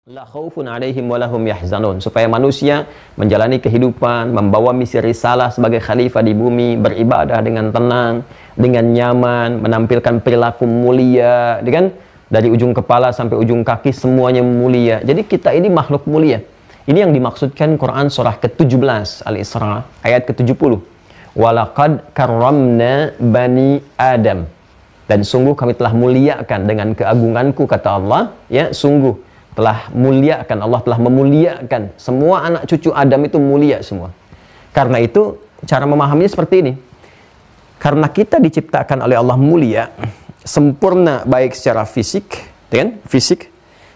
La khaufun alaihim walahum yahzanun, supaya manusia menjalani kehidupan, membawa misi risalah sebagai khalifah di bumi, beribadah dengan tenang, dengan nyaman, menampilkan perilaku mulia, kan? Dari ujung kepala sampai ujung kaki semuanya mulia. Jadi kita ini makhluk mulia. Ini yang dimaksudkan Quran surah ke-17 Al-Isra ayat ke-70. Walaqad karramna bani Adam. Dan sungguh kami telah muliakan dengan keagunganku, kata Allah, ya, sungguh telah muliakan, Allah telah memuliakan semua anak cucu Adam, itu mulia semua. Karena itu cara memahaminya seperti ini. Karena kita diciptakan oleh Allah mulia, sempurna baik secara fisik, kan? Fisik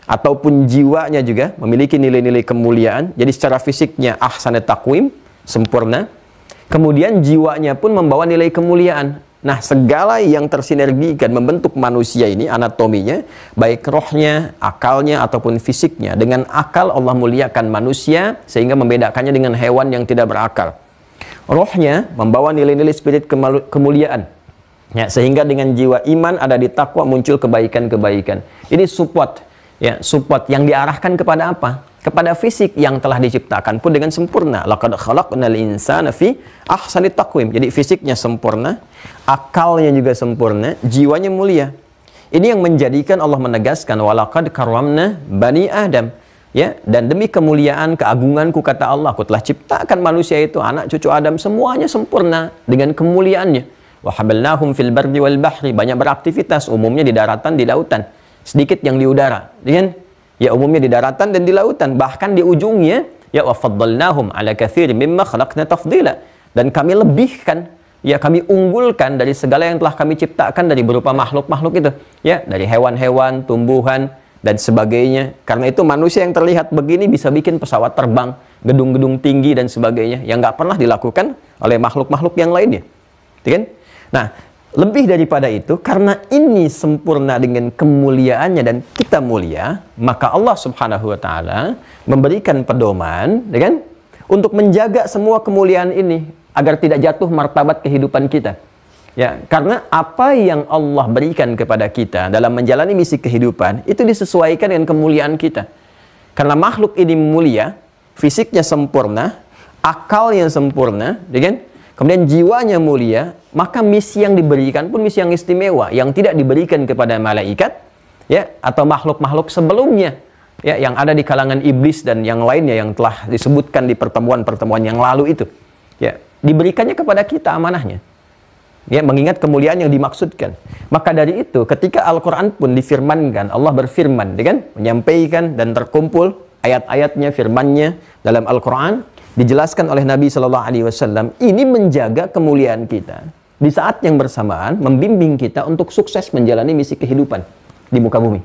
ataupun jiwanya juga memiliki nilai-nilai kemuliaan. Jadi secara fisiknya ahsanat taqwim, sempurna. Kemudian jiwanya pun membawa nilai kemuliaan. Nah, segala yang tersinergikan membentuk manusia ini, anatominya, baik rohnya, akalnya, ataupun fisiknya. Dengan akal Allah muliakan manusia, sehingga membedakannya dengan hewan yang tidak berakal. Rohnya membawa nilai-nilai spirit kemuliaan. Ya, sehingga dengan jiwa iman ada di takwa muncul kebaikan-kebaikan. Ini support, ya, support yang diarahkan kepada apa? Kepada fisik yang telah diciptakan pun dengan sempurna. Laqad khalaqnal insana fi ahsani taqwim. Jadi fisiknya sempurna, akalnya juga sempurna, jiwanya mulia. Ini yang menjadikan Allah menegaskan walaqad karramna bani Adam. Ya, dan demi kemuliaan keagunganku, kata Allah, aku telah ciptakan manusia itu, anak cucu Adam, semuanya sempurna dengan kemuliaannya. Wa hamalnahum fil barri wal bahri, banyak beraktivitas, umumnya di daratan, di lautan, sedikit yang di udara, kan? Ya, umumnya di daratan dan di lautan, bahkan di ujungnya, ya, wa faddalnahum ala katsirin mimma khalaqna tafdila, dan kami lebihkan, ya, kami unggulkan dari segala yang telah kami ciptakan dari berupa makhluk-makhluk itu, ya, dari hewan-hewan, tumbuhan dan sebagainya. Karena itu manusia yang terlihat begini bisa bikin pesawat terbang, gedung-gedung tinggi dan sebagainya yang nggak pernah dilakukan oleh makhluk-makhluk yang lainnya, kan? Nah, lebih daripada itu, karena ini sempurna dengan kemuliaannya dan kita mulia, maka Allah Subhanahu wa Ta'ala memberikan pedoman, kan, untuk menjaga semua kemuliaan ini agar tidak jatuh martabat kehidupan kita. Ya, karena apa yang Allah berikan kepada kita dalam menjalani misi kehidupan itu disesuaikan dengan kemuliaan kita. Karena makhluk ini mulia, fisiknya sempurna, akalnya sempurna, kan? Kemudian jiwanya mulia, maka misi yang diberikan pun misi yang istimewa, yang tidak diberikan kepada malaikat, ya, atau makhluk-makhluk sebelumnya, ya, yang ada di kalangan iblis dan yang lainnya yang telah disebutkan di pertemuan-pertemuan yang lalu itu. Ya, diberikannya kepada kita amanahnya. Ya, mengingat kemuliaan yang dimaksudkan. Maka dari itu, ketika Al-Quran pun difirmankan, Allah berfirman, kan, menyampaikan dan terkumpul ayat-ayatnya, firmannya dalam Al-Quran, dijelaskan oleh Nabi Shallallahu Alaihi Wasallam, ini menjaga kemuliaan kita di saat yang bersamaan membimbing kita untuk sukses menjalani misi kehidupan di muka bumi.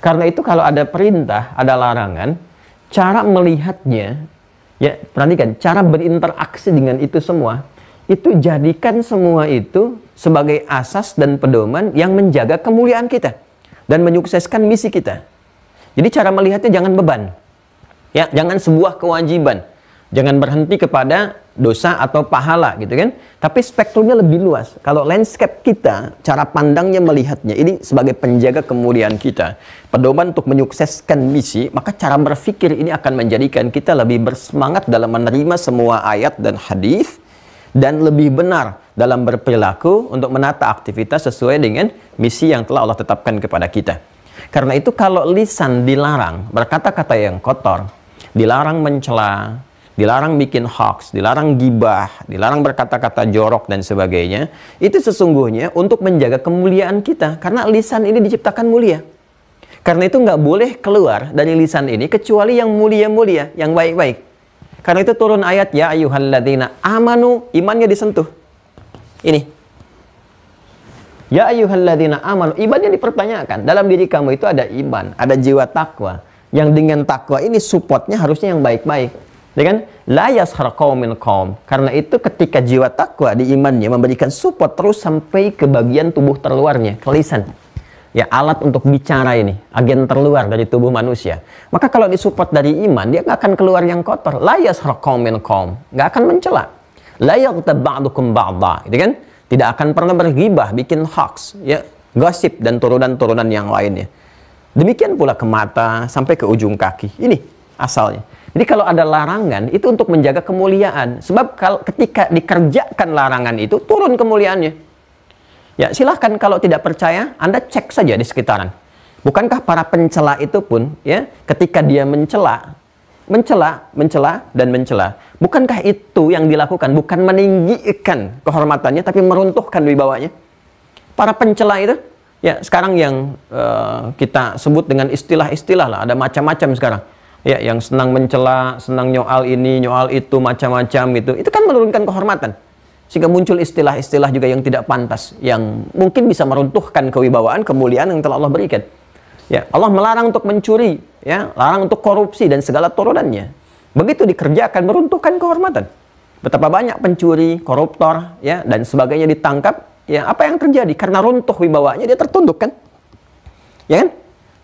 Karena itu kalau ada perintah, ada larangan, cara melihatnya, ya, perhatikan, cara berinteraksi dengan itu semua, itu jadikan semua itu sebagai asas dan pedoman yang menjaga kemuliaan kita dan menyukseskan misi kita. Jadi cara melihatnya jangan beban, ya, jangan sebuah kewajiban. Jangan berhenti kepada dosa atau pahala, gitu kan? Tapi spektrumnya lebih luas. Kalau landscape kita, cara pandangnya melihatnya, ini sebagai penjaga kemuliaan kita, pedoman untuk menyukseskan misi, maka cara berpikir ini akan menjadikan kita lebih bersemangat dalam menerima semua ayat dan hadis, dan lebih benar dalam berperilaku untuk menata aktivitas sesuai dengan misi yang telah Allah tetapkan kepada kita. Karena itu kalau lisan dilarang berkata-kata yang kotor, dilarang mencela, dilarang bikin hoax, dilarang gibah, dilarang berkata-kata jorok dan sebagainya, itu sesungguhnya untuk menjaga kemuliaan kita. Karena lisan ini diciptakan mulia. Karena itu nggak boleh keluar dari lisan ini kecuali yang mulia-mulia, yang baik-baik. Karena itu turun ayat, ya ayyuhalladzina amanu, imannya disentuh. Ini. Ya ayyuhalladzina amanu, imannya dipertanyakan. Dalam diri kamu itu ada iman, ada jiwa takwa. Yang dengan takwa ini supportnya harusnya yang baik-baik. Ya kan? La yaskhar qaumin qaum. Karena itu ketika jiwa takwa di imannya memberikan support terus sampai ke bagian tubuh terluarnya, ke lisan. Ya, alat untuk bicara ini, agen terluar dari tubuh manusia. Maka kalau disupport dari iman, dia nggak akan keluar yang kotor. La yaskhar qaumin qaum. Nggak akan mencela. La yaghtab ba'dukum ba'dha. Gitu kan? Tidak akan pernah berghibah, bikin hoax, ya, gosip dan turunan-turunan yang lainnya. Demikian pula ke mata sampai ke ujung kaki. Ini asalnya. Jadi kalau ada larangan itu untuk menjaga kemuliaan. Sebab kalau ketika dikerjakan larangan itu turun kemuliaannya. Ya, silahkan kalau tidak percaya, Anda cek saja di sekitaran. Bukankah para pencela itu pun, ya, ketika dia mencela, bukankah itu yang dilakukan? Bukan meninggikan kehormatannya, tapi meruntuhkan wibawanya. Para pencela itu, ya, sekarang yang kita sebut dengan istilah-istilah lah, ada macam-macam sekarang. Ya, yang senang mencela, senang nyoal ini, nyoal itu, macam-macam itu kan menurunkan kehormatan. Sehingga muncul istilah-istilah juga yang tidak pantas, yang mungkin bisa meruntuhkan kewibawaan, kemuliaan yang telah Allah berikan. Ya, Allah melarang untuk mencuri, ya, larang untuk korupsi dan segala turunannya. Begitu dikerjakan meruntuhkan kehormatan. Betapa banyak pencuri, koruptor, ya, dan sebagainya ditangkap, ya, apa yang terjadi? Karena runtuh wibawanya, dia tertunduk kan? Ya kan?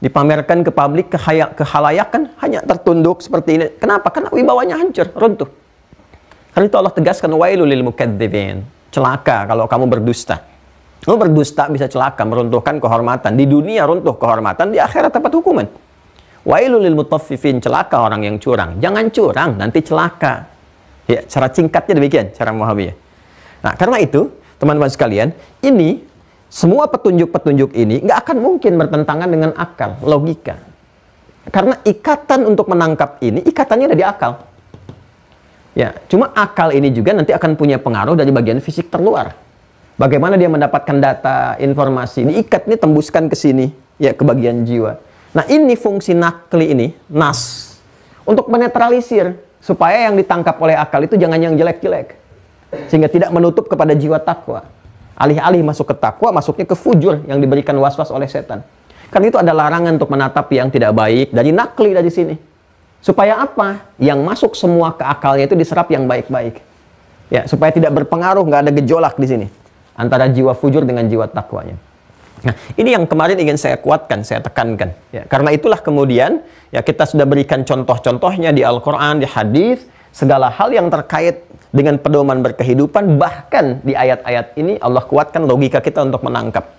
Dipamerkan ke publik, ke khalayak kan hanya tertunduk seperti ini. Kenapa? Karena wibawanya hancur, runtuh. Karena itu Allah tegaskan, wailul lil mukadzibin. Celaka kalau kamu berdusta. Kamu berdusta bisa celaka, meruntuhkan kehormatan. Di dunia runtuh kehormatan, di akhirat dapat hukuman. Wailul lil mutaffifin, celaka orang yang curang. Jangan curang, nanti celaka. Ya, cara singkatnya demikian, cara memahaminya. Nah, karena itu, teman-teman sekalian, ini semua petunjuk-petunjuk ini nggak akan mungkin bertentangan dengan akal, logika. Karena ikatan untuk menangkap ini, ikatannya ada di akal. Ya, cuma akal ini juga nanti akan punya pengaruh dari bagian fisik terluar. Bagaimana dia mendapatkan data, informasi, diikat ini tembuskan ke sini, ya, ke bagian jiwa. Nah, ini fungsi nakli ini, nas, untuk menetralisir, supaya yang ditangkap oleh akal itu jangan yang jelek-jelek. Sehingga tidak menutup kepada jiwa takwa. Alih-alih masuk ke takwa, masuknya ke fujur yang diberikan was-was oleh setan. Karena itu ada larangan untuk menatap yang tidak baik dari nakli dari sini. Supaya apa? Yang masuk semua ke akalnya itu diserap yang baik-baik. Ya, supaya tidak berpengaruh, nggak ada gejolak di sini antara jiwa fujur dengan jiwa takwanya. Nah, ini yang kemarin ingin saya kuatkan, saya tekankan. Ya, karena itulah kemudian ya kita sudah berikan contoh-contohnya di Al-Quran, di hadis, segala hal yang terkait dengan pedoman berkehidupan, bahkan di ayat-ayat ini Allah kuatkan logika kita untuk menangkap.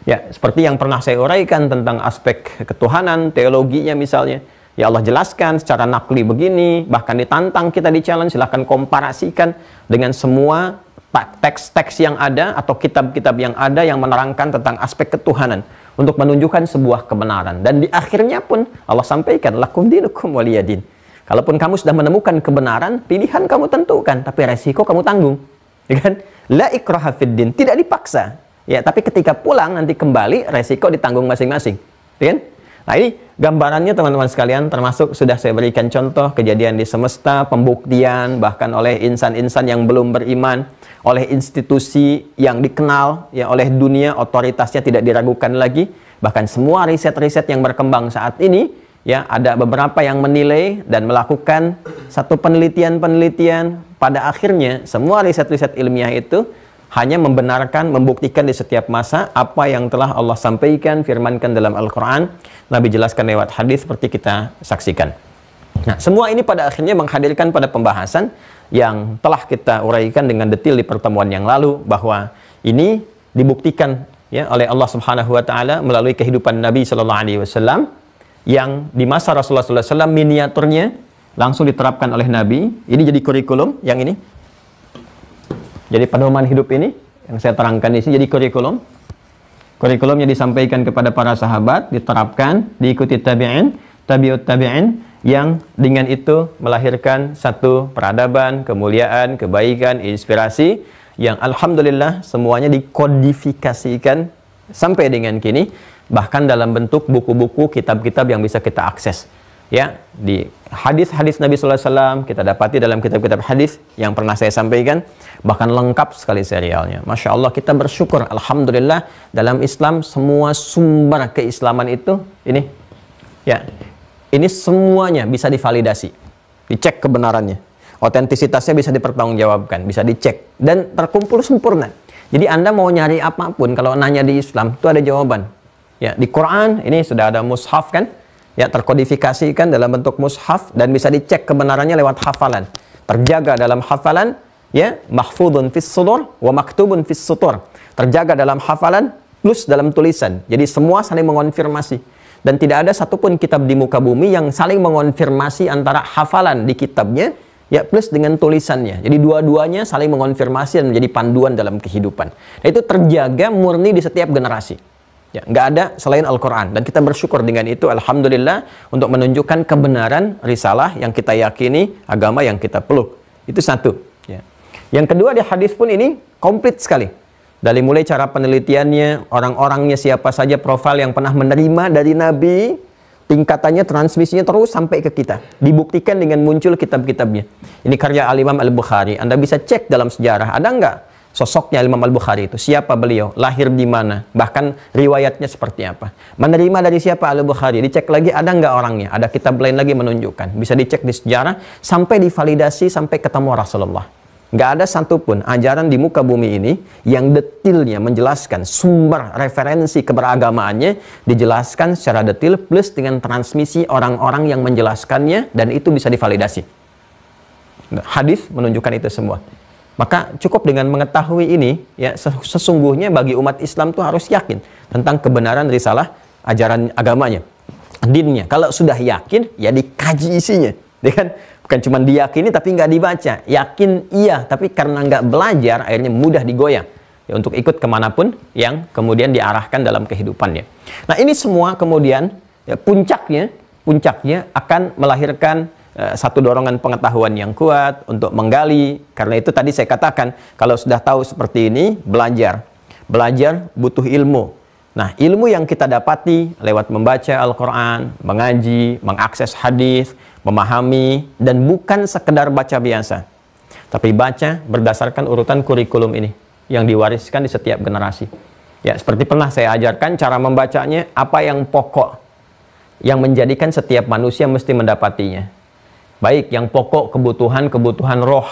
Ya, seperti yang pernah saya uraikan tentang aspek ketuhanan, teologinya misalnya. Ya, Allah jelaskan secara nakli begini, bahkan ditantang kita di challenge, silahkan komparasikan dengan semua teks-teks yang ada atau kitab-kitab yang ada yang menerangkan tentang aspek ketuhanan untuk menunjukkan sebuah kebenaran. Dan di akhirnya pun Allah sampaikan, lakum dinukum waliyadin. Kalaupun kamu sudah menemukan kebenaran, pilihan kamu tentukan, tapi resiko kamu tanggung. Ya kan? La ikraha fid din, tidak dipaksa. Ya, tapi ketika pulang nanti kembali resiko ditanggung masing-masing. Ya kan? Nah, ini gambarannya teman-teman sekalian, termasuk sudah saya berikan contoh kejadian di semesta, pembuktian bahkan oleh insan-insan yang belum beriman, oleh institusi yang dikenal, ya, oleh dunia, otoritasnya tidak diragukan lagi. Bahkan semua riset-riset yang berkembang saat ini, ya, ada beberapa yang menilai dan melakukan satu penelitian-penelitian. Pada akhirnya semua riset-riset ilmiah itu hanya membenarkan, membuktikan di setiap masa apa yang telah Allah sampaikan, firmankan dalam Al-Quran, Nabi jelaskan lewat hadis seperti kita saksikan. Nah, semua ini pada akhirnya menghadirkan pada pembahasan yang telah kita uraikan dengan detail di pertemuan yang lalu, bahwa ini dibuktikan, ya, oleh Allah Subhanahu wa taala melalui kehidupan Nabi sallallahu alaihi wasallam yang di masa Rasulullah sallallahu alaihi wasallam miniaturnya langsung diterapkan oleh Nabi. Ini jadi kurikulum yang ini. Jadi pedoman hidup ini yang saya terangkan di sini jadi kurikulum. Kurikulumnya disampaikan kepada para sahabat, diterapkan, diikuti tabi'in, tabi'ut tabi'in, yang dengan itu melahirkan satu peradaban, kemuliaan, kebaikan, inspirasi yang alhamdulillah semuanya dikodifikasikan sampai dengan kini, bahkan dalam bentuk buku-buku, kitab-kitab yang bisa kita akses. Ya, di hadis-hadis Nabi sallallahu alaihi wasallam kita dapati dalam kitab-kitab hadis yang pernah saya sampaikan, bahkan lengkap sekali serialnya. Masya Allah, kita bersyukur, alhamdulillah, dalam Islam semua sumber keislaman itu ini, ya, ini semuanya bisa divalidasi, dicek kebenarannya, otentisitasnya bisa dipertanggungjawabkan, bisa dicek dan terkumpul sempurna. Jadi Anda mau nyari apapun, kalau nanya di Islam itu ada jawaban. Ya, di Quran ini sudah ada mushaf kan? Ya, terkodifikasikan dalam bentuk mushaf dan bisa dicek kebenarannya lewat hafalan. Terjaga dalam hafalan, ya, mahfudun fis sudur wa maktubun fis sutur. Terjaga dalam hafalan plus dalam tulisan. Jadi semua saling mengonfirmasi. Dan tidak ada satupun kitab di muka bumi yang saling mengonfirmasi antara hafalan di kitabnya ya plus dengan tulisannya. Jadi dua-duanya saling mengonfirmasi dan menjadi panduan dalam kehidupan. Nah, itu terjaga murni di setiap generasi. Ya, nggak ada selain Al-Quran. Dan kita bersyukur dengan itu, alhamdulillah, untuk menunjukkan kebenaran risalah yang kita yakini, agama yang kita peluk. Itu satu. Ya. Yang kedua, di hadis pun ini komplit sekali. Dari mulai cara penelitiannya, orang-orangnya siapa saja, profil yang pernah menerima dari Nabi, tingkatannya, transmisinya terus sampai ke kita. Dibuktikan dengan muncul kitab-kitabnya. Ini karya Al-Imam Al-Bukhari. Anda bisa cek dalam sejarah, ada nggak sosoknya Imam Al-Bukhari itu? Siapa beliau? Lahir di mana? Bahkan riwayatnya seperti apa? Menerima dari siapa Al-Bukhari? Dicek lagi, ada nggak orangnya? Ada kitab lain lagi menunjukkan. Bisa dicek di sejarah, sampai divalidasi, sampai ketemu Rasulullah. Nggak ada satupun ajaran di muka bumi ini yang detailnya menjelaskan sumber referensi keberagamaannya, dijelaskan secara detail plus dengan transmisi orang-orang yang menjelaskannya, dan itu bisa divalidasi. Hadis menunjukkan itu semua. Maka cukup dengan mengetahui ini, ya, sesungguhnya bagi umat Islam tuh harus yakin tentang kebenaran risalah ajaran agamanya, dinnya. Kalau sudah yakin, ya dikaji isinya, ya kan? Bukan cuma diyakini tapi nggak dibaca. Yakin iya, tapi karena nggak belajar, akhirnya mudah digoyang ya, untuk ikut kemanapun yang kemudian diarahkan dalam kehidupannya. Nah, ini semua kemudian ya, puncaknya akan melahirkan satu dorongan pengetahuan yang kuat untuk menggali. Karena itu tadi saya katakan, kalau sudah tahu seperti ini, belajar butuh ilmu. Nah, ilmu yang kita dapati lewat membaca Al-Quran, mengaji, mengakses hadis, memahami, dan bukan sekedar baca biasa, tapi baca berdasarkan urutan kurikulum ini yang diwariskan di setiap generasi. Ya, seperti pernah saya ajarkan cara membacanya, apa yang pokok yang menjadikan setiap manusia mesti mendapatinya. Baik, yang pokok kebutuhan roh,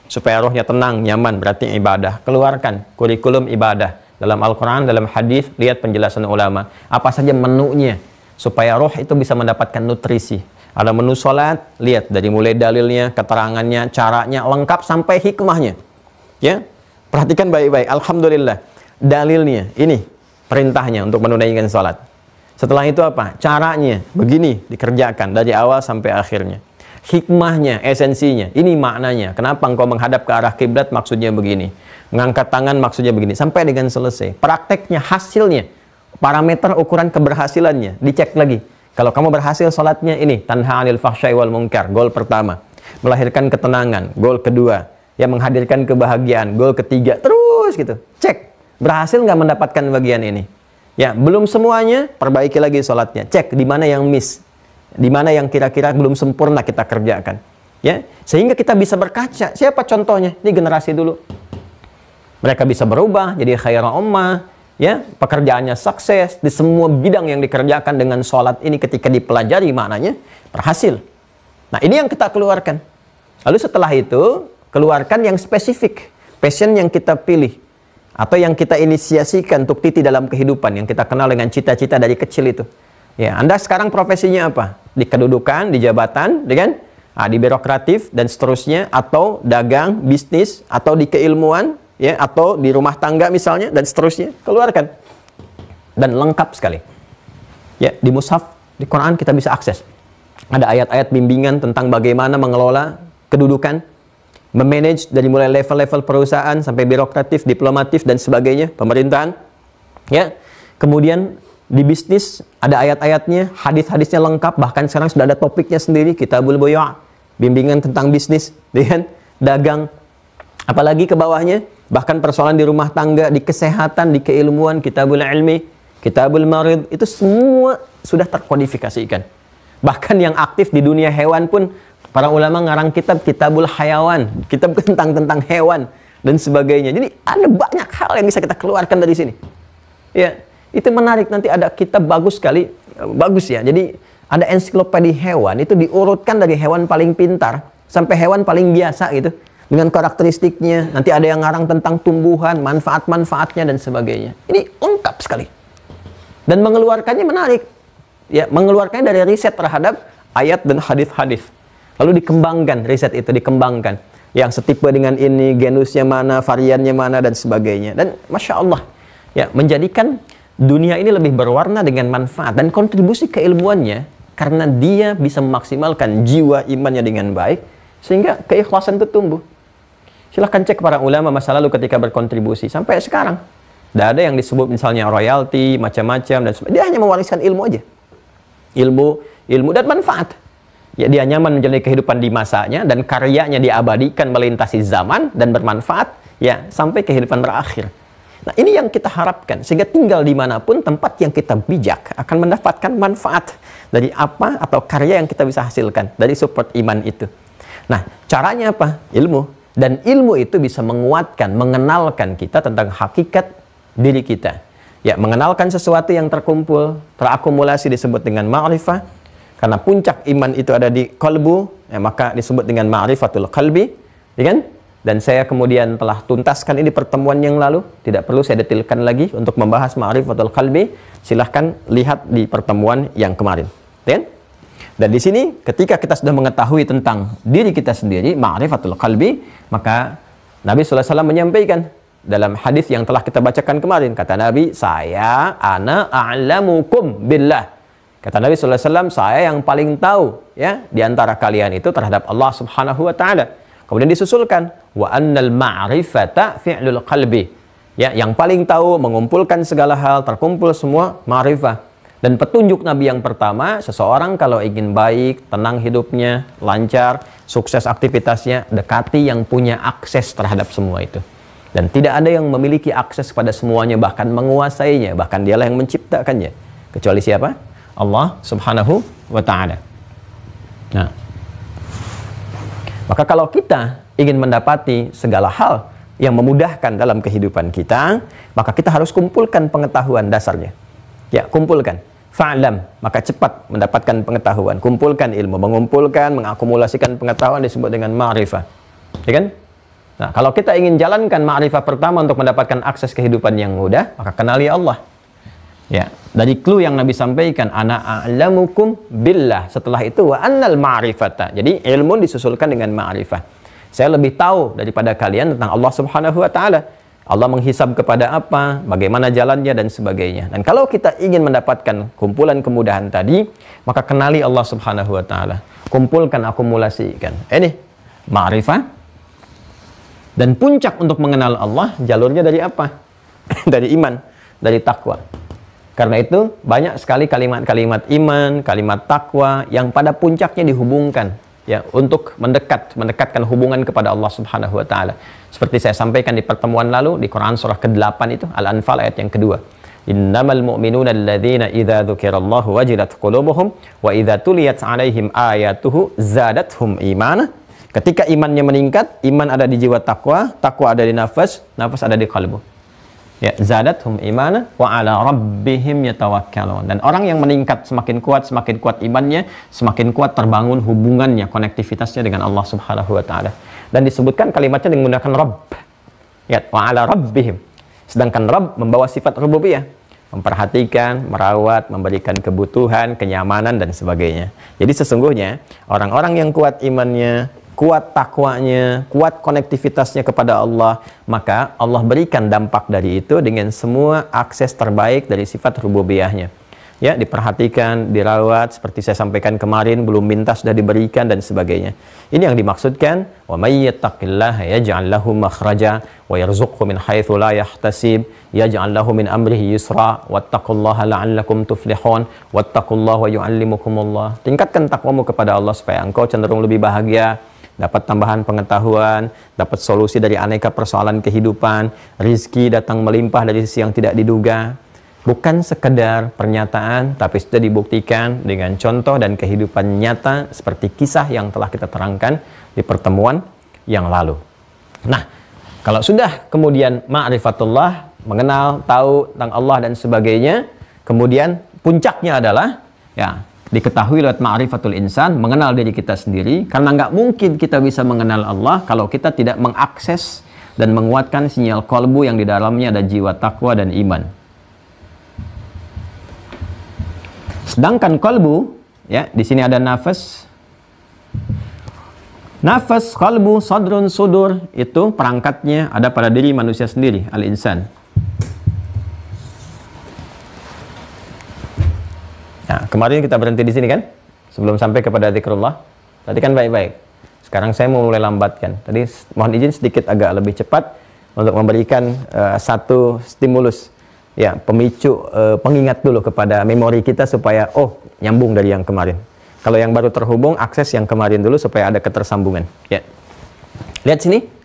supaya rohnya tenang, nyaman, berarti ibadah. Keluarkan kurikulum ibadah dalam Al-Quran, dalam hadis, lihat penjelasan ulama. Apa saja menunya, supaya roh itu bisa mendapatkan nutrisi. Ada menu sholat, lihat dari mulai dalilnya, keterangannya, caranya, lengkap sampai hikmahnya. Ya, perhatikan baik-baik. Alhamdulillah, dalilnya, ini perintahnya untuk menunaikan sholat. Setelah itu apa? Caranya, begini dikerjakan dari awal sampai akhirnya. Hikmahnya, esensinya, ini maknanya. Kenapa engkau menghadap ke arah kiblat, maksudnya begini. Mengangkat tangan, maksudnya begini. Sampai dengan selesai. Prakteknya, hasilnya, parameter ukuran keberhasilannya, dicek lagi. Kalau kamu berhasil sholatnya ini, tanha 'anil fahsya'i wal munkar, gol pertama. Melahirkan ketenangan, gol kedua. Ya, menghadirkan kebahagiaan, gol ketiga. Terus gitu, cek. Berhasil nggak mendapatkan bagian ini? Ya, belum semuanya, perbaiki lagi sholatnya. Cek di mana yang miss, di mana yang kira-kira belum sempurna kita kerjakan. Ya, sehingga kita bisa berkaca. Siapa contohnya? Ini generasi dulu. Mereka bisa berubah jadi khairul ummah. Ya, pekerjaannya sukses di semua bidang yang dikerjakan dengan sholat ini ketika dipelajari maknanya berhasil. Nah, ini yang kita keluarkan. Lalu setelah itu, keluarkan yang spesifik, passion yang kita pilih atau yang kita inisiasikan untuk titi dalam kehidupan, yang kita kenal dengan cita-cita dari kecil itu. Ya, Anda sekarang profesinya apa? Di kedudukan, di jabatan, di birokratif dan seterusnya, atau dagang, bisnis, atau di keilmuan, ya, atau di rumah tangga misalnya, dan seterusnya. Keluarkan. Dan lengkap sekali. Ya, di mushaf, di Quran kita bisa akses. Ada ayat-ayat bimbingan tentang bagaimana mengelola kedudukan, memanage dari mulai level-level perusahaan sampai birokratif, diplomatif, dan sebagainya, pemerintahan. Ya, kemudian di bisnis ada ayat-ayatnya, hadis-hadisnya lengkap, bahkan sekarang sudah ada topiknya sendiri, Kitabul Buyu', bimbingan tentang bisnis, dengan dagang. Apalagi ke bawahnya, bahkan persoalan di rumah tangga, di kesehatan, di keilmuan, Kitabul Ilmi, Kitabul Marid, itu semua sudah terkodifikasikan. Bahkan yang aktif di dunia hewan pun, para ulama ngarang kitab Kitabul Hayawan, kitab tentang hewan, dan sebagainya. Jadi ada banyak hal yang bisa kita keluarkan dari sini. Ya, itu menarik, nanti ada kitab bagus sekali, bagus ya. Jadi ada ensiklopedi hewan, itu diurutkan dari hewan paling pintar, sampai hewan paling biasa gitu. Dengan karakteristiknya, nanti ada yang ngarang tentang tumbuhan, manfaat-manfaatnya, dan sebagainya. Ini lengkap sekali. Dan mengeluarkannya menarik. Ya, mengeluarkannya dari riset terhadap ayat dan hadis-hadis. Lalu dikembangkan, riset itu dikembangkan. Yang setipe dengan ini, genusnya mana, variannya mana, dan sebagainya. Dan Masya Allah, ya, menjadikan dunia ini lebih berwarna dengan manfaat dan kontribusi keilmuannya karena dia bisa memaksimalkan jiwa imannya dengan baik sehingga keikhlasan itu tumbuh. Silahkan cek para ulama masa lalu ketika berkontribusi sampai sekarang. Tidak ada yang disebut misalnya royalti, macam-macam dan sebagainya. Dia hanya mewariskan ilmu aja. Ilmu dan manfaat. Ya, dia nyaman menjalani kehidupan di masanya dan karyanya diabadikan melintasi zaman dan bermanfaat ya sampai kehidupan berakhir. Nah, ini yang kita harapkan sehingga tinggal dimanapun tempat yang kita bijak akan mendapatkan manfaat dari apa atau karya yang kita bisa hasilkan dari support iman itu. Nah, caranya apa? Ilmu. Dan ilmu itu bisa menguatkan, mengenalkan kita tentang hakikat diri kita. Ya, mengenalkan sesuatu yang terkumpul, terakumulasi disebut dengan ma'rifah. Karena puncak iman itu ada di qalbu, ya, maka disebut dengan ma'rifatul qalbi, ya kan? Dan saya kemudian telah tuntaskan ini pertemuan yang lalu, tidak perlu saya detailkan lagi untuk membahas ma'rifatul qalbi. Silahkan lihat di pertemuan yang kemarin, ya kan? Dan di sini ketika kita sudah mengetahui tentang diri kita sendiri, ma'rifatul qalbi, maka Nabi SAW menyampaikan dalam hadis yang telah kita bacakan kemarin, kata Nabi, ana a'lamukum billah. Kata Nabi SAW, saya yang paling tahu ya di antara kalian itu terhadap Allah Subhanahu wa taala. Kemudian disusulkan wa annal ma'rifata fi'lul qalbi. Ya, yang paling tahu mengumpulkan segala hal, terkumpul semua ma'rifah. Dan petunjuk Nabi yang pertama, seseorang kalau ingin baik, tenang hidupnya, lancar, sukses aktivitasnya, dekati yang punya akses terhadap semua itu. Dan tidak ada yang memiliki akses pada semuanya, bahkan menguasainya, bahkan dialah yang menciptakannya. Kecuali siapa? Allah Subhanahu wa ta'ala. Nah, maka kalau kita ingin mendapati segala hal yang memudahkan dalam kehidupan kita, maka kita harus kumpulkan pengetahuan dasarnya. Ya, kumpulkan. Fa'lam, maka cepat mendapatkan pengetahuan. Kumpulkan ilmu, mengumpulkan, mengakumulasikan pengetahuan disebut dengan ma'rifah. Ya kan? Nah, kalau kita ingin jalankan ma'rifah pertama untuk mendapatkan akses kehidupan yang mudah, maka kenali Allah. Ya, dari clue yang Nabi sampaikan, ana a'lamukum billah. Setelah itu wa annal ma'rifata. Jadi ilmu disusulkan dengan ma'rifah. Saya lebih tahu daripada kalian tentang Allah Subhanahu wa taala. Allah menghisab kepada apa, bagaimana jalannya dan sebagainya. Dan kalau kita ingin mendapatkan kumpulan kemudahan tadi, maka kenali Allah Subhanahu wa taala. Kumpulkan, akumulasikan. Ini ma'rifah. Dan puncak untuk mengenal Allah jalurnya dari apa? Dari iman, dari takwa. Karena itu banyak sekali kalimat-kalimat iman, kalimat takwa yang pada puncaknya dihubungkan ya untuk mendekatkan hubungan kepada Allah Subhanahu wa taala. Seperti saya sampaikan di pertemuan lalu di Quran surah ke-8 itu Al-Anfal ayat yang kedua. Innamal mu'minuna alladzina idza dzukirallahu wajilat qulubuhum wa idza tuliyat 'alaihim ayatuhu zadathum imana. Ketika imannya meningkat, iman ada di jiwa takwa, takwa ada di nafas, nafas ada di kalbu. Ya, zadathum imana wa 'ala rabbihim yatawakkalun. Dan orang yang meningkat semakin kuat imannya, semakin kuat terbangun hubungannya, konektivitasnya dengan Allah Subhanahu wa taala. Dan disebutkan kalimatnya dengan menggunakan Rabb. Ya, wa 'ala rabbihim. Sedangkan Rabb membawa sifat rububiyah, memperhatikan, merawat, memberikan kebutuhan, kenyamanan dan sebagainya. Jadi sesungguhnya orang-orang yang kuat imannya, kuat takwanya, kuat konektivitasnya kepada Allah, maka Allah berikan dampak dari itu dengan semua akses terbaik dari sifat rububiyahnya. Ya, diperhatikan, dirawat, seperti saya sampaikan kemarin, belum minta sudah diberikan dan sebagainya. Ini yang dimaksudkan, wa may yattaqillaha yaj'al lahu makhraja wa yarzuqhu min haitsu la yahtasib, yaj'al lahu min amrihi yusra, wattaqullaha la'allakum tuflihun, wattaqullaha wa yu'allimukumullah. Tingkatkan takwamu kepada Allah supaya engkau cenderung lebih bahagia, dapat tambahan pengetahuan, dapat solusi dari aneka persoalan kehidupan, rizki datang melimpah dari sisi yang tidak diduga. Bukan sekedar pernyataan, tapi sudah dibuktikan dengan contoh dan kehidupan nyata seperti kisah yang telah kita terangkan di pertemuan yang lalu. Nah, kalau sudah kemudian ma'rifatullah, mengenal, tahu tentang Allah dan sebagainya, kemudian puncaknya adalah ya diketahui lewat ma'rifatul insan, mengenal diri kita sendiri, karena nggak mungkin kita bisa mengenal Allah kalau kita tidak mengakses dan menguatkan sinyal qalbu yang di dalamnya ada jiwa takwa dan iman. Sedangkan qalbu, ya, di sini ada nafas. Nafas, qalbu, sadrun, sudur, itu perangkatnya ada pada diri manusia sendiri, al-insan. kemarin kita berhenti di sini kan? Sebelum sampai kepada zikrullah. Tadi kan baik-baik. Sekarang saya mau mulai lambatkan. Tadi mohon izin sedikit agak lebih cepat untuk memberikan satu stimulus, ya, pemicu, pengingat dulu kepada memori kita supaya nyambung dari yang kemarin. Kalau yang baru terhubung, akses yang kemarin dulu supaya ada ketersambungan. Ya. Lihat sini.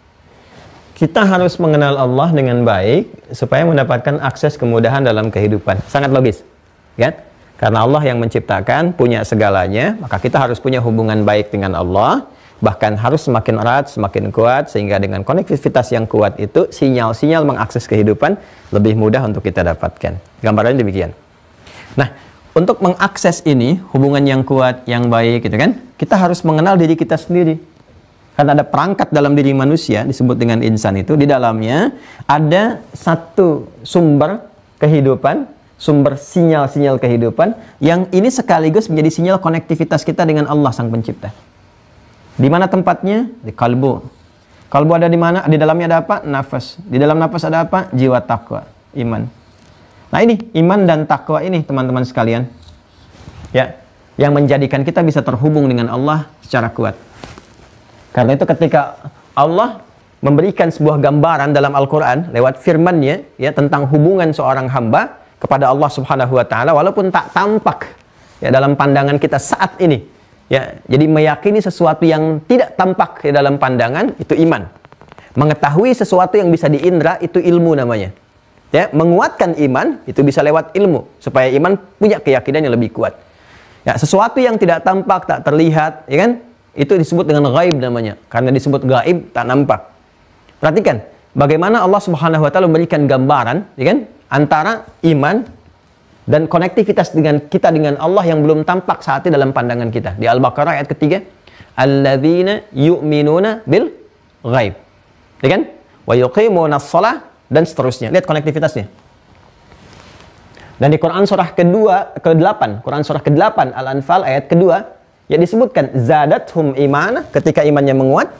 Kita harus mengenal Allah dengan baik supaya mendapatkan akses kemudahan dalam kehidupan. Sangat logis, kan? Karena Allah yang menciptakan, punya segalanya, maka kita harus punya hubungan baik dengan Allah, bahkan harus semakin erat, semakin kuat, sehingga dengan konektivitas yang kuat itu, sinyal-sinyal mengakses kehidupan lebih mudah untuk kita dapatkan. Gambarannya demikian. Nah, untuk mengakses ini, hubungan yang kuat, yang baik, gitu kan, kita harus mengenal diri kita sendiri. Karena ada perangkat dalam diri manusia, disebut dengan insan itu, di dalamnya ada satu sumber kehidupan, sumber sinyal-sinyal kehidupan yang ini sekaligus menjadi sinyal konektivitas kita dengan Allah Sang Pencipta. Di mana tempatnya? Di kalbu. Kalbu ada di mana? Di dalamnya ada apa? Nafas. Di dalam nafas ada apa? Jiwa takwa, iman. Nah ini, iman dan takwa ini teman-teman sekalian, ya, yang menjadikan kita bisa terhubung dengan Allah secara kuat. Karena itu ketika Allah memberikan sebuah gambaran dalam Al-Quran lewat firman-Nya, ya, tentang hubungan seorang hamba kepada Allah Subhanahu wa taala, walaupun tak tampak, ya, dalam pandangan kita saat ini, ya, jadi meyakini sesuatu yang tidak tampak di dalam pandangan itu iman. Mengetahui sesuatu yang bisa diindra itu ilmu namanya. Ya, menguatkan iman itu bisa lewat ilmu supaya iman punya keyakinan yang lebih kuat. Ya, sesuatu yang tidak tampak, tak terlihat, ya kan? Itu disebut dengan gaib namanya. Karena disebut gaib, tak nampak. Perhatikan bagaimana Allah Subhanahu wa taala memberikan gambaran, ya kan, antara iman dan konektivitas dengan kita dengan Allah yang belum tampak saat ini dalam pandangan kita. Di Al-Baqarah ayat ketiga, alladzina yu'minuna bil ghaib. Ya kan? Wa yuqimunas shalah dan seterusnya. Lihat konektivitasnya. Dan di Quran surah ke-8, Quran surah ke-8 Al-Anfal ayat kedua, ya, disebutkan zadathum imana, ketika imannya menguat,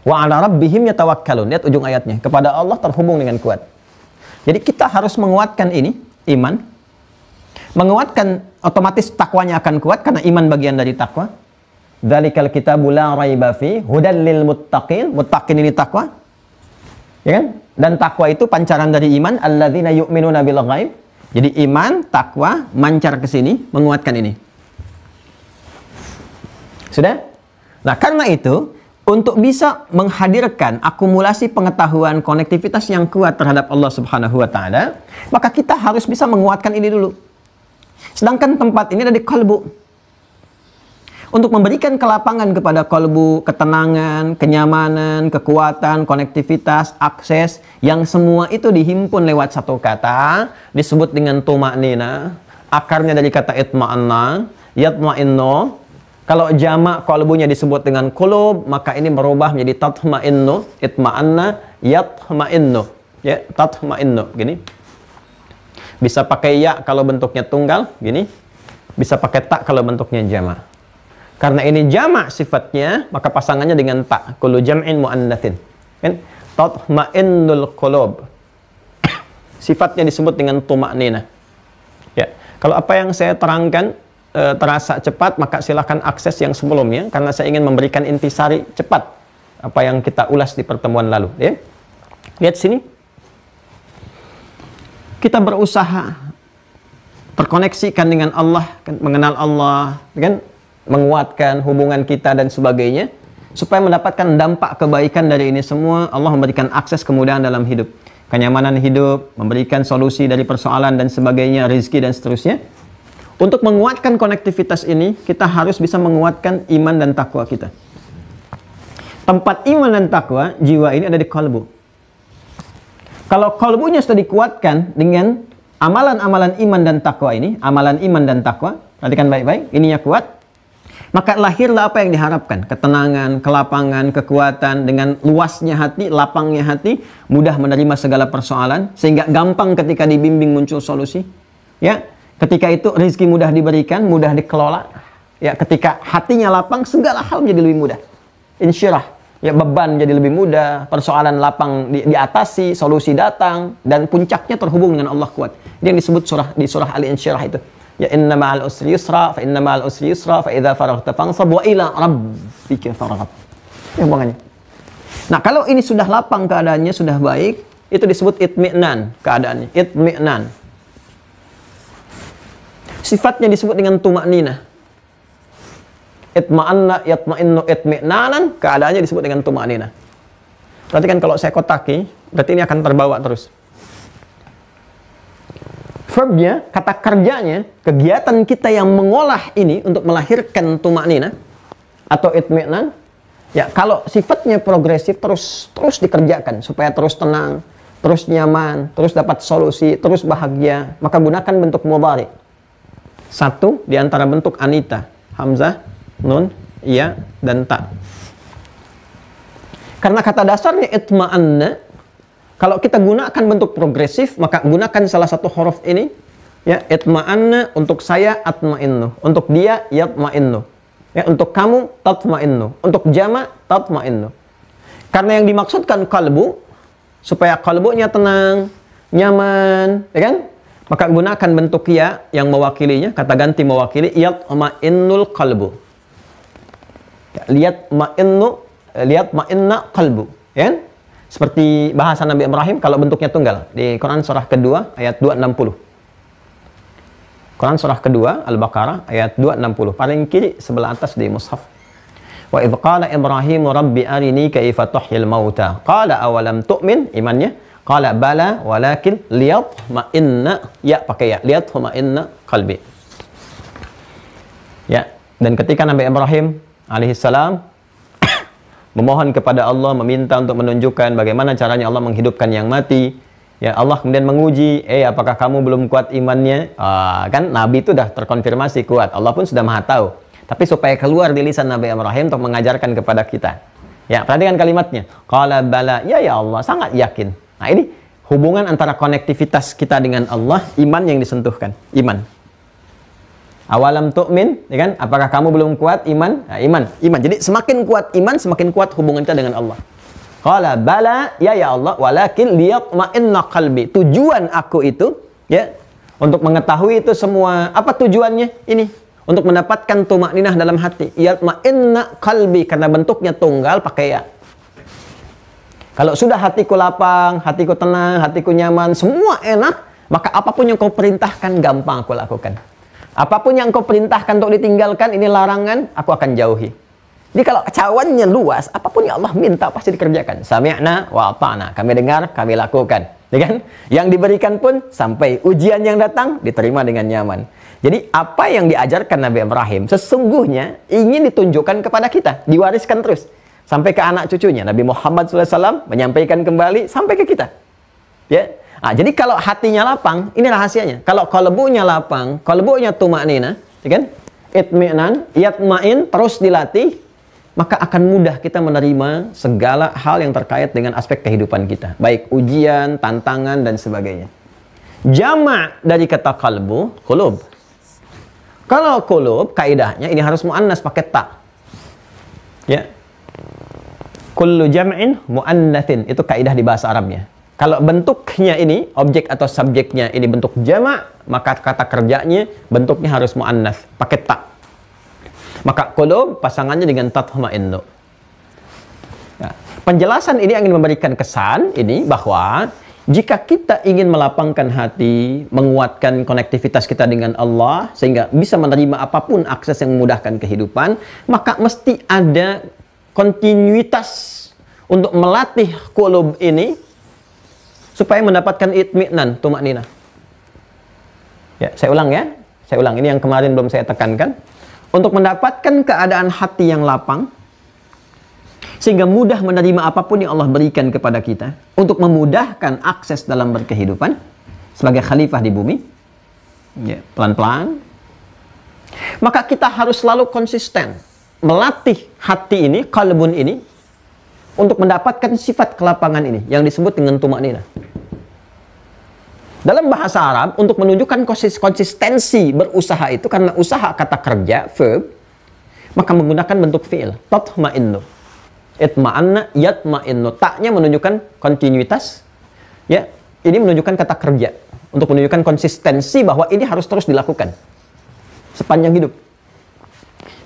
wa ala rabbihim yatawakkalun. Lihat ujung ayatnya, kepada Allah terhubung dengan kuat. Jadi kita harus menguatkan ini, iman. Menguatkan, otomatis takwanya akan kuat karena iman bagian dari takwa. Dzalikal kitabu la raiba fi hudal lil muttaqin. Muttaqin ini takwa. Ya kan? Dan takwa itu pancaran dari iman, alladzina yu'minuna bil ghaib. Jadi iman, takwa mancar ke sini, menguatkan ini. Sudah? Nah, karena itu, untuk bisa menghadirkan akumulasi pengetahuan, konektivitas yang kuat terhadap Allah Subhanahu wa taala, maka kita harus bisa menguatkan ini dulu. Sedangkan tempat ini ada di kalbu. Untuk memberikan kelapangan kepada kalbu, ketenangan, kenyamanan, kekuatan, konektivitas, akses, yang semua itu dihimpun lewat satu kata, disebut dengan tuma'nina. Akarnya dari kata itma'anna, yatma'inno. Kalau jamak kalbunya disebut dengan kulub, maka ini merubah menjadi tatma'innu, itma'anna, yatma'innu. Ya, tatma'innu, gini. Bisa pakai ya kalau bentuknya tunggal, gini. Bisa pakai tak kalau bentuknya jamak. Karena ini jamak sifatnya, maka pasangannya dengan tak. Kullu jam'in mu'annatsin. Kan? Tatma'innul qulub. Sifatnya disebut dengan tuma'nina. Ya. Kalau apa yang saya terangkan terasa cepat, maka silakan akses yang sebelumnya, karena saya ingin memberikan intisari cepat apa yang kita ulas di pertemuan lalu. Ya. Lihat sini. Kita berusaha terkoneksikan dengan Allah, kan? Mengenal Allah, kan? Menguatkan hubungan kita dan sebagainya, supaya mendapatkan dampak kebaikan dari ini semua. Allah memberikan akses kemudahan dalam hidup, kenyamanan hidup, memberikan solusi dari persoalan dan sebagainya, rezeki dan seterusnya. Untuk menguatkan konektivitas ini, kita harus bisa menguatkan iman dan takwa kita. Tempat iman dan takwa, jiwa ini ada di kalbu. Kalau kalbunya sudah dikuatkan dengan amalan-amalan iman dan takwa ini, amalan iman dan takwa, perhatikan baik-baik, ininya kuat, maka lahirlah apa yang diharapkan. Ketenangan, kelapangan, kekuatan, dengan luasnya hati, lapangnya hati, mudah menerima segala persoalan, sehingga gampang ketika dibimbing muncul solusi. Ya, ketika itu rezeki mudah diberikan, mudah dikelola. Ya, ketika hatinya lapang, segala hal menjadi lebih mudah. Insyirah. Ya, beban jadi lebih mudah, persoalan lapang diatasi, solusi datang, dan puncaknya terhubung dengan Allah kuat. Ini yang disebut di surah Al-Insyirah itu. Ya inna ma'al usri yusra, fa inna ma'al usri yusra, fa idza faraghta fansab wa ila rabbika farghab. Ya hubungannya. Nah, kalau ini sudah lapang keadaannya, sudah baik, itu disebut itmi'nan keadaannya, itmi'nan. Sifatnya disebut dengan tumakninah. Itma'anna yatma'innu itmi'nanan, keadaannya disebut dengan tumakninah. Berarti kan kalau saya kotaki, berarti ini akan terbawa terus. Verbnya, kata kerjanya, kegiatan kita yang mengolah ini untuk melahirkan tumakninah atau itmi'nan, ya kalau sifatnya progresif terus dikerjakan supaya terus tenang, terus nyaman, terus dapat solusi, terus bahagia, maka gunakan bentuk mudhari. Satu di antara bentuk anita, hamzah, nun, iya, dan ta. Karena kata dasarnya itma'anna, kalau kita gunakan bentuk progresif, maka gunakan salah satu huruf ini, ya, itma'anna, untuk saya atma'innu, untuk dia yatma'innu, ya, untuk kamu tatma'innu, untuk jama' tatma'innu. Karena yang dimaksudkan kalbu, supaya kalbunya tenang, nyaman, ya kan? Maka gunakan bentuk ya yang mewakilinya, kata ganti mewakili, yatma'innul qalbu. Lihat ma'inna qalbu, ya. Seperti bahasa Nabi Ibrahim kalau bentuknya tunggal di Quran surah kedua ayat 260. Quran surah kedua Al-Baqarah ayat 260, paling kiri sebelah atas di mushaf. Wa idz qala Ibrahim rabbi arini kaifa tuhyil mauta qala awalam tu'min, imannya. Qala bala walakin liyatma'inna, ya pakai ya, liyatma'inna qalbi. Ya, dan ketika Nabi Ibrahim alaihissalam memohon kepada Allah, meminta untuk menunjukkan bagaimana caranya Allah menghidupkan yang mati, ya Allah kemudian menguji, apakah kamu belum kuat imannya? Kan Nabi itu sudah terkonfirmasi kuat, Allah pun sudah maha tahu. Tapi supaya keluar di lisan Nabi Ibrahim untuk mengajarkan kepada kita. Ya, perhatikan kalimatnya. Qala bala, ya Allah, sangat yakin. Nah, ini hubungan antara konektivitas kita dengan Allah, iman yang disentuhkan, iman. Awalam tu'min, ya kan? Apakah kamu belum kuat iman? Nah, iman. Jadi semakin kuat iman, semakin kuat hubungan kita dengan Allah. Qala bala, ya Allah, walakin liyatma'inna qalbi. Tujuan aku itu, ya, untuk mengetahui itu semua. Apa tujuannya? Ini untuk mendapatkan tumakninah dalam hati. Yatma'inna qalbi, karena bentuknya tunggal pakai ya. Kalau sudah hatiku lapang, hatiku tenang, hatiku nyaman, semua enak, maka apapun yang kau perintahkan gampang aku lakukan. Apapun yang kau perintahkan untuk ditinggalkan, ini larangan, aku akan jauhi. Jadi kalau cawannya luas, apapun yang Allah minta pasti dikerjakan. Sami'na wa ata'na, kami dengar, kami lakukan. Ya kan? Yang diberikan pun sampai ujian yang datang diterima dengan nyaman. Jadi apa yang diajarkan Nabi Ibrahim sesungguhnya ingin ditunjukkan kepada kita, diwariskan terus sampai ke anak cucunya. Nabi Muhammad SAW menyampaikan kembali sampai ke kita. Ya. Nah, jadi kalau hatinya lapang, ini rahasianya. Kalau qalbunya lapang, qalbunya tumakninah, ya kan? Itmi'nan, yatma'in, terus dilatih, maka akan mudah kita menerima segala hal yang terkait dengan aspek kehidupan kita. Baik ujian, tantangan, dan sebagainya. Jama' dari kata qalbu, qulub. Kalau qulub, kaidahnya ini harus mu'annas pakai ta. Ya. Kullu jam'in mu'annatsin, itu kaidah di bahasa Arabnya. Kalau bentuknya ini, objek atau subjeknya ini bentuk jama', maka kata kerjanya bentuknya harus mu'annas, pakai ta. Maka qulub pasangannya dengan tatma'innu. Ya. Penjelasan ini ingin memberikan kesan ini bahwa jika kita ingin melapangkan hati, menguatkan konektivitas kita dengan Allah sehingga bisa menerima apapun akses yang memudahkan kehidupan, maka mesti ada kontinuitas untuk melatih qulub ini supaya mendapatkan itmi'nan, tumakninah. Ya, saya ulang ya. Saya ulang, ini yang kemarin belum saya tekankan. Untuk mendapatkan keadaan hati yang lapang sehingga mudah menerima apapun yang Allah berikan kepada kita, untuk memudahkan akses dalam berkehidupan sebagai khalifah di bumi. Ya, pelan-pelan. Maka kita harus selalu konsisten melatih hati ini, qalbun ini, untuk mendapatkan sifat kelapangan ini yang disebut dengan tumakninah. Dalam bahasa Arab, untuk menunjukkan konsistensi berusaha itu, karena usaha kata kerja, verb, maka menggunakan bentuk fi'il, tatma'innu. Itma'anna, yatma'innu. Ta'nya menunjukkan kontinuitas, ya, ini menunjukkan kata kerja, untuk menunjukkan konsistensi bahwa ini harus terus dilakukan. sepanjang hidup.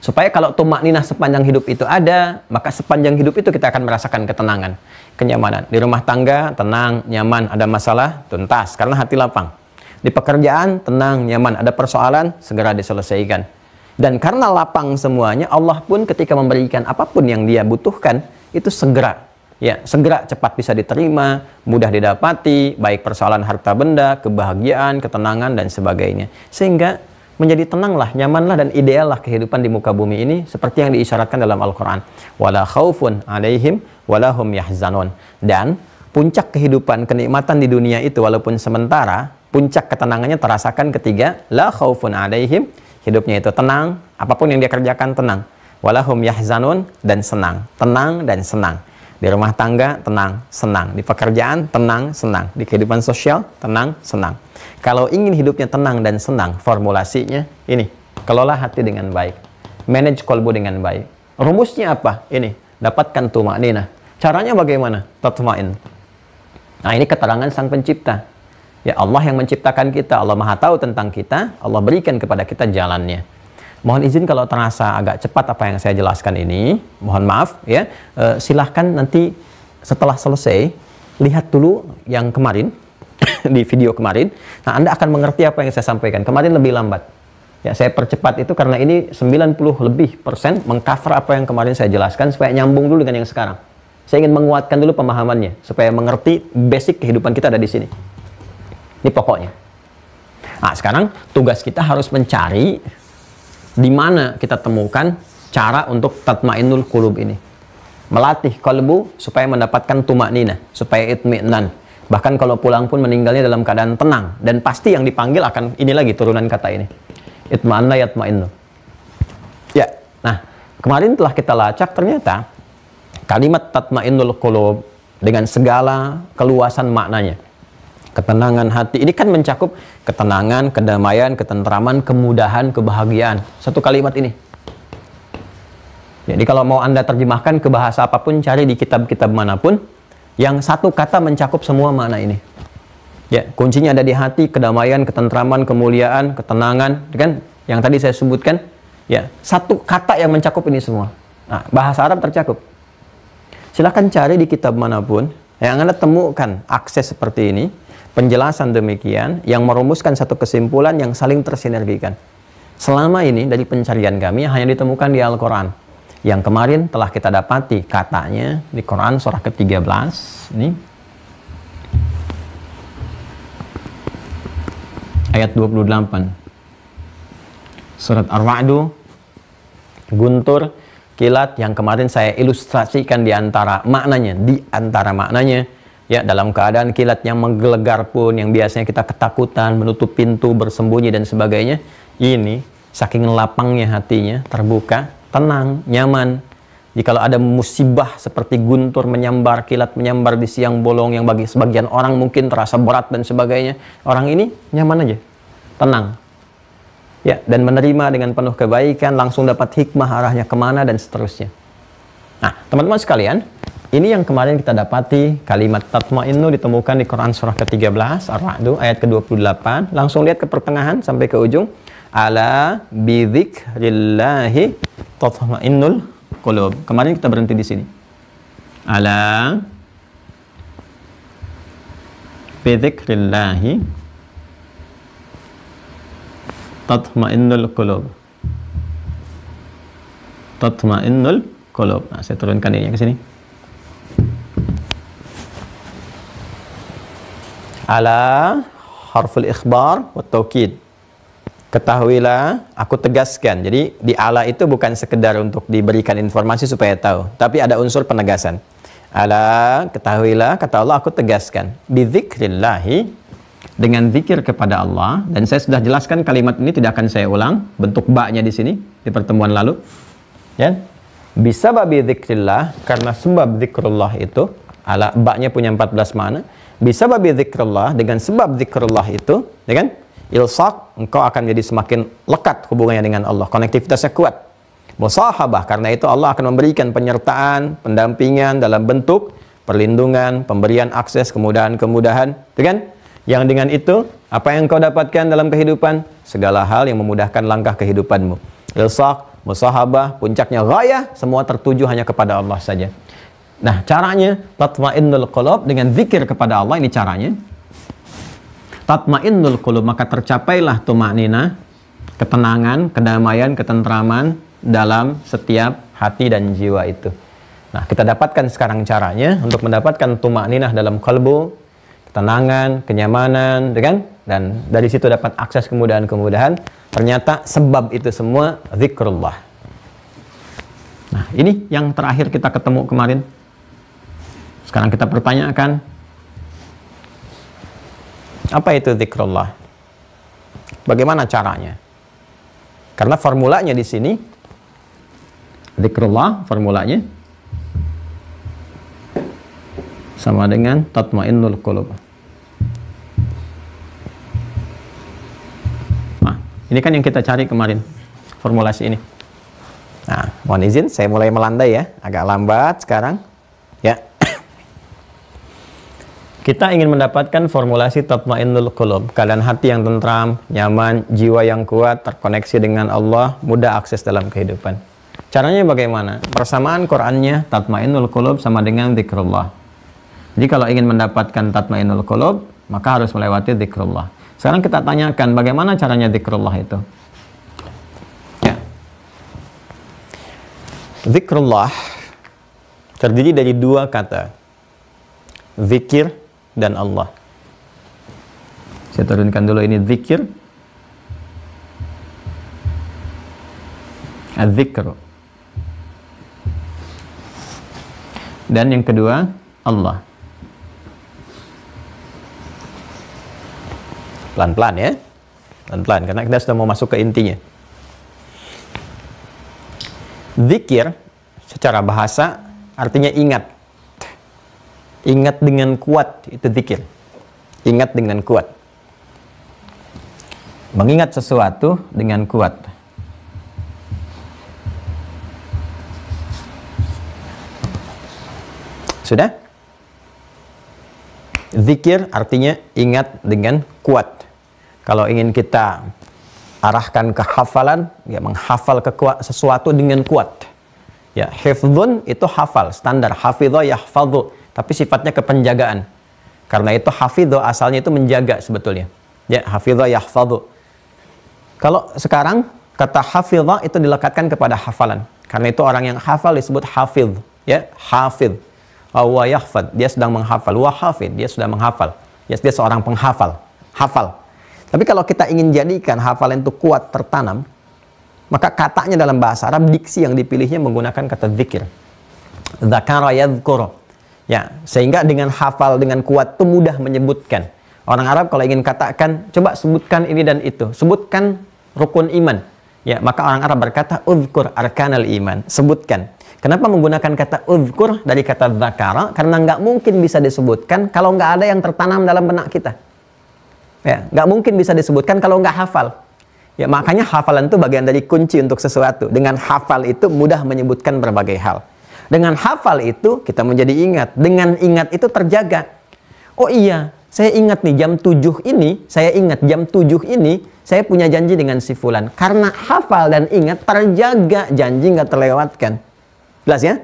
Supaya kalau tumakninah sepanjang hidup itu ada, maka sepanjang hidup itu kita akan merasakan ketenangan, kenyamanan. Di rumah tangga, tenang, nyaman, ada masalah, tuntas, karena hati lapang. Di pekerjaan, tenang, nyaman, ada persoalan, segera diselesaikan. Dan karena lapang semuanya, Allah pun ketika memberikan apapun yang dia butuhkan, itu segera, ya, segera cepat bisa diterima, mudah didapati, baik persoalan harta benda, kebahagiaan, ketenangan, dan sebagainya. Sehingga menjadi tenanglah, nyamanlah, dan ideallah kehidupan di muka bumi ini seperti yang diisyaratkan dalam Al-Quran. Wala khaufun alaihim walahum yahzanun. Dan puncak kehidupan, kenikmatan di dunia itu walaupun sementara, puncak ketenangannya terasakan ketika la khaufun alaihim, hidupnya itu tenang, apapun yang dia kerjakan tenang. Walahum yahzanun, dan senang. Tenang dan senang. Di rumah tangga, tenang, senang. Di pekerjaan, tenang, senang. Di kehidupan sosial, tenang, senang. Kalau ingin hidupnya tenang dan senang, formulasinya ini. Kelola hati dengan baik. Manage kolbu dengan baik. Rumusnya apa? Ini. Dapatkan tumakninah. Caranya bagaimana? Tatma'in. Nah, ini keterangan Sang Pencipta. Ya, Allah yang menciptakan kita. Allah Maha tahu tentang kita. Allah berikan kepada kita jalannya. Mohon izin kalau terasa agak cepat apa yang saya jelaskan ini. Mohon maaf ya. Silahkan nanti setelah selesai lihat dulu yang kemarin di video kemarin. Nah, Anda akan mengerti apa yang saya sampaikan. Kemarin lebih lambat. Ya, saya percepat itu karena ini 90% mengcover apa yang kemarin saya jelaskan supaya nyambung dulu dengan yang sekarang. Saya ingin menguatkan dulu pemahamannya supaya mengerti basic kehidupan kita ada di sini. Ini pokoknya. Nah, sekarang tugas kita harus mencari di mana kita temukan cara untuk tatmainnul qulub ini. Melatih kalbu supaya mendapatkan tumakninah, supaya itmi'nan. Bahkan kalau pulang pun meninggalnya dalam keadaan tenang. Dan pasti yang dipanggil akan ini lagi turunan kata ini. Itma'anna yatma'innu. Ya, nah kemarin telah kita lacak ternyata kalimat tatma'innul qulub dengan segala keluasan maknanya. Ketenangan hati, ini kan mencakup ketenangan, kedamaian, ketentraman, kemudahan, kebahagiaan. Satu kalimat ini. Jadi kalau mau Anda terjemahkan ke bahasa apapun, cari di kitab-kitab manapun, yang satu kata mencakup semua makna ini. Ya, kuncinya ada di hati, kedamaian, ketentraman, kemuliaan, ketenangan, kan? Yang tadi saya sebutkan, ya, satu kata yang mencakup ini semua. Nah, bahasa Arab tercakup. Silahkan cari di kitab manapun, yang Anda temukan akses seperti ini, penjelasan demikian, yang merumuskan satu kesimpulan yang saling tersinergikan. Selama ini, dari pencarian kami, hanya ditemukan di Al-Quran. Yang kemarin telah kita dapati katanya di Quran surah ke-13 ini ayat 28 surat Ar-Ra'du, guntur, kilat, yang kemarin saya ilustrasikan di antara maknanya ya, dalam keadaan kilat yang menggelegar pun, yang biasanya kita ketakutan, menutup pintu, bersembunyi dan sebagainya, ini saking lapangnya hatinya, terbuka, tenang, nyaman. Jikalau ada musibah seperti guntur menyambar, kilat menyambar di siang bolong yang bagi sebagian orang mungkin terasa berat dan sebagainya, orang ini nyaman aja, tenang. Ya, dan menerima dengan penuh kebaikan, langsung dapat hikmah arahnya kemana dan seterusnya. Nah, teman-teman sekalian, ini yang kemarin kita dapati, kalimat tatma'innu ditemukan di Quran surah ke-13, Ar-Ra'du, ayat ke-28. Langsung lihat ke pertengahan sampai ke ujung. Ala bidzikrillahi tatma'innul qulub. Kemarin kita berhenti di sini. Ala bidzikrillahi tatma'innul qulub. Tatma'innul qulub. Nah, saya turunkan ini ke sini. Ala harful ikhbar wa taukid. Ketahuilah, aku tegaskan. Jadi di ala itu bukan sekedar untuk diberikan informasi supaya tahu, tapi ada unsur penegasan. Ala, ketahuilah, kata Allah, aku tegaskan. Bidzikrillahi, dengan zikir kepada Allah. Dan saya sudah jelaskan kalimat ini, tidak akan saya ulang. Bentuk ba-nya di sini di pertemuan lalu. Ya, bisa babi zikrillah, karena sebab zikrullah itu, ala ba-nya punya 14 makna. Bisa babi zikrullah, dengan sebab zikrullah itu, ya kan? Ilsaq, engkau akan jadi semakin lekat hubungannya dengan Allah, konektivitasnya kuat. Musahabah, karena itu Allah akan memberikan penyertaan, pendampingan dalam bentuk perlindungan, pemberian akses, kemudahan-kemudahan, kan? Yang dengan itu, apa yang kau dapatkan dalam kehidupan? Segala hal yang memudahkan langkah kehidupanmu. Ilsaq, musahabah, puncaknya ghayah, semua tertuju hanya kepada Allah saja. Nah, caranya tatmainnul qulub dengan zikir kepada Allah, ini caranya. Tatmainnul qulub, maka tercapailah tumakninah, ketenangan, kedamaian, ketentraman dalam setiap hati dan jiwa itu. Nah, kita dapatkan sekarang caranya untuk mendapatkan tumakninah dalam kalbu, ketenangan, kenyamanan, kan? Dan dari situ dapat akses kemudahan-kemudahan. Ternyata sebab itu semua zikrullah. Nah, ini yang terakhir kita ketemu kemarin. Sekarang kita pertanyakan, apa itu zikrullah? Bagaimana caranya? Karena formulanya di sini, zikrullah formulanya sama dengan tatmainnul qulub. Nah, ini kan yang kita cari kemarin, formulasi ini. Nah, mohon izin, saya mulai melandai ya, agak lambat sekarang. Ya, kita ingin mendapatkan formulasi tatmainnul qulub, keadaan hati yang tentram, nyaman, jiwa yang kuat, terkoneksi dengan Allah, mudah akses dalam kehidupan. Caranya bagaimana? Persamaan Qur'annya, tatmainnul qulub sama dengan zikrullah. Jadi kalau ingin mendapatkan tatmainnul qulub, maka harus melewati zikrullah. Sekarang kita tanyakan bagaimana caranya zikrullah itu. Ya. Zikrullah terdiri dari dua kata, zikir dan Allah. Saya turunkan dulu ini zikir, az-zikr. Dan yang kedua, Allah. Pelan-pelan ya, pelan-pelan, karena kita sudah mau masuk ke intinya. Zikir secara bahasa artinya ingat. Ingat dengan kuat, itu zikir. Ingat dengan kuat. Mengingat sesuatu dengan kuat. Sudah? Zikir artinya ingat dengan kuat. Kalau ingin kita arahkan ke hafalan, ya menghafal sesuatu dengan kuat. Ya, hifdzun itu hafal, standar hafidho yahfadhu, tapi sifatnya kepenjagaan. Karena itu hafidho asalnya itu menjaga sebetulnya. Ya, hafidho yahfadhu. Kalau sekarang kata hafidho itu dilekatkan kepada hafalan. Karena itu orang yang hafal disebut hafidh, ya, hafidh. Wa yahfad, dia sedang menghafal. Wa hafid, dia sudah menghafal. Ya, dia seorang penghafal, hafal. Tapi kalau kita ingin jadikan hafalan itu kuat, tertanam, maka katanya dalam bahasa Arab, diksi yang dipilihnya menggunakan kata zikir. Dzakara yadhkuru. Ya, sehingga dengan hafal, dengan kuat itu mudah menyebutkan. Orang Arab kalau ingin katakan, coba sebutkan ini dan itu. Sebutkan rukun iman. Ya, maka orang Arab berkata, udzkur arkanal iman. Sebutkan. Kenapa menggunakan kata udzkur dari kata dzakara? Karena nggak mungkin bisa disebutkan kalau nggak ada yang tertanam dalam benak kita. Ya, nggak mungkin bisa disebutkan kalau nggak hafal. Ya, makanya hafalan itu bagian dari kunci untuk sesuatu. Dengan hafal itu mudah menyebutkan berbagai hal. Dengan hafal itu kita menjadi ingat. Dengan ingat itu terjaga. Oh iya, saya ingat nih jam 7 ini, saya ingat jam 7 ini, saya punya janji dengan si fulan. Karena hafal dan ingat terjaga, janji nggak terlewatkan. Jelas ya?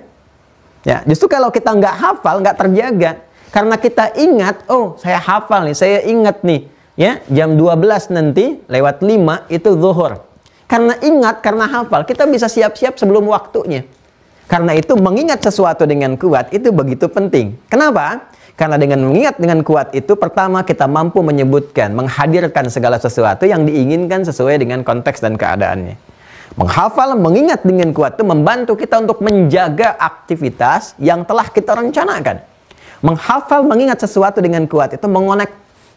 Ya, justru kalau kita nggak hafal, nggak terjaga. Karena kita ingat, oh saya hafal nih, saya ingat nih. Ya, jam 12 nanti lewat 5 itu zuhur. Karena ingat, karena hafal, kita bisa siap-siap sebelum waktunya. Karena itu mengingat sesuatu dengan kuat itu begitu penting. Kenapa? Karena dengan mengingat dengan kuat itu, pertama kita mampu menyebutkan, menghadirkan segala sesuatu yang diinginkan sesuai dengan konteks dan keadaannya. Menghafal, mengingat dengan kuat itu membantu kita untuk menjaga aktivitas yang telah kita rencanakan. Menghafal, mengingat sesuatu dengan kuat itu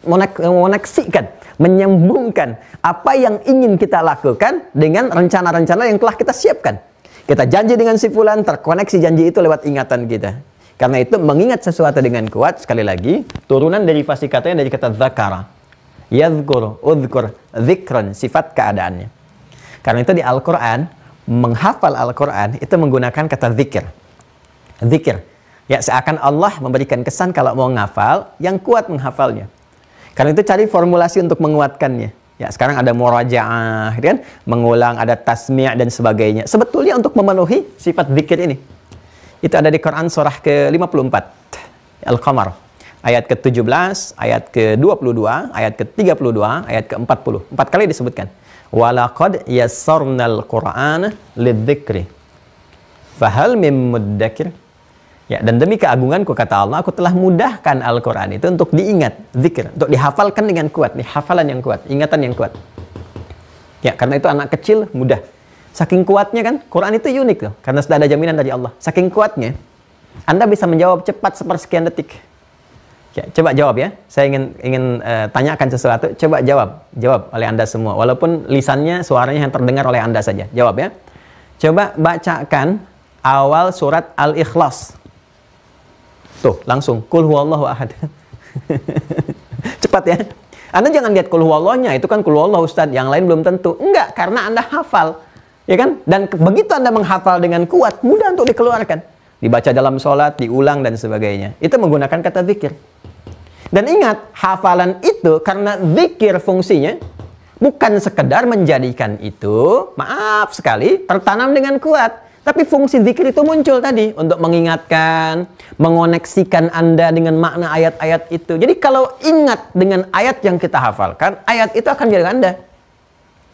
mengoneksikan, menyambungkan apa yang ingin kita lakukan dengan rencana-rencana yang telah kita siapkan. Kita janji dengan si fulan, terkoneksi janji itu lewat ingatan kita. Karena itu mengingat sesuatu dengan kuat, sekali lagi, turunan derivasi katanya dari kata dzakara. Yadhkur, udhkur, dzikran, sifat keadaannya. Karena itu di Al-Quran, menghafal Al-Quran itu menggunakan kata zikir. Zikir. Ya, seakan Allah memberikan kesan kalau mau ngafal, yang kuat menghafalnya. Karena itu cari formulasi untuk menguatkannya. Ya, sekarang ada murajaah, kan? Mengulang, ada tasmi' dan sebagainya. Sebetulnya untuk memenuhi sifat zikir ini. Itu ada di Quran surah ke-54, Al-Qamar. Ayat ke-17, ayat ke-22, ayat ke-32, ayat ke-40. 4 kali disebutkan. Walaqad yassarnal Qur'ana lidzikri. Fahal mim muddakir. Ya, dan demi keagunganku, kata Allah, aku telah mudahkan Al-Quran itu untuk diingat, zikir, untuk dihafalkan dengan kuat, nih hafalan yang kuat, ingatan yang kuat. Ya, karena itu anak kecil mudah. Saking kuatnya kan, Quran itu unik loh, karena sudah ada jaminan dari Allah. Saking kuatnya, Anda bisa menjawab cepat sepersekian detik. Ya, coba jawab ya. Saya ingin tanyakan sesuatu, coba jawab oleh Anda semua. Walaupun lisannya, suaranya yang terdengar oleh Anda saja. Jawab ya. Coba bacakan awal surat Al-Ikhlas. Tuh, langsung kul huwallahu ahad. Cepat ya. Anda jangan lihat kul huwallahnya, itu kan kul huwallahu Ustaz, yang lain belum tentu. Enggak, karena Anda hafal. Ya kan? Dan begitu Anda menghafal dengan kuat, mudah untuk dikeluarkan. Dibaca dalam sholat, diulang dan sebagainya. Itu menggunakan kata zikir. Dan ingat, hafalan itu karena zikir fungsinya bukan sekedar menjadikan itu, maaf sekali, tertanam dengan kuat. Tapi fungsi zikir itu muncul tadi untuk mengingatkan, mengoneksikan Anda dengan makna ayat-ayat itu. Jadi kalau ingat dengan ayat yang kita hafalkan, ayat itu akan jadi Anda.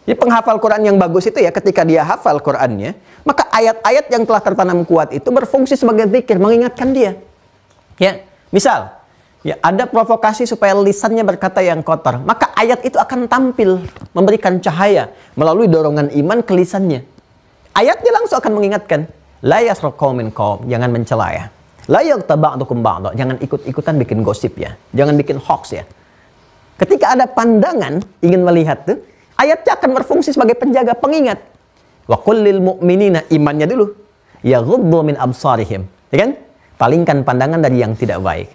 Jadi penghafal Quran yang bagus itu ya, ketika dia hafal Qurannya, maka ayat-ayat yang telah tertanam kuat itu berfungsi sebagai zikir, mengingatkan dia. Ya, misal, ya ada provokasi supaya lisannya berkata yang kotor, maka ayat itu akan tampil, memberikan cahaya melalui dorongan iman ke lisannya. Ayatnya langsung akan mengingatkan, la yasraq qaumin qaum, jangan mencela ya. La yaghtab ba'dukum ba'dha, jangan ikut-ikutan bikin gosip ya. Jangan bikin hoax ya. Ketika ada pandangan ingin melihat tuh, ayatnya akan berfungsi sebagai penjaga, pengingat. Wa qul lil mu'minina, imannya dulu, yaghuddu min absarihim, ya kan? Palingkan pandangan dari yang tidak baik.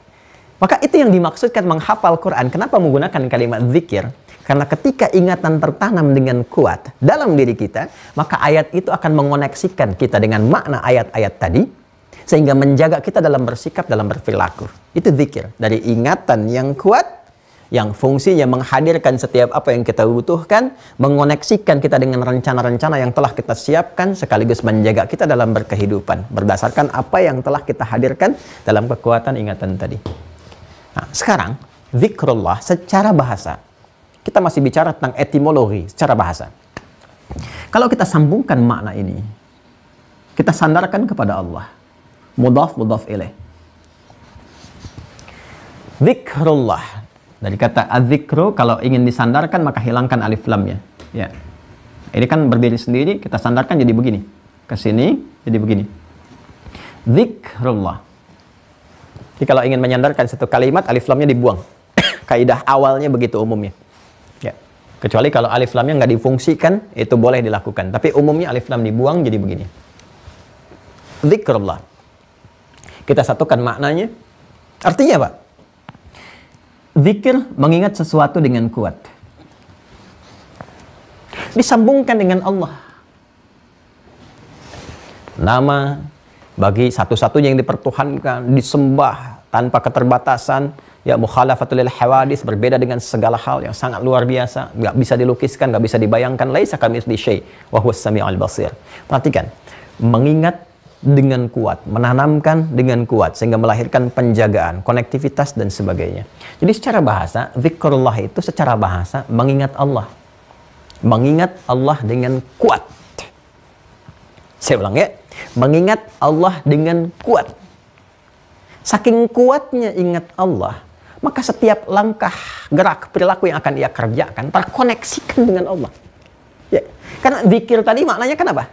Maka itu yang dimaksudkan menghafal Quran. Kenapa menggunakan kalimat zikir? Karena ketika ingatan tertanam dengan kuat dalam diri kita, maka ayat itu akan mengoneksikan kita dengan makna ayat-ayat tadi, sehingga menjaga kita dalam bersikap, dalam berperilaku. Itu zikir. Dari ingatan yang kuat, yang fungsinya menghadirkan setiap apa yang kita butuhkan, mengoneksikan kita dengan rencana-rencana yang telah kita siapkan, sekaligus menjaga kita dalam berkehidupan, berdasarkan apa yang telah kita hadirkan dalam kekuatan ingatan tadi. Nah, sekarang, zikrullah secara bahasa. Kita masih bicara tentang etimologi secara bahasa. Kalau kita sambungkan makna ini, kita sandarkan kepada Allah. Mudhaf, mudhaf ilaih. Zikrullah. Dari kata az-zikru, kalau ingin disandarkan maka hilangkan alif lamnya. Ya. Ini kan berdiri sendiri, kita sandarkan jadi begini. Ke sini, jadi begini. Zikrullah. Jadi kalau ingin menyandarkan satu kalimat, alif lamnya dibuang. Kaidah awalnya begitu umumnya. Ya. Kecuali kalau alif lamnya nggak difungsikan, itu boleh dilakukan. Tapi umumnya alif lam dibuang jadi begini. Zikrullah. Kita satukan maknanya. Artinya apa? Zikir mengingat sesuatu dengan kuat. Disambungkan dengan Allah. Nama bagi satu-satunya yang dipertuhankan, disembah tanpa keterbatasan. Ya, mukhalafatul lil hawadis, berbeda dengan segala hal yang sangat luar biasa, nggak bisa dilukiskan, nggak bisa dibayangkan. Laisa kamitslihi syai' wa huwas samiul basir. Perhatikan, mengingat dengan kuat, menanamkan dengan kuat, sehingga melahirkan penjagaan, konektivitas dan sebagainya. Jadi secara bahasa, zikrullah itu secara bahasa mengingat Allah. Mengingat Allah dengan kuat. Saya ulang ya, mengingat Allah dengan kuat. Saking kuatnya ingat Allah, maka setiap langkah, gerak, perilaku yang akan ia kerjakan terkoneksikan dengan Allah. Ya. Karena zikir tadi maknanya kan apa?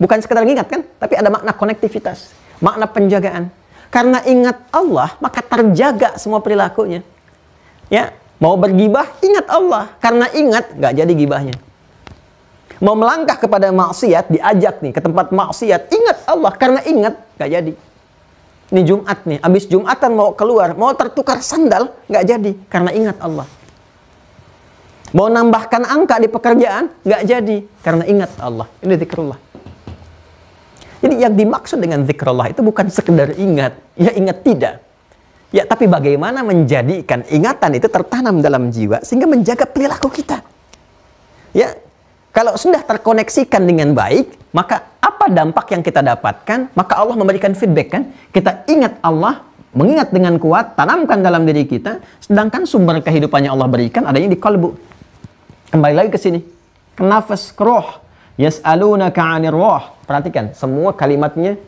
Bukan sekedar ingat kan, tapi ada makna konektivitas, makna penjagaan. Karena ingat Allah, maka terjaga semua perilakunya. Ya, mau bergibah, ingat Allah. Karena ingat, nggak jadi gibahnya. Mau melangkah kepada maksiat, diajak nih ke tempat maksiat, ingat Allah. Karena ingat, nggak jadi. Ini Jumat nih, habis Jumatan mau keluar, mau tertukar sandal, nggak jadi. Karena ingat Allah. Mau nambahkan angka di pekerjaan, nggak jadi. Karena ingat Allah. Ini zikrullah. Jadi yang dimaksud dengan zikrullah itu bukan sekedar ingat. Ya ingat tidak. Ya, tapi bagaimana menjadikan ingatan itu tertanam dalam jiwa sehingga menjaga perilaku kita? Ya, kalau sudah terkoneksikan dengan baik, maka apa dampak yang kita dapatkan? Maka Allah memberikan feedback kan? Kita ingat Allah, mengingat dengan kuat, tanamkan dalam diri kita, sedangkan sumber kehidupannya Allah berikan adanya di kalbu. Kembali lagi ke sini. Ke nafas, ke roh. Yas'alunaka 'anir roh. Perhatikan, semua kalimatnya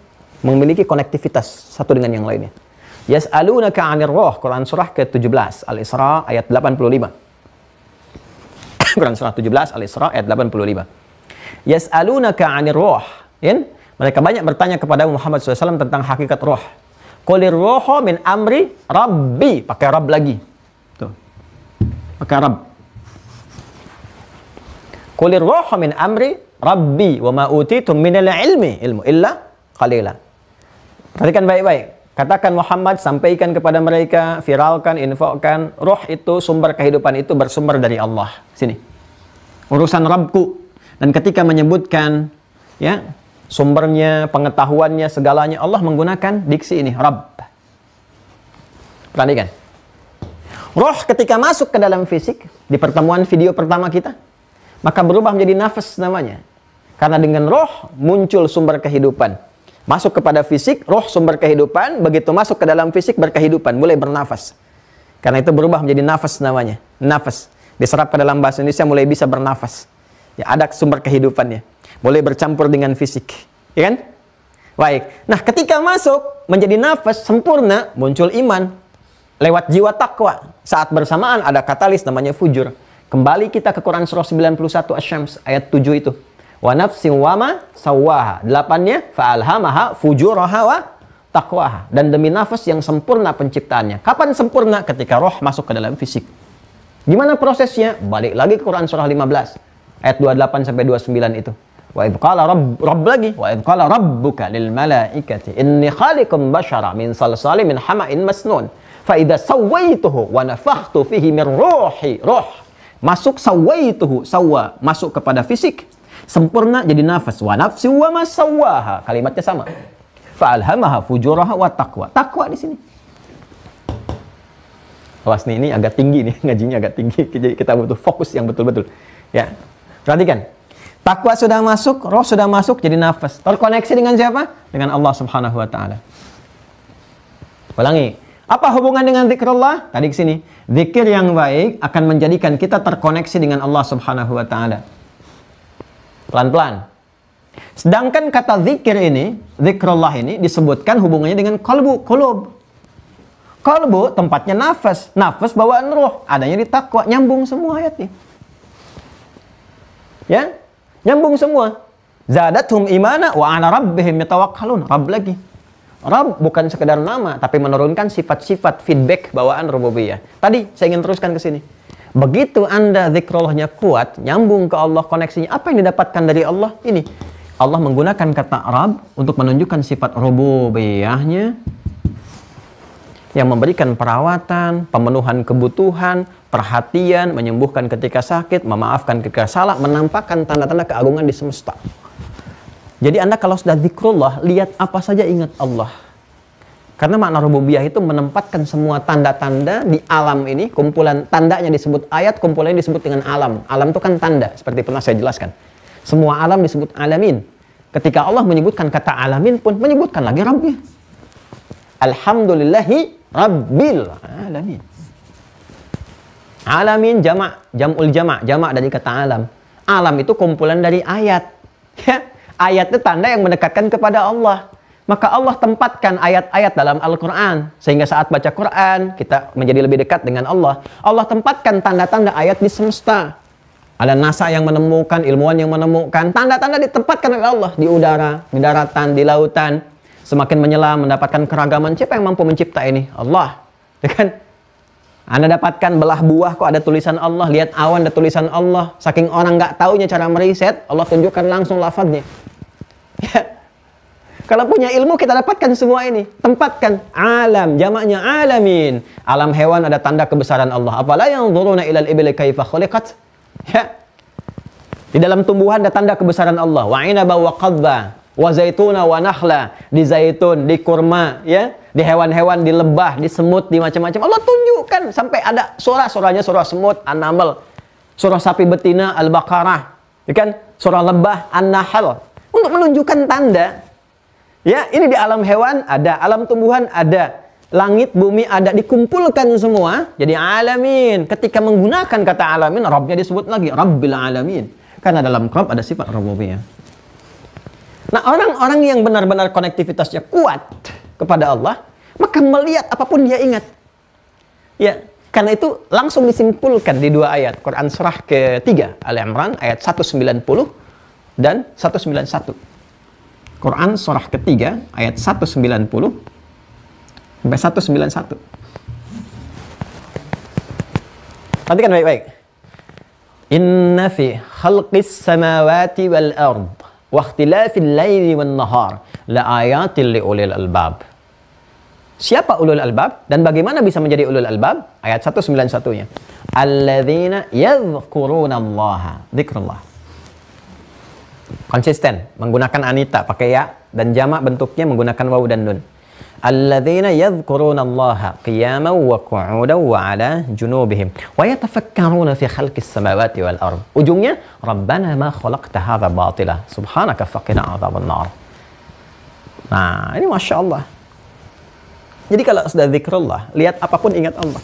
memiliki konektivitas satu dengan yang lainnya. Yas'alunaka 'anir roh, Quran surah ke-17, Al-Isra ayat 85. Quran surah 17, Al-Isra ayat 85. Yas'alunaka 'anir roh. Ya? Mereka banyak bertanya kepada Muhammad SAW tentang hakikat roh. Qulir roho min amri rabbi. Pakai Rabb lagi. Tuh. Pakai Rabb. Qulir roho min amri rabbi wa ma utitum minal ilmi illa qalila. Perhatikan baik-baik. Katakan Muhammad, sampaikan kepada mereka, viralkan, infokan, roh itu, sumber kehidupan itu bersumber dari Allah. Sini. Urusan Rabbku. Dan ketika menyebutkan ya, sumbernya, pengetahuannya, segalanya, Allah menggunakan diksi ini, Rabb. Perhatikan. Roh ketika masuk ke dalam fisik, di pertemuan video pertama kita, maka berubah menjadi nafas namanya. Karena dengan roh muncul sumber kehidupan. Masuk kepada fisik, roh sumber kehidupan, begitu masuk ke dalam fisik berkehidupan, mulai bernafas. Karena itu berubah menjadi nafas namanya. Nafas. Diserap ke dalam bahasa Indonesia mulai bisa bernafas. Ya, ada sumber kehidupannya. Boleh bercampur dengan fisik. Ya kan? Baik. Nah, ketika masuk menjadi nafas sempurna, muncul iman. Lewat jiwa takwa. Saat bersamaan ada katalis namanya fujur. Kembali kita ke Quran surah 91 Asy-Syams ayat 7 itu. Wa nafsin wa ma sawwaha. 8-nya fa'alhamaha fujuraha wa taqwaha. Dan demi nafas yang sempurna penciptaannya. Kapan sempurna? Ketika roh masuk ke dalam fisik. Gimana prosesnya? Balik lagi ke Quran surah 15 ayat 28 sampai 29 itu. Wa idz qala rabb lagi wa idz qala rabbuka lil malaikati inni khaliqum basyara min salsalin min hama'in masnun fa idza sawaituhu wa nafakhtu fihi min ruhi. Roh masuk, sawaituhu, sawwa, masuk kepada fisik, sempurna jadi nafas. Wa nafsi wa ma sawwaha, kalimatnya sama. Fa alhamaha fujuraha wa taqwa. Taqwa di sini. Awas nih, ini agak tinggi nih, ngajinya agak tinggi. Jadi kita butuh fokus yang betul-betul. Ya. Perhatikan. Takwa sudah masuk, roh sudah masuk jadi nafas. Terkoneksi dengan siapa? Dengan Allah Subhanahu wa taala. Ulangi. Apa hubungan dengan zikrullah? Tadi ke sini. Zikir yang baik akan menjadikan kita terkoneksi dengan Allah Subhanahu wa taala. Pelan-pelan. Sedangkan kata zikir ini, zikrullah ini disebutkan hubungannya dengan qalbu, qulub. Qalbu tempatnya nafas, nafas bawaan roh, adanya di takwa, nyambung semua ayatnya. Ya? Nyambung semua. Zadathum imana wa ala rabbihim yatawakkalun. Rabb lagi. Rabb bukan sekedar nama, tapi menurunkan sifat-sifat feedback bawaan rububiyah. Tadi saya ingin teruskan ke sini. Begitu Anda zikrullahnya kuat, nyambung ke Allah, koneksinya, apa yang didapatkan dari Allah? Ini. Allah menggunakan kata Rabb untuk menunjukkan sifat rububiyahnya yang memberikan perawatan, pemenuhan kebutuhan, perhatian, menyembuhkan ketika sakit, memaafkan ketika salah, menampakkan tanda-tanda keagungan di semesta. Jadi Anda kalau sudah zikrullah, lihat apa saja ingat Allah. Karena makna rububiyah itu menempatkan semua tanda-tanda di alam ini, kumpulan tandanya disebut ayat, kumpulannya disebut dengan alam. Alam itu kan tanda, seperti pernah saya jelaskan. Semua alam disebut alamin. Ketika Allah menyebutkan kata alamin pun, menyebutkan lagi Rabbnya. Alhamdulillahi Rabbil alamin. Alamin jam'ul jama' dari kata alam. Alam itu kumpulan dari ayat. Ya. Ayat itu tanda yang mendekatkan kepada Allah. Maka Allah tempatkan ayat-ayat dalam Al-Quran. Sehingga saat baca Quran, kita menjadi lebih dekat dengan Allah. Allah tempatkan tanda-tanda ayat di semesta. Ada NASA yang menemukan, ilmuwan yang menemukan. Tanda-tanda ditempatkan oleh Allah. Di udara, di daratan, di lautan. Semakin menyelam, mendapatkan keragaman. Siapa yang mampu mencipta ini? Allah. Ya kan? Anda dapatkan belah buah, kok ada tulisan Allah. Lihat awan, ada tulisan Allah. Saking orang nggak taunya cara meriset, Allah tunjukkan langsung lafadznya. Ya. Kalau punya ilmu kita dapatkan semua ini. Tempatkan alam, jamaknya alamin. Alam hewan ada tanda kebesaran Allah. Afala yanzuruna ilal ibli kaifa khuliqat? Ya. Di dalam tumbuhan ada tanda kebesaran Allah. Wa inaba wa qadba, wa zaituna wa nakhla. Di zaitun, di kurma, ya. Di hewan-hewan, di lebah, di semut, di macam-macam. Allah tunjukkan sampai ada surah-surahnya, surah semut, An-Naml, surah sapi betina, Al-Baqarah, ya kan? Surah lebah, An-Nahl, untuk menunjukkan tanda. Ya, ini di alam hewan ada, alam tumbuhan ada, langit, bumi ada, dikumpulkan semua jadi alamin. Ketika menggunakan kata alamin, Rabbnya disebut lagi Rabbil Alamin. Karena dalam Rabb ada sifat rububiyah. Nah, orang-orang yang benar-benar konektivitasnya kuat kepada Allah, maka melihat apapun dia ingat. Ya, karena itu langsung disimpulkan di dua ayat Quran surah ketiga Al-Imran ayat 190 dan 191. Quran surah ketiga ayat 190 sampai 191. Perhatikan baik-baik. Inna fi khalqis samawati wal ard wa ikhtilafil laili wan nahar la ayatil li ulil albab. Siapa ulul albab dan bagaimana bisa menjadi ulul albab? Ayat 191-nya. Alladzina yadhkuruna Allah, zikrullah. Konsisten menggunakan anita pakai ya dan jamak bentuknya menggunakan waw dan nun. Alladzina yadhkuruna Allah qiyaman wa qu'udan wa 'ala junubihim wa yatafakkaruna fi khalqis samawati wal ard. Ujungnya Rabbana ma khalaqta hadza batila subhanaka faqina 'adzaban nar. Nah, ini Masya Allah. Jadi kalau sudah zikrullah, lihat apapun ingat Allah.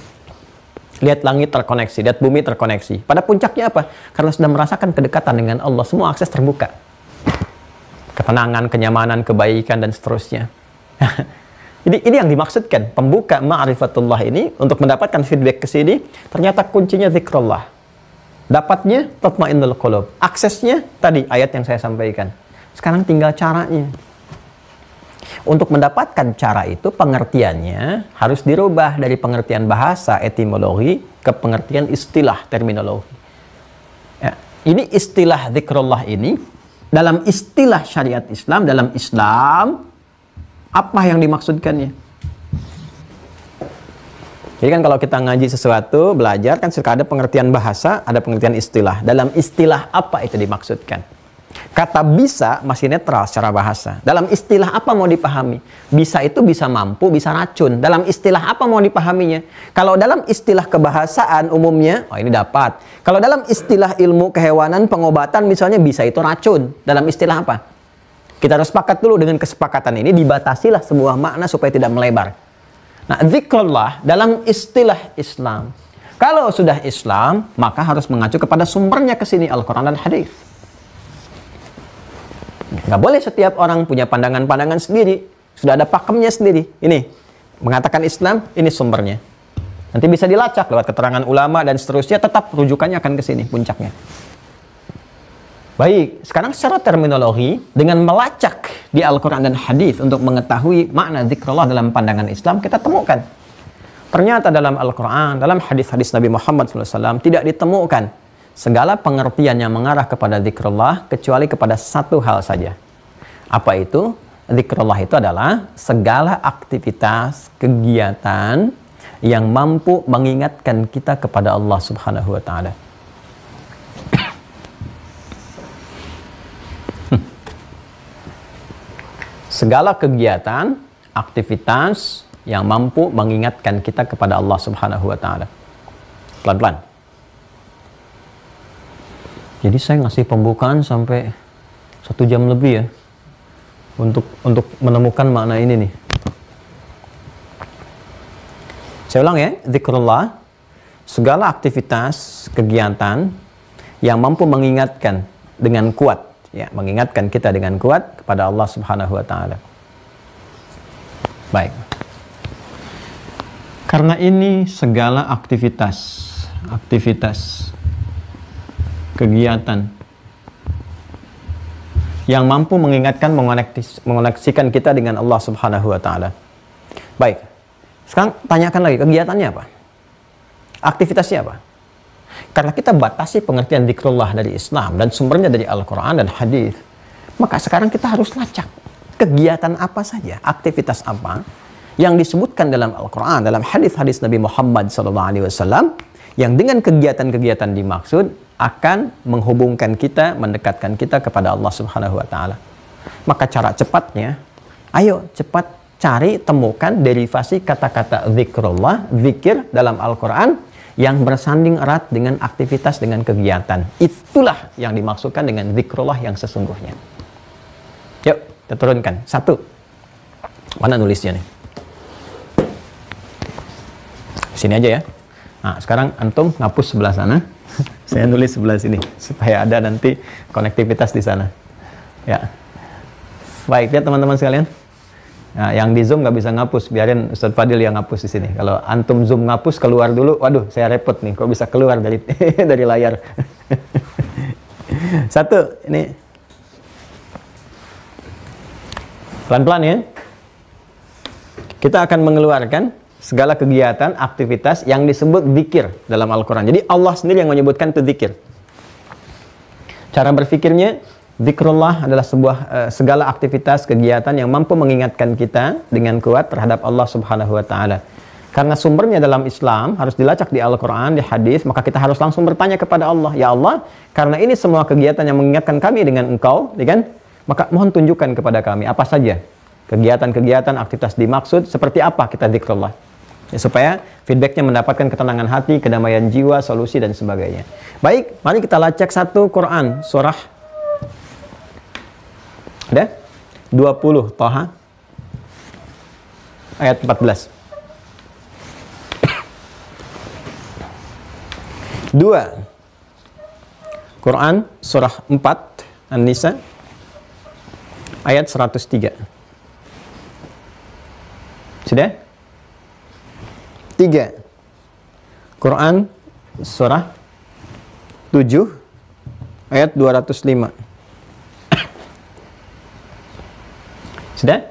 Lihat langit terkoneksi, lihat bumi terkoneksi. Pada puncaknya apa? Karena sudah merasakan kedekatan dengan Allah, semua akses terbuka. Ketenangan, kenyamanan, kebaikan, dan seterusnya. Jadi ini yang dimaksudkan. Pembuka ma'rifatullah ini, untuk mendapatkan feedback ke sini, ternyata kuncinya zikrullah. Dapatnya, tatmainnul qulub. Aksesnya, tadi ayat yang saya sampaikan. Sekarang tinggal caranya. Untuk mendapatkan cara itu, pengertiannya harus dirubah dari pengertian bahasa, etimologi, ke pengertian istilah, terminologi. Ya, ini istilah zikrullah ini, dalam istilah syariat Islam, dalam Islam, apa yang dimaksudkannya? Jadi kan kalau kita ngaji sesuatu, belajar, kan suka ada pengertian bahasa, ada pengertian istilah. Dalam istilah apa itu dimaksudkan? Kata bisa masih netral secara bahasa. Dalam istilah apa mau dipahami? Bisa itu bisa mampu, bisa racun. Dalam istilah apa mau dipahaminya? Kalau dalam istilah kebahasaan umumnya, oh ini dapat. Kalau dalam istilah ilmu kehewanan, pengobatan misalnya bisa itu racun. Dalam istilah apa? Kita harus sepakat dulu dengan kesepakatan ini, dibatasilah sebuah makna supaya tidak melebar. Nah, zikrullah dalam istilah Islam. Kalau sudah Islam, maka harus mengacu kepada sumbernya ke sini, Al-Quran dan Hadis. Nggak boleh setiap orang punya pandangan-pandangan sendiri. Sudah ada pakemnya sendiri. Ini, mengatakan Islam, ini sumbernya. Nanti bisa dilacak lewat keterangan ulama dan seterusnya, tetap rujukannya akan ke sini, puncaknya. Baik, sekarang secara terminologi, dengan melacak di Al-Quran dan Hadis untuk mengetahui makna zikrullah dalam pandangan Islam, kita temukan. Ternyata dalam Al-Quran, dalam hadis-hadis Nabi Muhammad SAW, tidak ditemukan segala pengertian yang mengarah kepada zikrullah kecuali kepada satu hal saja. Apa itu? Zikrullah itu adalah segala aktivitas, kegiatan yang mampu mengingatkan kita kepada Allah Subhanahu wa Ta'ala. Segala kegiatan, aktivitas yang mampu mengingatkan kita kepada Allah Subhanahu wa Ta'ala. Pelan-pelan. Jadi saya ngasih pembukaan sampai 1 jam lebih ya untuk menemukan makna ini nih. Saya ulang ya, zikrullah, segala aktivitas, kegiatan yang mampu mengingatkan dengan kuat, ya, mengingatkan kita dengan kuat kepada Allah Subhanahu wa Ta'ala. Baik. Karena ini segala aktivitas, kegiatan yang mampu mengingatkan, mengoneksikan kita dengan Allah Subhanahu wa Ta'ala. Baik. Sekarang tanyakan lagi, kegiatannya apa? Aktivitasnya apa? Karena kita batasi pengertian zikrullah dari Islam dan sumbernya dari Al-Quran dan Hadis, maka sekarang kita harus lacak kegiatan apa saja, aktivitas apa yang disebutkan dalam Al-Quran, dalam hadis-hadis Nabi Muhammad SAW, yang dengan kegiatan-kegiatan dimaksud akan menghubungkan kita, mendekatkan kita kepada Allah Subhanahu wa Ta'ala. Maka cara cepatnya, ayo cepat cari temukan derivasi kata-kata zikrullah, zikir dalam Al-Quran yang bersanding erat dengan aktivitas, dengan kegiatan. Itulah yang dimaksudkan dengan zikrullah yang sesungguhnya. Yuk, kita turunkan. 1. Mana nulisnya nih? Sini aja ya. Nah, sekarang antum ngapus sebelah sana. Saya nulis sebelah sini supaya ada nanti konektivitas di sana. Ya. Baik, ya teman-teman sekalian. Nah, yang di Zoom nggak bisa ngapus, biarin Ustadz Fadil yang ngapus di sini. Kalau antum Zoom ngapus keluar dulu, waduh, saya repot nih. Kok bisa keluar dari dari layar? 1, ini pelan-pelan ya. Kita akan mengeluarkan segala kegiatan, aktivitas yang disebut zikir dalam Al-Quran. Jadi Allah sendiri yang menyebutkan itu zikir. Cara berpikirnya, zikrullah adalah segala aktivitas, kegiatan yang mampu mengingatkan kita dengan kuat terhadap Allah Subhanahu wa Ta'ala. Karena sumbernya dalam Islam harus dilacak di Al-Quran, di hadis, maka kita harus langsung bertanya kepada Allah, ya Allah, karena ini semua kegiatan yang mengingatkan kami dengan Engkau, ya kan? Maka mohon tunjukkan kepada kami apa saja kegiatan-kegiatan, aktivitas dimaksud, seperti apa kita zikrullah. Ya, supaya feedbacknya mendapatkan ketenangan hati, kedamaian jiwa, solusi, dan sebagainya. Baik, mari kita lacak 1 Quran, surah ada 20 Thaha ayat 14. 2 Quran surah 4 An-Nisa ayat 103. Sudah? 3 Quran surah 7 ayat 205. Sudah?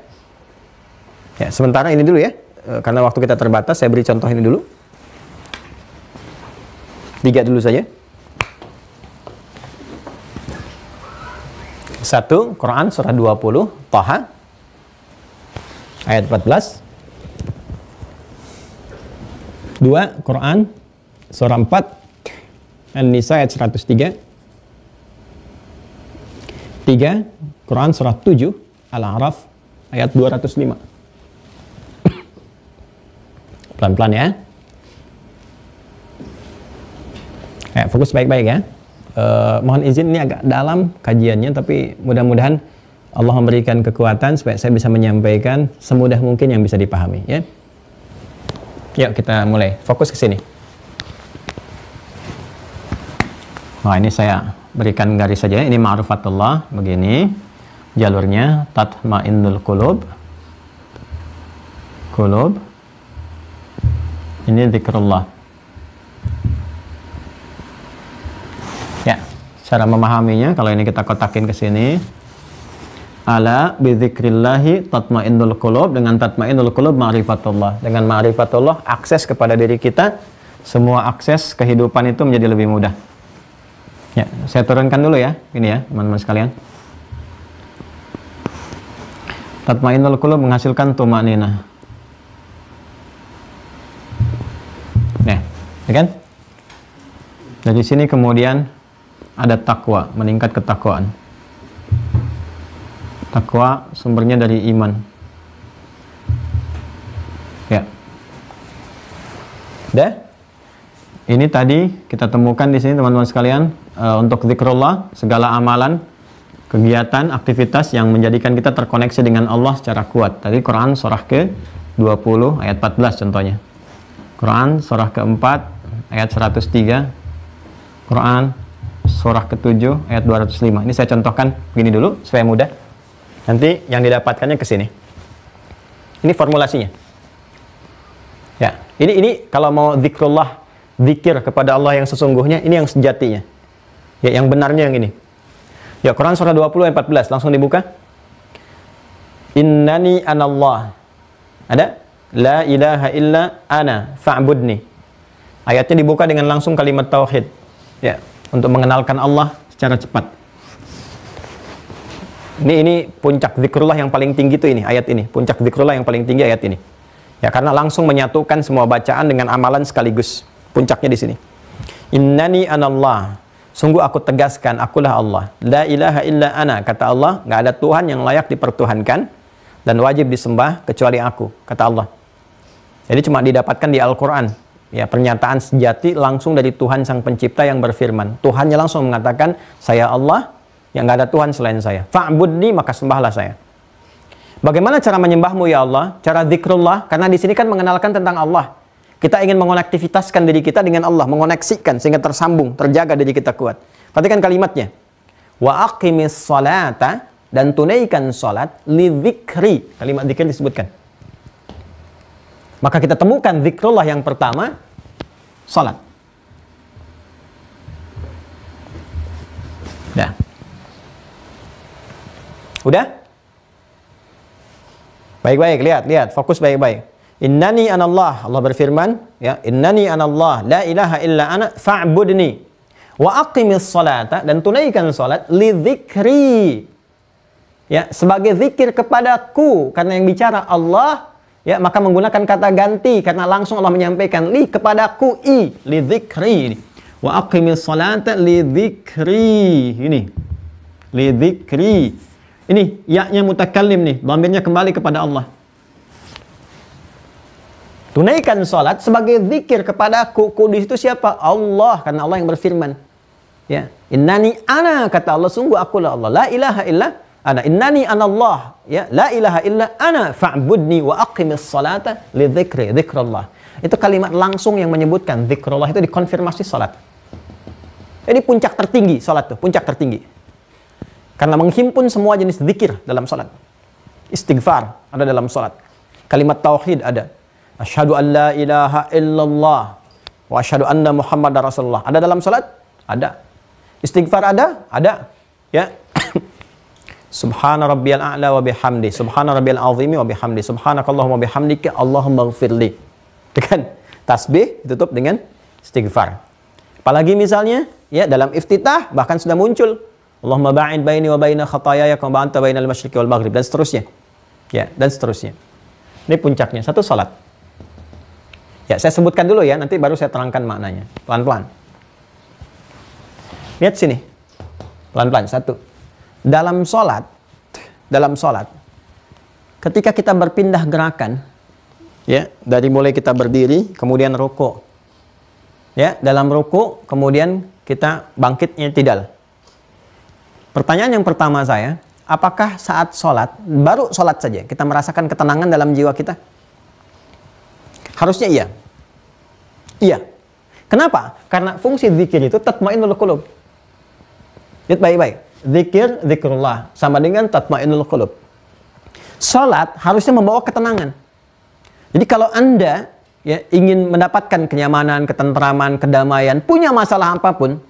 Ya, sementara ini dulu ya. Karena waktu kita terbatas, saya beri contoh ini dulu. 3 dulu saja. 1 Quran surah 20 Thaha ayat 14. 2 Quran surah 4 An-Nisa ayat 103. 3 Quran surah 7 Al-A'raf ayat 205. Pelan-pelan ya. Fokus baik-baik ya. Mohon izin ini agak dalam kajiannya, tapi mudah-mudahan Allah memberikan kekuatan supaya saya bisa menyampaikan semudah mungkin yang bisa dipahami ya. Yuk kita mulai. Fokus ke sini. Nah, ini saya berikan garis saja. Ini ma'rifatullah begini. Jalurnya tatmainnul qulub. Qulub. Ini zikrullah. Ya, cara memahaminya kalau ini kita kotakin ke sini. Ala bidzikrillahi tatmainnul qulub. Dengan tatmainnul qulub ma'rifatullah. Dengan ma'rifatullah akses kepada diri kita, semua akses kehidupan itu menjadi lebih mudah. Ya, saya turunkan dulu ya. Ini ya, teman-teman sekalian. Tatmainnul qulub menghasilkan tumaninah. Nah, ya kan? Dari sini kemudian ada takwa, meningkat ketakwaan. Takwa sumbernya dari iman. Ya. Dah? Ini tadi kita temukan di sini teman-teman sekalian, untuk zikrullah, segala amalan, kegiatan, aktivitas yang menjadikan kita terkoneksi dengan Allah secara kuat. Tadi Quran surah ke-20 ayat 14 contohnya. Quran surah ke-4 ayat 103. Quran surah ke-7 ayat 205. Ini saya contohkan begini dulu supaya mudah. Nanti yang didapatkannya ke sini. Ini formulasinya. Ya, ini kalau mau zikrullah, zikir kepada Allah yang sesungguhnya, ini yang sejatinya. Ya, yang benarnya yang ini. Ya, Quran surah 20 ayat 14, langsung dibuka. Innani anallah. Ada? La ilaha illa ana fa'budni. Ayatnya dibuka dengan langsung kalimat tauhid. Ya, untuk mengenalkan Allah secara cepat. Ini puncak zikrullah yang paling tinggi itu ini, ayat ini. Puncak zikrullah yang paling tinggi ayat ini. Ya, karena langsung menyatukan semua bacaan dengan amalan sekaligus. Puncaknya di sini. Innani anallah. Sungguh aku tegaskan, akulah Allah. La ilaha illa ana. Kata Allah, nggak ada Tuhan yang layak dipertuhankan. dan wajib disembah kecuali aku, kata Allah. Jadi cuma didapatkan di Al-Quran. Ya, pernyataan sejati langsung dari Tuhan Sang Pencipta yang berfirman. Tuhannya langsung mengatakan, saya Allah, yang nggak ada Tuhan selain saya. Fa'budni, maka sembahlah saya. Bagaimana cara menyembahmu ya Allah? Cara zikrullah, karena di sini kan mengenalkan tentang Allah. Kita ingin mengonektivitaskan diri kita dengan Allah, mengoneksikan sehingga tersambung, terjaga diri kita kuat. Perhatikan kalimatnya. Wa aqimis salata, dan tunaikan salat li dzikri. Kalimat zikir disebutkan. Maka kita temukan zikrullah yang pertama, salat. Dah. Udah? Baik-baik, lihat, fokus baik-baik. Innani anallah, Allah berfirman, ya, innani anallah, la ilaha illa ana fa'budni wa aqimis salata, dan tunaikan salat li dzikri. Ya, sebagai zikir kepadaku, karena yang bicara Allah, ya, maka menggunakan kata ganti karena langsung Allah menyampaikan li kepadaku, li dzikri. Wa aqimis salata li dzikri. Ini. Li dzikri. Ini ya-nya mutakallim nih, dhamirnya kembali kepada Allah. Tunaikan salat sebagai zikir kepadaku. Ku di situ siapa? Allah, karena Allah yang berfirman. Ya, innani ana, kata Allah, sungguh akulah Allah. La ilaha illa ana. Innani anallah, ya, la ilaha illa ana fa'budni wa aqimis salata li dzikri, dzikrullah. Itu kalimat langsung yang menyebutkan zikrullah itu dikonfirmasi salat. Jadi puncak tertinggi salat tuh, puncak tertinggi. Karena menghimpun semua jenis zikir dalam salat. Istighfar ada dalam salat. Kalimat tauhid ada. Asyhadu an la ilaha illallah wa asyhadu anna Muhammadar Rasulullah. Ada dalam salat? Ada. Istighfar ada? Ada. Ya. Subhana rabbiyal a'la wa bihamdi, subhana rabbiyal azimi wa bihamdi, subhanakallahumma bihamdika Allahumma ighfirli. Dengan tasbih ditutup dengan istighfar. Apalagi misalnya, ya, dalam iftitah bahkan sudah muncul Allahumma ba'id baini wa baina khataayaya kama anta bainal masyriqi wal maghrib, dan seterusnya. Ya, dan seterusnya. Ini puncaknya satu salat. Ya, saya sebutkan dulu ya, nanti baru saya terangkan maknanya. Pelan-pelan. Lihat sini. Pelan-pelan, satu. Dalam salat, ketika kita berpindah gerakan, ya, dari mulai kita berdiri, kemudian rukuk. Ya, dalam rukuk, kemudian kita bangkitnya tidal. Pertanyaan yang pertama saya, apakah saat sholat, baru sholat saja, kita merasakan ketenangan dalam jiwa kita? Harusnya iya. Iya. Kenapa? Karena fungsi zikir itu tatmainnul qulub. Lihat baik-baik. Zikir, zikrullah, sama dengan tatmainnul qulub. Sholat harusnya membawa ketenangan. Jadi kalau Anda, ya, ingin mendapatkan kenyamanan, ketentraman, kedamaian, punya masalah apapun,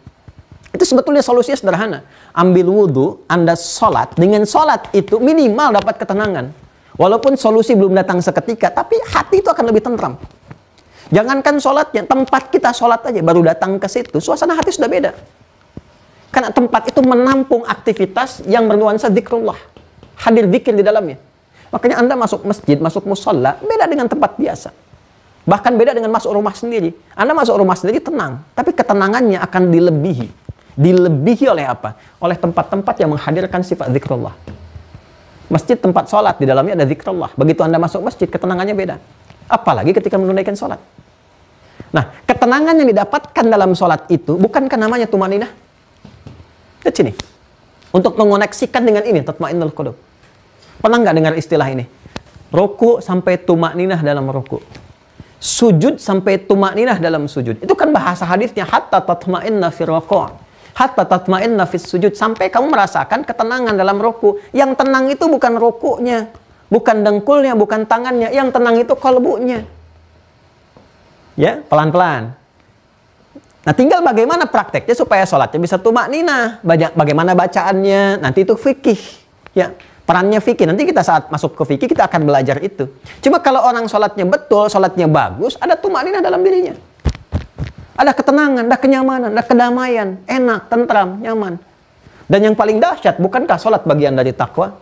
itu sebetulnya solusinya sederhana. Ambil wudhu, Anda sholat. Dengan sholat itu minimal dapat ketenangan. Walaupun solusi belum datang seketika, tapi hati itu akan lebih tentram. Jangankan sholatnya, tempat kita sholat aja, baru datang ke situ, suasana hati sudah beda. Karena tempat itu menampung aktivitas yang bernuansa zikrullah. Hadir zikir di dalamnya. Makanya Anda masuk masjid, masuk musholla, beda dengan tempat biasa. Bahkan beda dengan masuk rumah sendiri. Anda masuk rumah sendiri tenang, tapi ketenangannya akan dilebihi. Dilebihi oleh apa? Oleh tempat-tempat yang menghadirkan sifat zikrullah. Masjid tempat sholat, di dalamnya ada zikrullah. Begitu Anda masuk masjid, ketenangannya beda. Apalagi ketika menunaikan sholat. Nah, ketenangan yang didapatkan dalam sholat itu, bukankah namanya tumaninah? Lihat sini. Untuk mengoneksikan dengan ini, tatmainnul qulub. Pernah nggak dengar istilah ini? Ruku sampai tumaninah dalam ruku. Sujud sampai tumaninah dalam sujud. Itu kan bahasa hadisnya, hatta tatma'inna fi ruku'. Hatta tatma'inna fis sujud, sampai kamu merasakan ketenangan dalam ruku. Yang tenang itu bukan rukunya, bukan dengkulnya, bukan tangannya. Yang tenang itu qalbunya. Ya, pelan-pelan. Nah, tinggal bagaimana prakteknya supaya sholatnya bisa tumakninah. Bagaimana bacaannya, nanti itu fikih. Ya, perannya fikih. Nanti kita saat masuk ke fikih, kita akan belajar itu. Cuma kalau orang sholatnya betul, sholatnya bagus, ada tumakninah dalam dirinya. Ada ketenangan, ada kenyamanan, ada kedamaian, enak, tentram, nyaman. Dan yang paling dahsyat, bukankah sholat bagian dari takwa?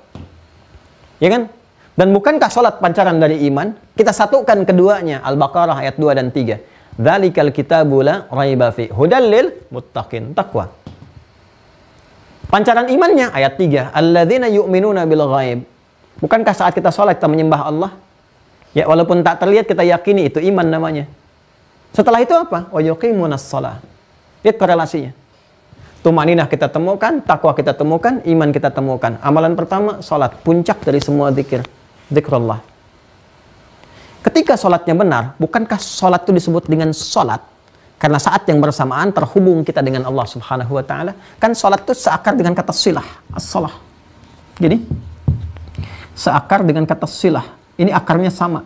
Ya kan? Dan bukankah sholat pancaran dari iman? Kita satukan keduanya. Al-Baqarah ayat 2 dan 3. Dzalikal kitabu la raiba fi hudal lil muttaqin, takwa. Pancaran imannya ayat 3. Alladzina yu'minuna bil ghaib Bukankah saat kita sholat kita menyembah Allah? Ya, walaupun tak terlihat kita yakini itu iman namanya. Setelah itu apa? Wa yuqimunas shalah. Lihat korelasinya. Tumaninah kita temukan, takwa kita temukan, iman kita temukan. Amalan pertama, sholat. Puncak dari semua zikir. Zikrullah. Ketika sholatnya benar, bukankah sholat itu disebut dengan sholat? Karena saat yang bersamaan terhubung kita dengan Allah Subhanahu wa Ta'ala. Kan sholat itu seakar dengan kata silah, as-salah. Jadi, seakar dengan kata silah. Ini akarnya sama.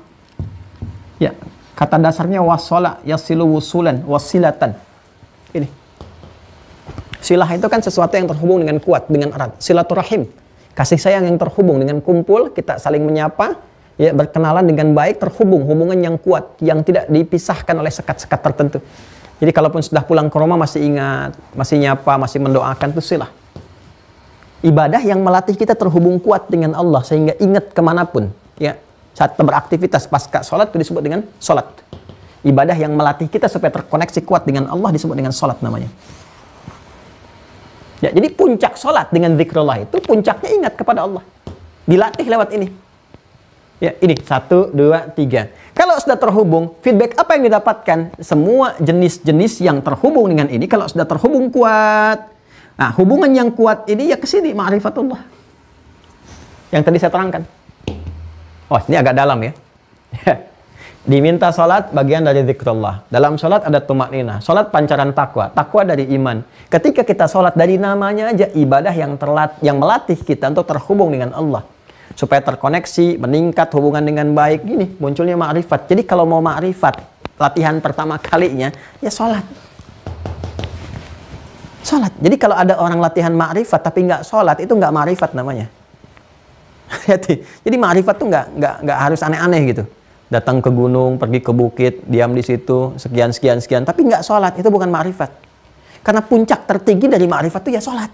Ya, kata dasarnya wassalah, yasilu wusulan, wasilatan. Ini. Silah itu kan sesuatu yang terhubung dengan kuat, dengan erat. Silaturahim. Kasih sayang yang terhubung dengan kumpul, kita saling menyapa, ya, berkenalan dengan baik, terhubung, hubungan yang kuat, yang tidak dipisahkan oleh sekat-sekat tertentu. Jadi kalaupun sudah pulang ke rumah masih ingat, masih nyapa, masih mendoakan, itu silah. Ibadah yang melatih kita terhubung kuat dengan Allah, sehingga ingat kemanapun. Ya, saat beraktivitas pasca sholat itu disebut dengan sholat. Ibadah yang melatih kita supaya terkoneksi kuat dengan Allah disebut dengan sholat namanya. Ya, jadi puncak sholat dengan zikrullah itu puncaknya ingat kepada Allah. Dilatih lewat ini. Ya, ini 1, 2, 3. Kalau sudah terhubung, feedback apa yang didapatkan? Semua jenis-jenis yang terhubung dengan ini, kalau sudah terhubung kuat, nah hubungan yang kuat ini ya ke sini, ma'rifatullah. Yang tadi saya terangkan. Oh, ini agak dalam ya. Diminta sholat bagian dari zikrullah. Dalam sholat ada tumakninah. Sholat pancaran takwa. Takwa dari iman. Ketika kita sholat dari namanya aja ibadah yang melatih kita untuk terhubung dengan Allah. Supaya terkoneksi, meningkat hubungan dengan baik. Gini, munculnya ma'rifat. Jadi kalau mau ma'rifat, latihan pertama kalinya, ya sholat. Sholat. Jadi kalau ada orang latihan ma'rifat tapi nggak sholat, itu nggak ma'rifat namanya. Jadi ma'rifat tuh nggak harus aneh-aneh gitu. Datang ke gunung, pergi ke bukit, diam di situ, sekian, tapi nggak sholat, itu bukan ma'rifat. Karena puncak tertinggi dari ma'rifat itu ya sholat.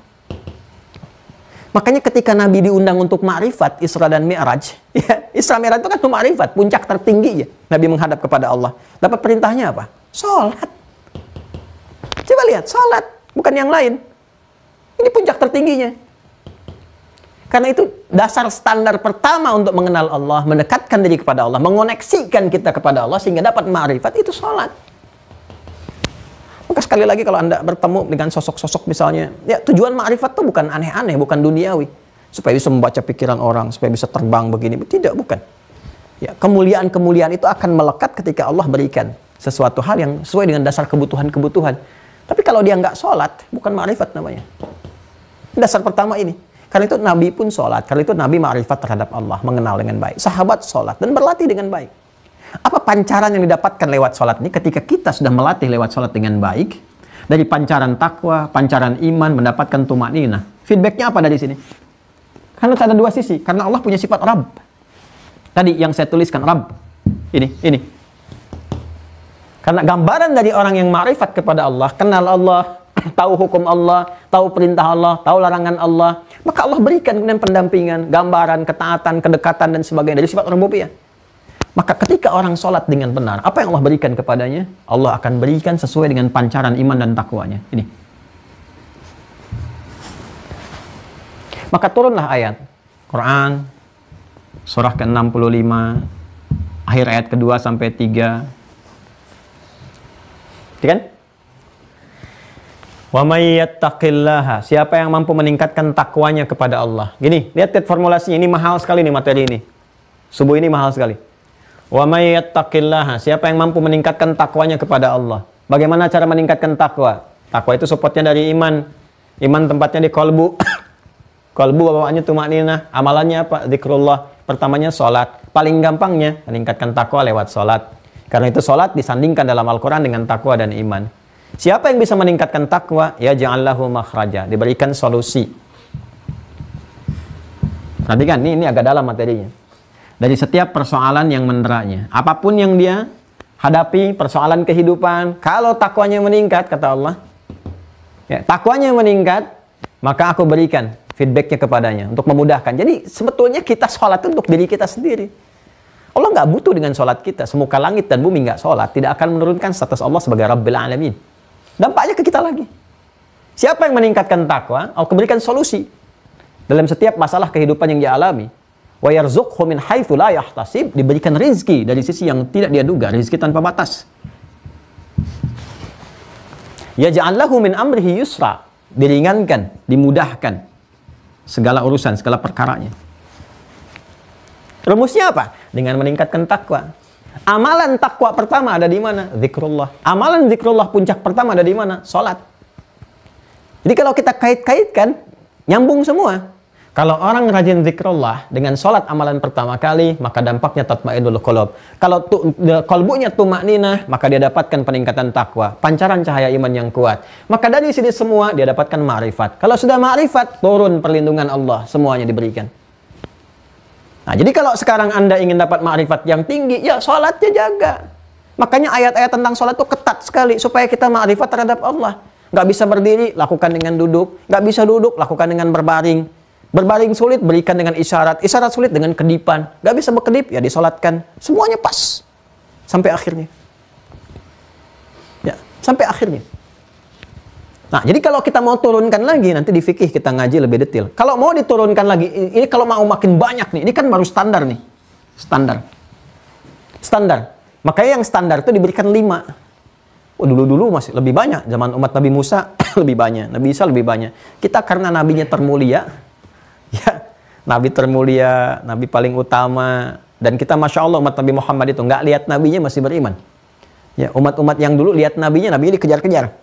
Makanya ketika Nabi diundang untuk ma'rifat, Isra dan Mi'raj, ya, Isra Mi'raj itu kan ma'rifat, puncak tertinggi ya. Nabi menghadap kepada Allah. Dapat perintahnya apa? Sholat. Coba lihat, sholat, bukan yang lain. Ini puncak tertingginya. Karena itu dasar standar pertama untuk mengenal Allah, mendekatkan diri kepada Allah, mengoneksikan kita kepada Allah sehingga dapat ma'rifat, itu sholat. Maka sekali lagi kalau Anda bertemu dengan sosok-sosok misalnya, ya tujuan ma'rifat itu bukan aneh-aneh, bukan duniawi. Supaya bisa membaca pikiran orang, supaya bisa terbang begini. Tidak, bukan. Ya, kemuliaan-kemuliaan itu akan melekat ketika Allah berikan sesuatu hal yang sesuai dengan dasar kebutuhan-kebutuhan. Tapi kalau dia nggak sholat, bukan ma'rifat namanya. Dasar pertama ini. Karena itu Nabi pun sholat. Karena itu Nabi ma'rifat terhadap Allah. Mengenal dengan baik. Sahabat sholat. Dan berlatih dengan baik. Apa pancaran yang didapatkan lewat sholat ini? Ketika kita sudah melatih lewat sholat dengan baik. Dari pancaran takwa, pancaran iman, mendapatkan tumakninah. Feedbacknya apa dari sini? Karena ada dua sisi. Karena Allah punya sifat Rabb. Tadi yang saya tuliskan, Rabb. Ini. Karena gambaran dari orang yang ma'rifat kepada Allah. Kenal Allah. Tahu hukum Allah, tahu perintah Allah, tahu larangan Allah, maka Allah berikan kemudian pendampingan, gambaran, ketaatan, kedekatan dan sebagainya dari sifat rububiyah. Maka ketika orang sholat dengan benar, apa yang Allah berikan kepadanya? Allah akan berikan sesuai dengan pancaran iman dan takwanya. Ini. Maka turunlah ayat Quran surah ke-65 akhir ayat kedua sampai 3. Kan? Wa may yattaqillaha, siapa yang mampu meningkatkan takwanya kepada Allah. Gini, lihat formulasinya, ini mahal sekali nih materi ini. Subuh ini mahal sekali. Wa may yattaqillaha, siapa yang mampu meningkatkan takwanya kepada Allah. Bagaimana cara meningkatkan takwa? Takwa itu supportnya dari iman. Iman tempatnya di kolbu. Kolbu bawaannya tumakninah. Amalannya apa? Zikrullah. Pertamanya sholat. Paling gampangnya meningkatkan takwa lewat sholat. Karena itu sholat disandingkan dalam Al-Quran dengan takwa dan iman. Siapa yang bisa meningkatkan takwa? Ya ja'allahu makhraja, diberikan solusi. Perhatikan, ini agak dalam materinya. Dari setiap persoalan yang menderanya, apapun yang dia hadapi, persoalan kehidupan, kalau takwanya meningkat, kata Allah, ya, takwanya meningkat, maka aku berikan feedbacknya kepadanya untuk memudahkan. Jadi sebetulnya kita sholat untuk diri kita sendiri. Allah nggak butuh dengan sholat kita. Semuka langit dan bumi nggak sholat, tidak akan menurunkan status Allah sebagai Rabbil Alamin. Dampaknya ke kita lagi. Siapa yang meningkatkan takwa, Allah berikan solusi dalam setiap masalah kehidupan yang dia alami. Wa yarzuqhu min haitsu la yahtasib, diberikan rizki dari sisi yang tidak dia duga, rizki tanpa batas. Yaj'al lahu min amrihi yusra, diringankan, dimudahkan segala urusan, segala perkaranya. Rumusnya apa? Dengan meningkatkan takwa. Amalan takwa pertama ada di mana? Zikrullah. Amalan zikrullah puncak pertama ada di mana? Salat. Jadi kalau kita kait-kaitkan, nyambung semua. Kalau orang rajin zikrullah dengan salat amalan pertama kali, maka dampaknya tatmainnul qulub. Kalau qalbunya tumakninah, maka dia dapatkan peningkatan takwa, pancaran cahaya iman yang kuat. Maka dari sini semua dia dapatkan ma'rifat. Kalau sudah ma'rifat, turun perlindungan Allah, semuanya diberikan. Nah, jadi kalau sekarang Anda ingin dapat ma'rifat yang tinggi, ya salatnya jaga. Makanya ayat-ayat tentang salat itu ketat sekali supaya kita ma'rifat terhadap Allah. Nggak bisa berdiri, lakukan dengan duduk. Nggak bisa duduk, lakukan dengan berbaring. Berbaring sulit, berikan dengan isyarat. Isyarat sulit dengan kedipan. Gak bisa berkedip, ya disolatkan. Semuanya pas. Sampai akhirnya. Ya, sampai akhirnya. Nah, jadi kalau kita mau turunkan lagi, nanti di fikih kita ngaji lebih detail. Kalau mau diturunkan lagi, ini kalau mau makin banyak nih, ini kan baru standar nih. Standar. Standar. Makanya yang standar itu diberikan 5. Oh, dulu-dulu masih lebih banyak. Zaman umat Nabi Musa, lebih banyak. Nabi Isa lebih banyak. Kita karena nabinya termulia, ya, Nabi termulia, Nabi paling utama, dan kita Masya Allah umat Nabi Muhammad itu nggak lihat nabinya masih beriman. Ya, umat-umat yang dulu lihat nabinya dikejar-kejar.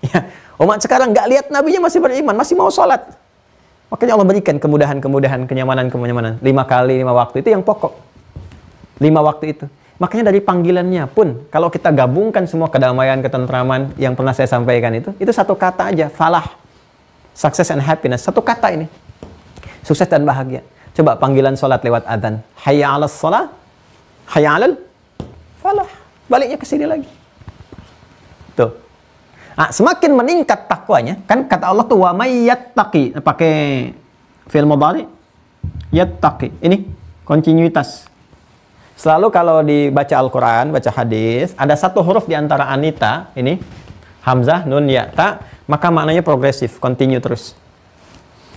Ya, umat sekarang nggak lihat nabinya masih beriman, masih mau sholat. Makanya Allah berikan kemudahan-kemudahan, kenyamanan-kenyamanan. 5 kali 5 waktu itu yang pokok. 5 waktu itu. Makanya dari panggilannya pun, kalau kita gabungkan semua kedamaian, ketentraman yang pernah saya sampaikan itu satu kata aja, falah, success and happiness, satu kata ini. Sukses dan bahagia. Coba panggilan sholat lewat adzan. Hayya 'alas shalah, hayya 'alal falah. Baliknya ke sini lagi. Tuh. Nah, semakin meningkat takwanya, kan kata Allah tuh wa may yattaqi, pakai fi'il mudhari. Yattaqi. Ini kontinuitas. Selalu kalau dibaca Al-Qur'an, baca hadis, ada satu huruf di antara anita, ini hamzah, nun, ya, ta, maka maknanya progresif, continue terus.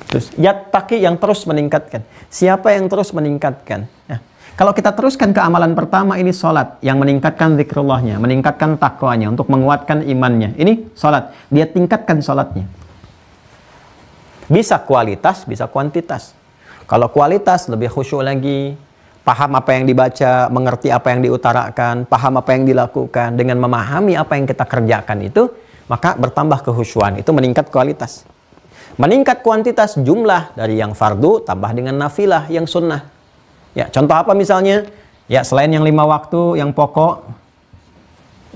Terus, yattaqi yang terus meningkatkan. Siapa yang terus meningkatkan? Ya. Kalau kita teruskan ke amalan pertama, ini sholat. Yang meningkatkan zikrullahnya, meningkatkan takwanya, untuk menguatkan imannya. Ini sholat. Dia tingkatkan sholatnya. Bisa kualitas, bisa kuantitas. Kalau kualitas, lebih khusyuk lagi. Paham apa yang dibaca, mengerti apa yang diutarakan, paham apa yang dilakukan. Dengan memahami apa yang kita kerjakan itu, maka bertambah kehusyuan. Itu meningkat kualitas. Meningkat kuantitas, jumlah dari yang fardu tambah dengan nafilah yang sunnah. Ya, contoh apa misalnya? Ya, selain yang 5 waktu yang pokok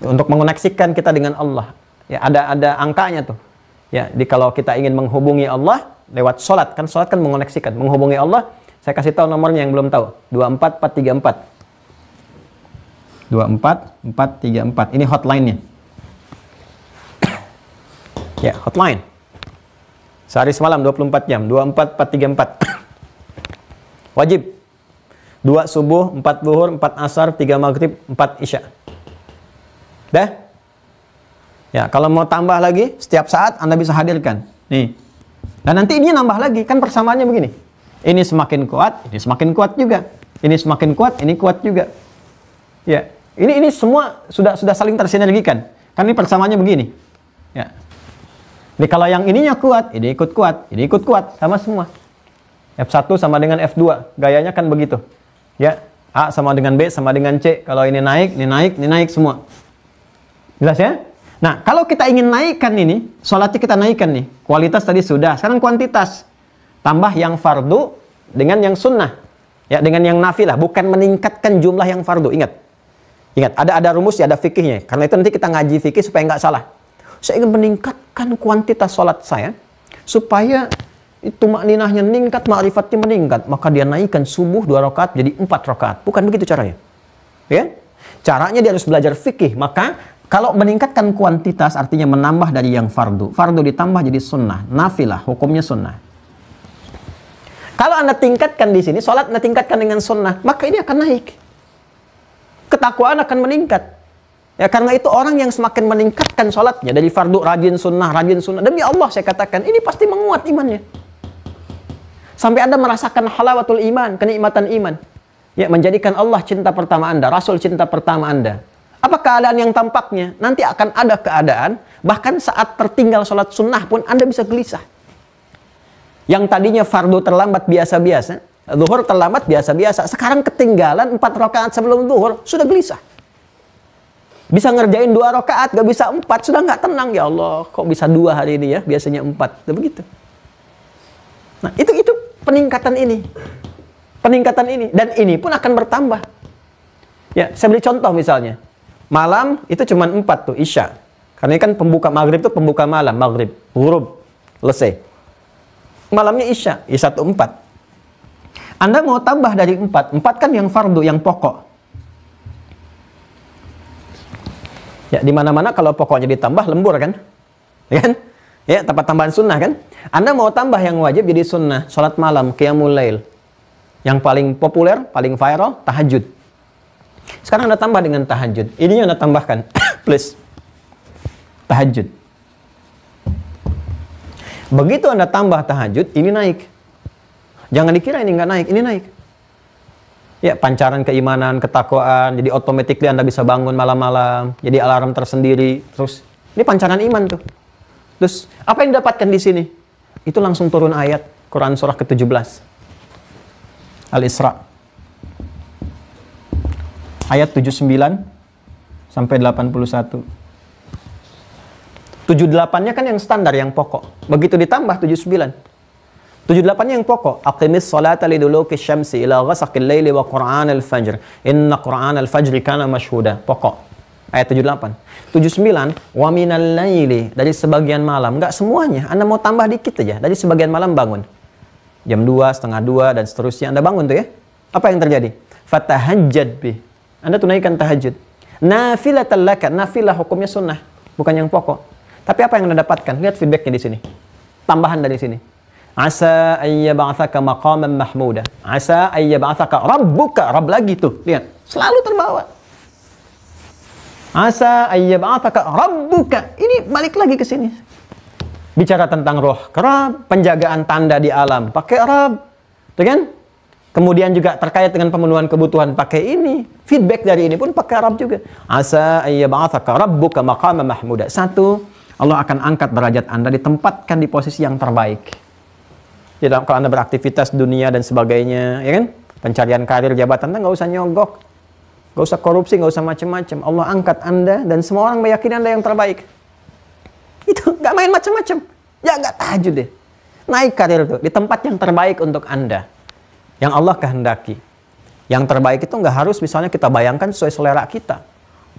untuk mengoneksikan kita dengan Allah. Ya, ada angkanya tuh. Ya, jadi kalau kita ingin menghubungi Allah lewat sholat, kan sholat kan mengoneksikan, menghubungi Allah. Saya kasih tahu nomornya yang belum tahu. 24434. 24434. Ini hotline-nya. Ya, hotline. Sehari semalam 24 jam, 24434. Wajib. 2 subuh, 4 zuhur, 4 asar, 3 maghrib, 4 isya. Dah? Ya, kalau mau tambah lagi, setiap saat Anda bisa hadirkan. Nih. Dan nanti ini nambah lagi, kan persamaannya begini. Ini semakin kuat, ini semakin kuat juga. Ini semakin kuat, ini kuat juga. Ya, ini semua sudah saling tersinergikan. Kan ini persamaannya begini. Ya. Jadi kalau yang ininya kuat, ini ikut kuat, ini ikut kuat, sama semua. F1 sama dengan F2, gayanya kan begitu. Ya, A sama dengan B sama dengan C. Kalau ini naik, ini naik, ini naik semua. Jelas ya? Nah, kalau kita ingin naikkan ini, sholatnya kita naikkan nih. Kualitas tadi sudah, sekarang kuantitas. Tambah yang fardu dengan yang sunnah. Ya, dengan yang nafilah, bukan meningkatkan jumlah yang fardu. Ingat. Ingat, ada rumusnya, ada fikihnya. Karena itu nanti kita ngaji fikih supaya nggak salah. Saya ingin meningkatkan kuantitas sholat saya supaya itu makninahnya meningkat, ma'rifatnya meningkat, maka dia naikkan subuh 2 rakaat jadi 4 rakaat. Bukan begitu caranya. Ya? Caranya dia harus belajar fikih. Maka kalau meningkatkan kuantitas artinya menambah dari yang fardu. Fardu ditambah jadi sunnah, nafilah, hukumnya sunnah. Kalau Anda tingkatkan di sini, sholat Anda tingkatkan dengan sunnah, maka ini akan naik. Ketakwaan akan meningkat. Ya, karena itu orang yang semakin meningkatkan sholatnya dari fardu rajin sunnah. Demi Allah saya katakan, ini pasti menguat imannya. Sampai Anda merasakan halawatul iman, kenikmatan iman. Ya, menjadikan Allah cinta pertama Anda, Rasul cinta pertama Anda. Apa keadaan yang tampaknya? Nanti akan ada keadaan, bahkan saat tertinggal sholat sunnah pun Anda bisa gelisah. Yang tadinya fardu terlambat biasa-biasa, zuhur terlambat biasa-biasa, sekarang ketinggalan 4 rakaat sebelum zuhur, sudah gelisah. Bisa ngerjain 2 rakaat, gak bisa 4, sudah nggak tenang. Ya Allah, kok bisa 2 hari ini ya, biasanya 4. Begitu. Nah, itu peningkatan ini. Peningkatan ini. Dan ini pun akan bertambah. Ya, saya beri contoh misalnya. Malam itu cuma 4 tuh, Isya. Karena ini kan pembuka maghrib itu pembuka malam, maghrib, ghurub, selesai. Malamnya Isya, Isya 1, 4. Anda mau tambah dari 4. 4 kan yang fardu, yang pokok. Ya, di mana-mana kalau pokoknya ditambah lembur kan? Ya kan? Ya, tempat tambahan sunnah kan? Anda mau tambah yang wajib jadi sunnah, sholat malam, qiyamul lail. Yang paling populer, paling viral, tahajud. Sekarang Anda tambah dengan tahajud. Ini Anda tambahkan, plus tahajud. Begitu Anda tambah tahajud, ini naik. Jangan dikira ini nggak naik, ini naik. Ya, pancaran keimanan, ketakwaan, jadi automatically Anda bisa bangun malam-malam, jadi alarm tersendiri. Terus, ini pancaran iman tuh. Terus, apa yang didapatkan di sini? Itu langsung turun ayat, Quran surah ke-17. Al-Isra. Ayat 79 sampai 81. 78-nya kan yang standar, yang pokok. Begitu ditambah 79. 78-nya yang pokok. Aqimis salata liduluki syamsi ila ghasaqil laili wa qur'anal fajr. Inna qur'anal fajri kana mashhuda. Pokok. Ayat 78. 79, wa minal laili, dari sebagian malam. Enggak semuanya. Anda mau tambah dikit aja. Dari sebagian malam bangun. Jam 2, setengah 2, dan seterusnya. Anda bangun tuh ya. Apa yang terjadi? Fatahajjad bih. Anda tunaikan tahajud. Nafilatan laka. Nafilah hukumnya sunnah. Bukan yang pokok. Tapi apa yang Anda dapatkan? Lihat feedbacknya di sini. Tambahan dari sini. Asa ayyab'atsaka maqaman mahmuda. Asa ayyab'atsaka rabbuka. Rabb lagi tuh. Lihat. Selalu terbawa. Asa ayyab'atsaka rabbuka. Ini balik lagi ke sini. Bicara tentang roh Rabb, penjagaan tanda di alam pakai Rabb. Tuh kan? Kemudian juga terkait dengan pemenuhan kebutuhan pakai ini. Feedback dari ini pun pakai Rabb juga. Asa ayyab'atsaka rabbuka maqaman mahmuda. Satu, Allah akan angkat derajat Anda, ditempatkan di posisi yang terbaik. Jadi kalau Anda beraktivitas dunia dan sebagainya, ya kan? Pencarian karir, jabatan, Anda nggak usah nyogok, nggak usah korupsi, nggak usah macam-macam. Allah angkat Anda dan semua orang meyakini Anda yang terbaik. Itu nggak main macam-macam. Ya nggak tahajud deh. Naik karir tuh di tempat yang terbaik untuk Anda, yang Allah kehendaki. Yang terbaik itu nggak harus misalnya kita bayangkan sesuai selera kita.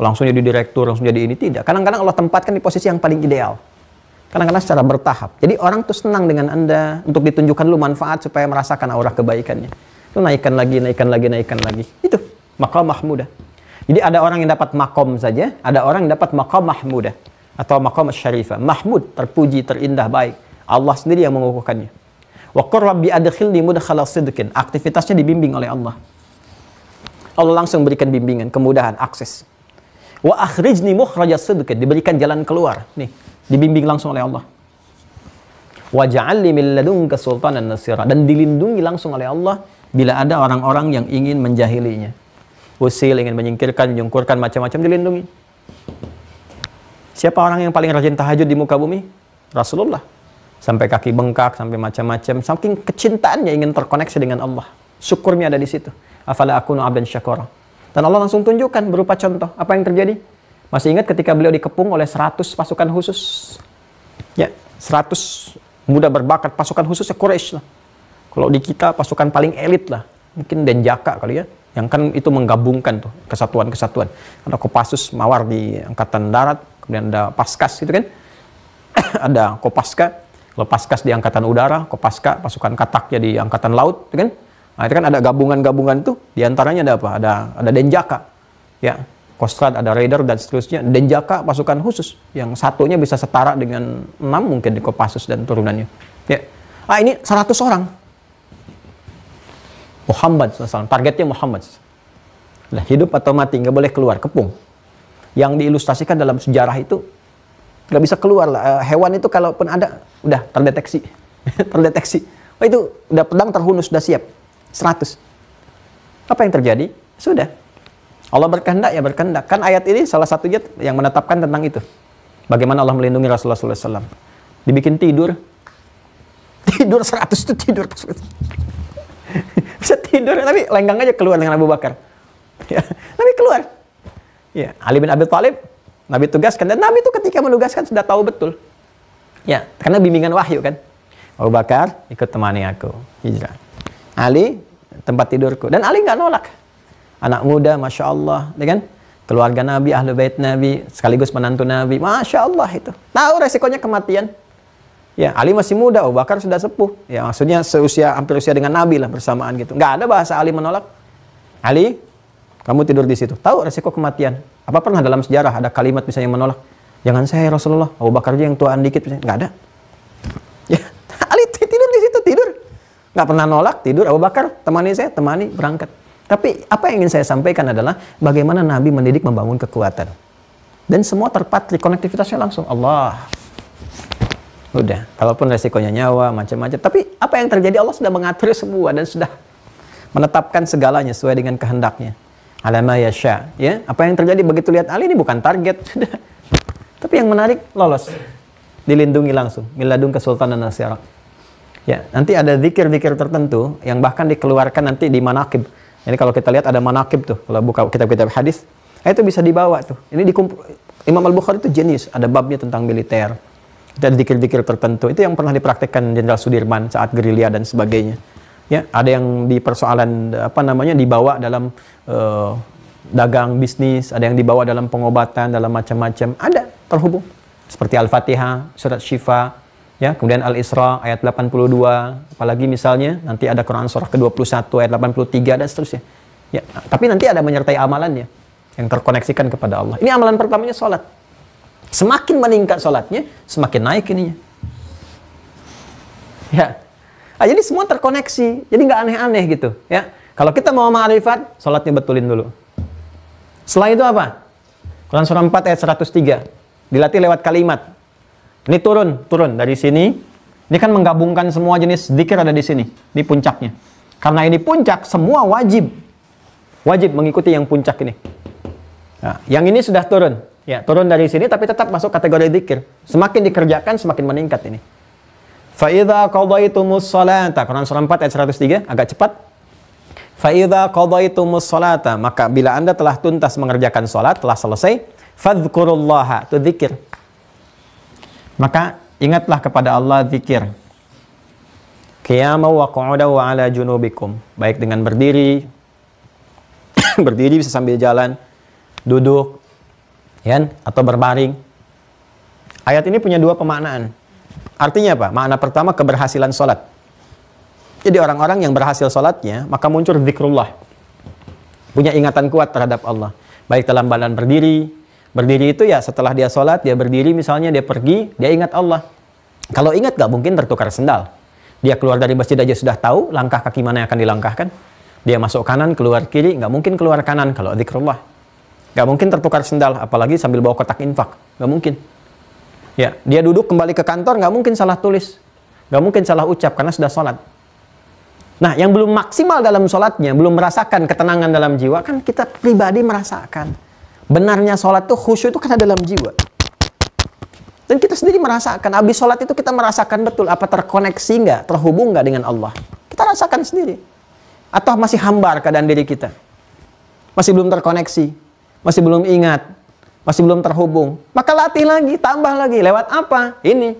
Langsung jadi direktur, langsung jadi ini, tidak. Kadang-kadang Allah tempatkan di posisi yang paling ideal. Kadang-kadang secara bertahap. Jadi orang tuh senang dengan Anda untuk ditunjukkan lu manfaat supaya merasakan aura kebaikannya. Itu naikkan lagi, naikkan lagi, naikkan lagi. Itu maqam mahmudah. Jadi ada orang yang dapat maqam saja, ada orang yang dapat maqam mahmudah atau maqam syarifah. Mahmud, terpuji, terindah, baik. Allah sendiri yang mengukuhkannya. Wa qur rabbi adkhilni mudkhala sidqin. Aktivitasnya dibimbing oleh Allah. Allah langsung berikan bimbingan, kemudahan, akses. Wa akhrijni mukhraja sidqin. Diberikan jalan keluar. Nih, dibimbing langsung oleh Allah. Wa ja'alni min ladunka sultanan nasira. Dan dilindungi langsung oleh Allah bila ada orang-orang yang ingin menjahilinya. Usil, ingin menyingkirkan, menyungkurkan, macam-macam, dilindungi. Siapa orang yang paling rajin tahajud di muka bumi? Rasulullah. Sampai kaki bengkak, sampai macam-macam. Saking kecintaannya ingin terkoneksi dengan Allah. Syukurnya ada di situ. Afala akunu abdan syakura. Dan Allah langsung tunjukkan berupa contoh. Apa yang terjadi? Masih ingat ketika beliau dikepung oleh 100 pasukan khusus? Ya, 100 muda berbakat pasukan khususnya Quraisy lah. Kalau di kita pasukan paling elit lah. Mungkin Denjaka kali ya. Yang kan itu menggabungkan tuh kesatuan-kesatuan. Ada Kopassus Mawar di Angkatan Darat. Kemudian ada Paskas itu kan. Ada Kopaska. Kalau Paskas di Angkatan Udara. Kopaska pasukan Kataknya di Angkatan Laut. Itu kan. Nah, itu kan ada gabungan-gabungan tuh. Di antaranya ada apa? Ada Denjaka. Ya. Kostrad, ada Raider dan seterusnya. Denjaka pasukan khusus. Yang satunya bisa setara dengan 6 mungkin di Kopassus dan turunannya. Ya. Ini 100 orang. Muhammad SAW. Targetnya Muhammad. Nah, hidup atau mati, nggak boleh keluar, kepung. Yang diilustrasikan dalam sejarah itu nggak bisa keluar lah. Hewan itu kalaupun ada, udah terdeteksi. Terdeteksi. Oh, itu udah pedang terhunus, sudah siap. 100. Apa yang terjadi? Sudah. Allah berkehendak ya berkehendak. Kan ayat ini salah satunya yang menetapkan tentang itu. Bagaimana Allah melindungi Rasulullah SAW. Dibikin tidur. Tidur 100 itu tidur. Bisa tidur, tapi lenggang aja keluar dengan Abu Bakar. Ya, Nabi keluar. Ya, Ali bin Abi Thalib, Nabi tugaskan. Dan Nabi itu ketika menugaskan sudah tahu betul. Ya, karena bimbingan wahyu kan. Abu Bakar, ikut temani aku. Hijrah. Ali, tempat tidurku. Dan Ali nggak nolak. Anak muda, Masya Allah. Ya kan? Keluarga Nabi, ahlu bait Nabi, sekaligus menantu Nabi. Masya Allah itu. Tahu resikonya kematian. Ya, Ali masih muda, Abu Bakar sudah sepuh. Ya, maksudnya hampir usia dengan Nabi lah bersamaan gitu. Nggak ada bahasa Ali menolak. Ali, kamu tidur di situ. Tahu resiko kematian. Apa pernah dalam sejarah ada kalimat misalnya yang menolak? Jangan saya Rasulullah, Abu Bakar aja yang tuaan dikit. Nggak ada. Ya, Ali tidur di situ, tidur. Nggak pernah nolak, tidur. Abu Bakar, temani saya, temani, berangkat. Tapi apa yang ingin saya sampaikan adalah bagaimana Nabi mendidik membangun kekuatan. Dan semua terpatri, konektivitasnya langsung. Allah. Udah, kalaupun resikonya nyawa, macam-macam. Tapi apa yang terjadi, Allah sudah mengatur semua dan sudah menetapkan segalanya sesuai dengan kehendaknya. Alama yasha. Ya, apa yang terjadi begitu lihat Ali ini bukan target. Sudah. Tapi yang menarik, lolos. Dilindungi langsung. Miladun kesultanan nasyara. Ya, nanti ada zikir-zikir tertentu yang bahkan dikeluarkan nanti di manaqib. Ini kalau kita lihat ada manaqib tuh, kalau buka kitab-kitab hadis, itu bisa dibawa tuh. Ini Imam Al-Bukhari itu jenius, ada babnya tentang militer. Ada zikir-zikir tertentu. Itu yang pernah dipraktekkan Jenderal Sudirman saat gerilya dan sebagainya. Ya, ada yang di persoalan dibawa dalam dagang bisnis, ada yang dibawa dalam pengobatan, dalam macam-macam. Ada terhubung. Seperti Al-Fatihah, surat Syifa, ya, kemudian Al-Isra ayat 82, apalagi misalnya nanti ada Quran surah ke-21 ayat 83 dan seterusnya. Ya, tapi nanti ada menyertai amalannya yang terkoneksikan kepada Allah. Ini amalan pertamanya salat. Semakin meningkat salatnya, semakin naik ininya. Ya. Nah, jadi semua terkoneksi. Jadi nggak aneh-aneh gitu, ya. Kalau kita mau ma'rifat, salatnya betulin dulu. Setelah itu apa? Quran surah 4 ayat 103. Dilatih lewat kalimat. Ini turun dari sini. Ini kan menggabungkan semua jenis zikir ada di sini, di puncaknya. Karena ini puncak, semua wajib mengikuti yang puncak ini. Nah, yang ini sudah turun, ya turun dari sini, tapi tetap masuk kategori zikir. Semakin dikerjakan, semakin meningkat ini. Fa'idha qadaitumus salata, Quran surah 4 ayat 103, agak cepat. Fa'idha qadaitumus salata, maka bila anda telah tuntas mengerjakan salat, telah selesai, fadhkurullaha, itu zikir. Maka ingatlah kepada Allah, zikir. Qiyaman wa qu'udan wa ala junubikum. Baik dengan berdiri, berdiri bisa sambil jalan, duduk, ya, atau berbaring. Ayat ini punya dua pemaknaan. Artinya apa? Makna pertama, keberhasilan sholat. Jadi orang-orang yang berhasil sholatnya, maka muncul zikrullah. Punya ingatan kuat terhadap Allah. Baik dalam badan berdiri. Berdiri itu ya setelah dia sholat, dia berdiri misalnya, dia pergi, dia ingat Allah. Kalau ingat gak mungkin tertukar sendal. Dia keluar dari masjid aja sudah tahu langkah kaki mana yang akan dilangkahkan. Dia masuk kanan, keluar kiri, gak mungkin keluar kanan kalau zikrullah. Gak mungkin tertukar sendal, apalagi sambil bawa kotak infak. Gak mungkin. Ya, dia duduk kembali ke kantor, gak mungkin salah tulis. Gak mungkin salah ucap karena sudah sholat. Nah, yang belum maksimal dalam sholatnya, belum merasakan ketenangan dalam jiwa, kan kita pribadi merasakan. Benarnya sholat itu khusyuk itu karena dalam jiwa. Dan kita sendiri merasakan, habis sholat itu kita merasakan betul apa terkoneksi nggak, terhubung nggak dengan Allah. Kita rasakan sendiri. Atau masih hambar keadaan diri kita. Masih belum terkoneksi, masih belum ingat, masih belum terhubung. Maka latih lagi, tambah lagi. Lewat apa? Ini.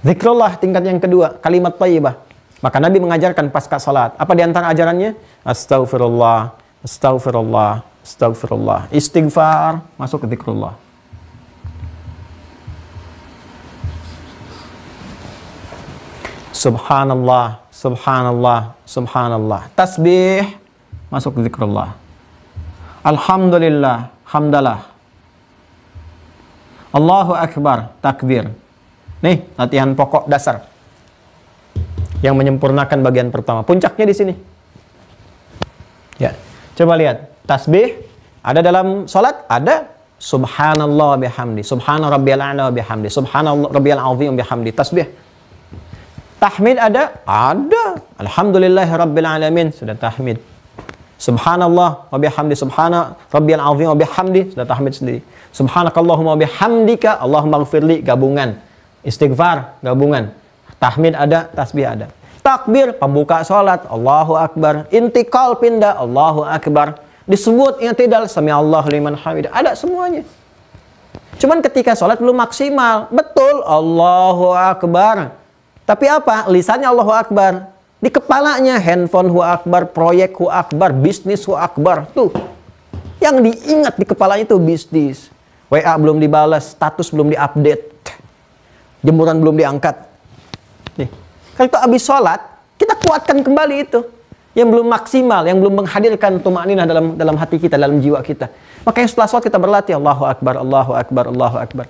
Zikrullah tingkat yang kedua, kalimat thayyibah. Maka Nabi mengajarkan pasca sholat. Apa di antara ajarannya? Astaghfirullah, astaghfirullah, astaghfirullah. Istighfar, masuk ke zikrullah. Subhanallah, subhanallah, subhanallah. Tasbih, masuk ke zikrullah. Alhamdulillah, hamdalah. Allahu Akbar, takbir. Nih, latihan pokok dasar. Yang menyempurnakan bagian pertama. Puncaknya di sini. Ya, coba lihat. Tasbih ada dalam salat, ada subhanallah bihamdi, subhana rabbiyal a'la bihamdi, subhanallah rabbiyal azim bihamdi. Tasbih. Tahmid ada? Ada. Alhamdulillahirrabbilalamin. Sudah tahmid. Subhanallah wa bihamdi, subhana rabbiyal azim wa bihamdi, sudah tahmid sendiri. Subhanakallahumma wa bihamdika, Allahumma gfirli, gabungan. Istighfar, gabungan. Tahmid ada, tasbih ada. Takbir, pembuka sholat, Allahu Akbar. Intikal, pindah, Allahu Akbar. Disebut i'tidal, sami Allahu liman hamidah. Ada semuanya. Cuman ketika sholat belum maksimal. Betul, Allahu Akbar. Tapi apa? Lisannya Allahu Akbar. Di kepalanya handphone hu akbar, proyek hu akbar, bisnis hu akbar. Tuh. Yang diingat di kepalanya itu bisnis. WA belum dibalas, status belum diupdate. Jemuran belum diangkat. Nih. Kalau itu habis sholat, kita kuatkan kembali itu. Yang belum maksimal, yang belum menghadirkan tumaninah dalam hati kita, dalam jiwa kita. Makanya setelah sholat kita berlatih Allahu Akbar, Allahu Akbar, Allahu Akbar.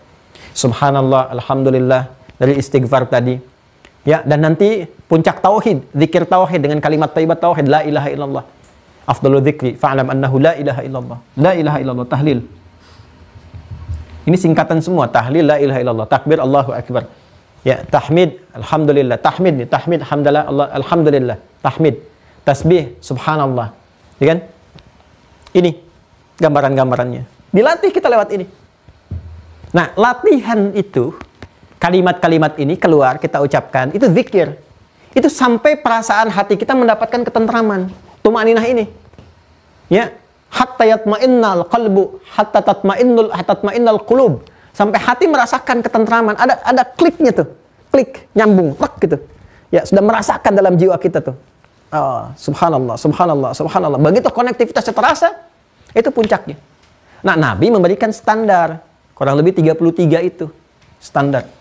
Subhanallah, Alhamdulillah. Dari istighfar tadi. Ya, dan nanti puncak tauhid, zikir tauhid dengan kalimat thayyibat tauhid, la ilaha illallah. Afdhalu dzikri fa'lam annahu la ilaha illallah. La ilaha illallah, tahlil. Ini singkatan semua, tahlil la ilaha illallah, takbir Allahu akbar. Ya, tahmid, alhamdulillah, tahmid nih, tahmid hamdalah Allah, alhamdulillah, tahmid, tasbih, subhanallah. Ya kan? Ini gambaran-gambarannya. Dilatih kita lewat ini. Nah, latihan itu kalimat-kalimat ini keluar, kita ucapkan, itu zikir. Itu sampai perasaan hati kita mendapatkan ketentraman. Tumaninah ini. Ya. Hatta yatma'innal qalbu, hatta tatma'innal qulub. Sampai hati merasakan ketentraman. Ada kliknya tuh. Klik, nyambung, plek gitu. Ya, sudah merasakan dalam jiwa kita tuh. Oh, subhanallah, subhanallah, subhanallah. Begitu konektivitasnya terasa, itu puncaknya. Nah, Nabi memberikan standar. Kurang lebih 33 itu. Standar.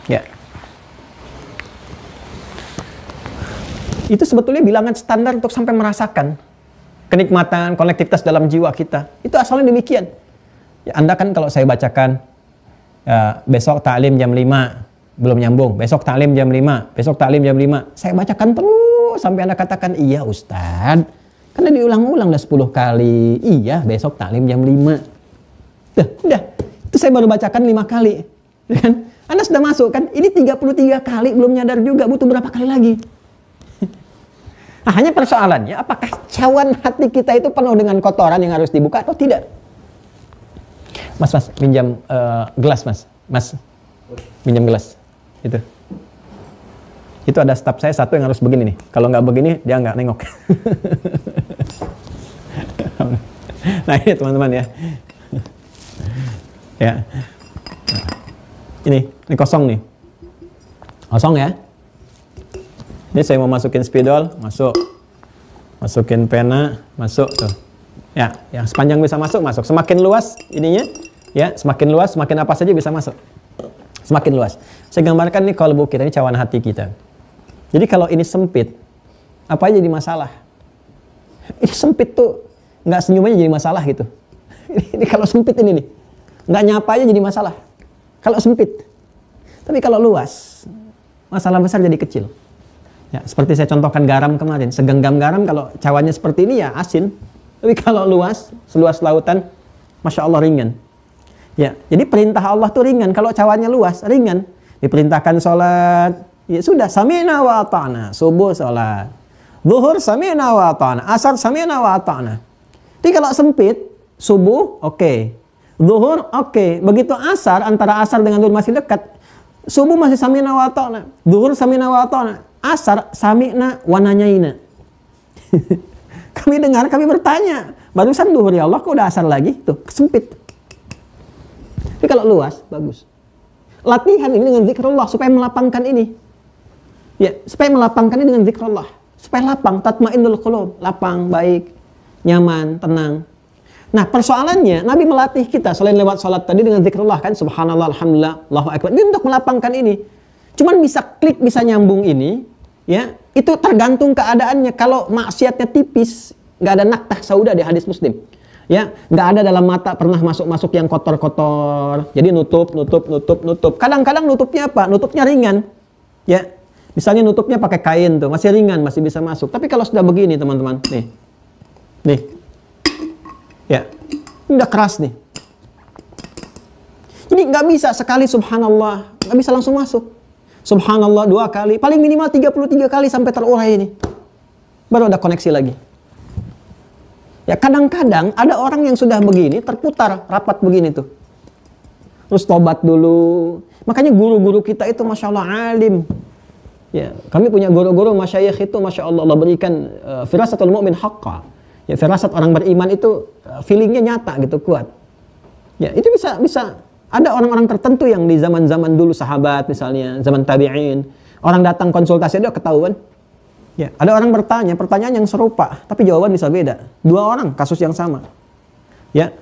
Ya. Itu sebetulnya bilangan standar untuk sampai merasakan kenikmatan, konektivitas dalam jiwa kita. Itu asalnya demikian. Ya, Anda kan kalau saya bacakan, ya, besok taklim jam 5, belum nyambung. Besok taklim jam 5, besok taklim jam 5. Saya bacakan terus sampai Anda katakan, iya Ustadz. Karena diulang-ulang udah 10 kali. Iya, besok taklim jam 5. Udah. Itu saya baru bacakan 5 kali. Kan? Anda sudah masuk kan? Ini 33 kali belum nyadar juga, butuh berapa kali lagi? Nah, hanya persoalannya apakah cawan hati kita itu penuh dengan kotoran yang harus dibuka atau tidak? Mas, pinjam gelas, Mas, pinjam gelas. Itu ada staf saya satu yang harus begini nih. Kalau nggak begini dia nggak nengok. Nah ini teman-teman ya. Ya. Ini kosong nih. Kosong ya. Ini saya mau masukin spidol, masuk. Masukin pena, masuk tuh. Ya, yang sepanjang bisa masuk. Semakin luas ininya, ya, semakin luas, semakin apa saja bisa masuk. Semakin luas. Saya gambarkan nih kalbu kita, ini cawan hati kita. Jadi kalau ini sempit, apa aja jadi masalah? Ini sempit tuh, nggak senyumannya jadi masalah gitu. Ini kalau sempit ini nih, nggak nyapa aja jadi masalah. Kalau sempit. Tapi kalau luas, masalah besar jadi kecil. Ya, seperti saya contohkan garam kemarin. Segenggam garam kalau cawannya seperti ini ya asin. Tapi kalau luas, seluas lautan, Masya Allah ringan. Ya, jadi perintah Allah tuh ringan. Kalau cawannya luas, ringan. Diperintahkan sholat, ya sudah, sami'na wa ata'na. Subuh sholat. Zuhur sami'na wa ata'na. Asar sami'na wa ata'na. Jadi kalau sempit, subuh oke. Zuhur oke. Begitu asar, antara asar dengan zuhur masih dekat. Subuh masih sami'na wa ata'na. Zuhur sami'na wa ata'na. Asar sami'na wa nanyaina. Kami dengar, kami bertanya. Barusan zuhur ya Allah, kok udah asar lagi? Tuh, sempit. Tapi kalau luas, bagus. Latihan ini dengan zikrullah supaya melapangkan ini. Ya, supaya melapangkan ini dengan zikrullah. Supaya lapang, tatmainnul qulub, lapang, baik, nyaman, tenang. Nah, persoalannya Nabi melatih kita selain lewat sholat tadi dengan zikrullah kan, subhanallah, alhamdulillah, Allahu akbar. Ini untuk melapangkan ini. Cuman bisa klik, bisa nyambung ini, ya. Itu tergantung keadaannya. Kalau maksiatnya tipis, nggak ada naktah sauda di hadis Muslim. Ya, nggak ada dalam mata pernah masuk yang kotor-kotor. Jadi nutup. Kadang-kadang nutupnya apa? Nutupnya ringan. Ya, misalnya nutupnya pakai kain tuh, masih ringan, masih bisa masuk. Tapi kalau sudah begini teman-teman, nih, ya, ini udah keras nih. Jadi nggak bisa sekali subhanallah, nggak bisa langsung masuk. Subhanallah 2 kali, paling minimal 33 kali sampai terurai ini. Baru ada koneksi lagi. Ya kadang-kadang ada orang yang sudah begini, terputar rapat begini tuh. Terus tobat dulu. Makanya guru-guru kita itu Masya Allah alim. Ya, kami punya guru-guru masyayikh itu Masya Allah, Allah berikan firasatul mu'min haqqa. Ya, firasat orang beriman itu feelingnya nyata gitu, kuat. Ya, itu bisa ada orang-orang tertentu yang di zaman-zaman dulu sahabat misalnya, zaman tabi'in, orang datang konsultasi dia ketahuan. Ya, ada orang bertanya, pertanyaan yang serupa, tapi jawaban bisa beda. 2 orang kasus yang sama. Ya.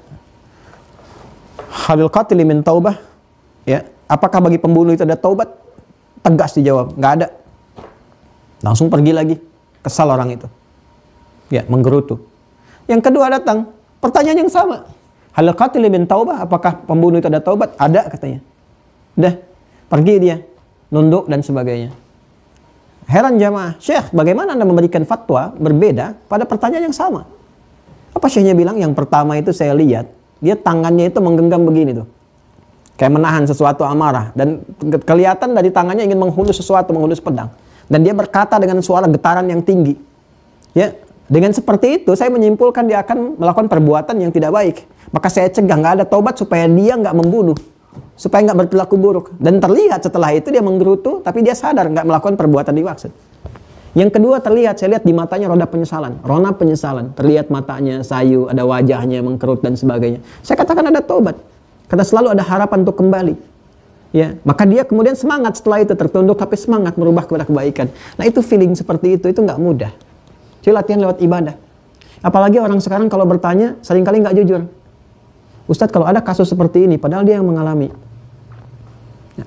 Halil qatili min taubah. Ya, apakah bagi pembunuh itu ada taubat? Tegas dijawab, nggak ada. Langsung pergi lagi. Kesal orang itu. Ya, menggerutu. Yang kedua datang, pertanyaan yang sama. Halil qatili min taubah, apakah pembunuh itu ada taubat? Ada katanya. Udah, pergi dia, nunduk dan sebagainya. Heran jamaah, Syekh, bagaimana Anda memberikan fatwa berbeda pada pertanyaan yang sama? Apa Syekhnya bilang? Yang pertama itu saya lihat, dia tangannya itu menggenggam begini tuh. Kayak menahan sesuatu amarah. Dan kelihatan dari tangannya ingin menghunus sesuatu, menghunus pedang. Dan dia berkata dengan suara getaran yang tinggi. Ya, dengan seperti itu saya menyimpulkan dia akan melakukan perbuatan yang tidak baik. Maka saya cegah, nggak ada taubat supaya dia nggak membunuh. Supaya nggak berperilaku buruk. Dan terlihat setelah itu dia menggerutu, tapi dia sadar nggak melakukan perbuatan dimaksud. Yang kedua terlihat, saya lihat di matanya rona penyesalan. Terlihat matanya sayu, ada wajahnya mengkerut dan sebagainya. Saya katakan ada taubat. Karena selalu ada harapan untuk kembali. Ya, maka dia kemudian semangat setelah itu, tertunduk tapi semangat merubah kepada kebaikan. Nah itu feeling seperti itu nggak mudah. Jadi latihan lewat ibadah. Apalagi orang sekarang kalau bertanya seringkali nggak jujur. Ustadz, kalau ada kasus seperti ini, padahal dia yang mengalami.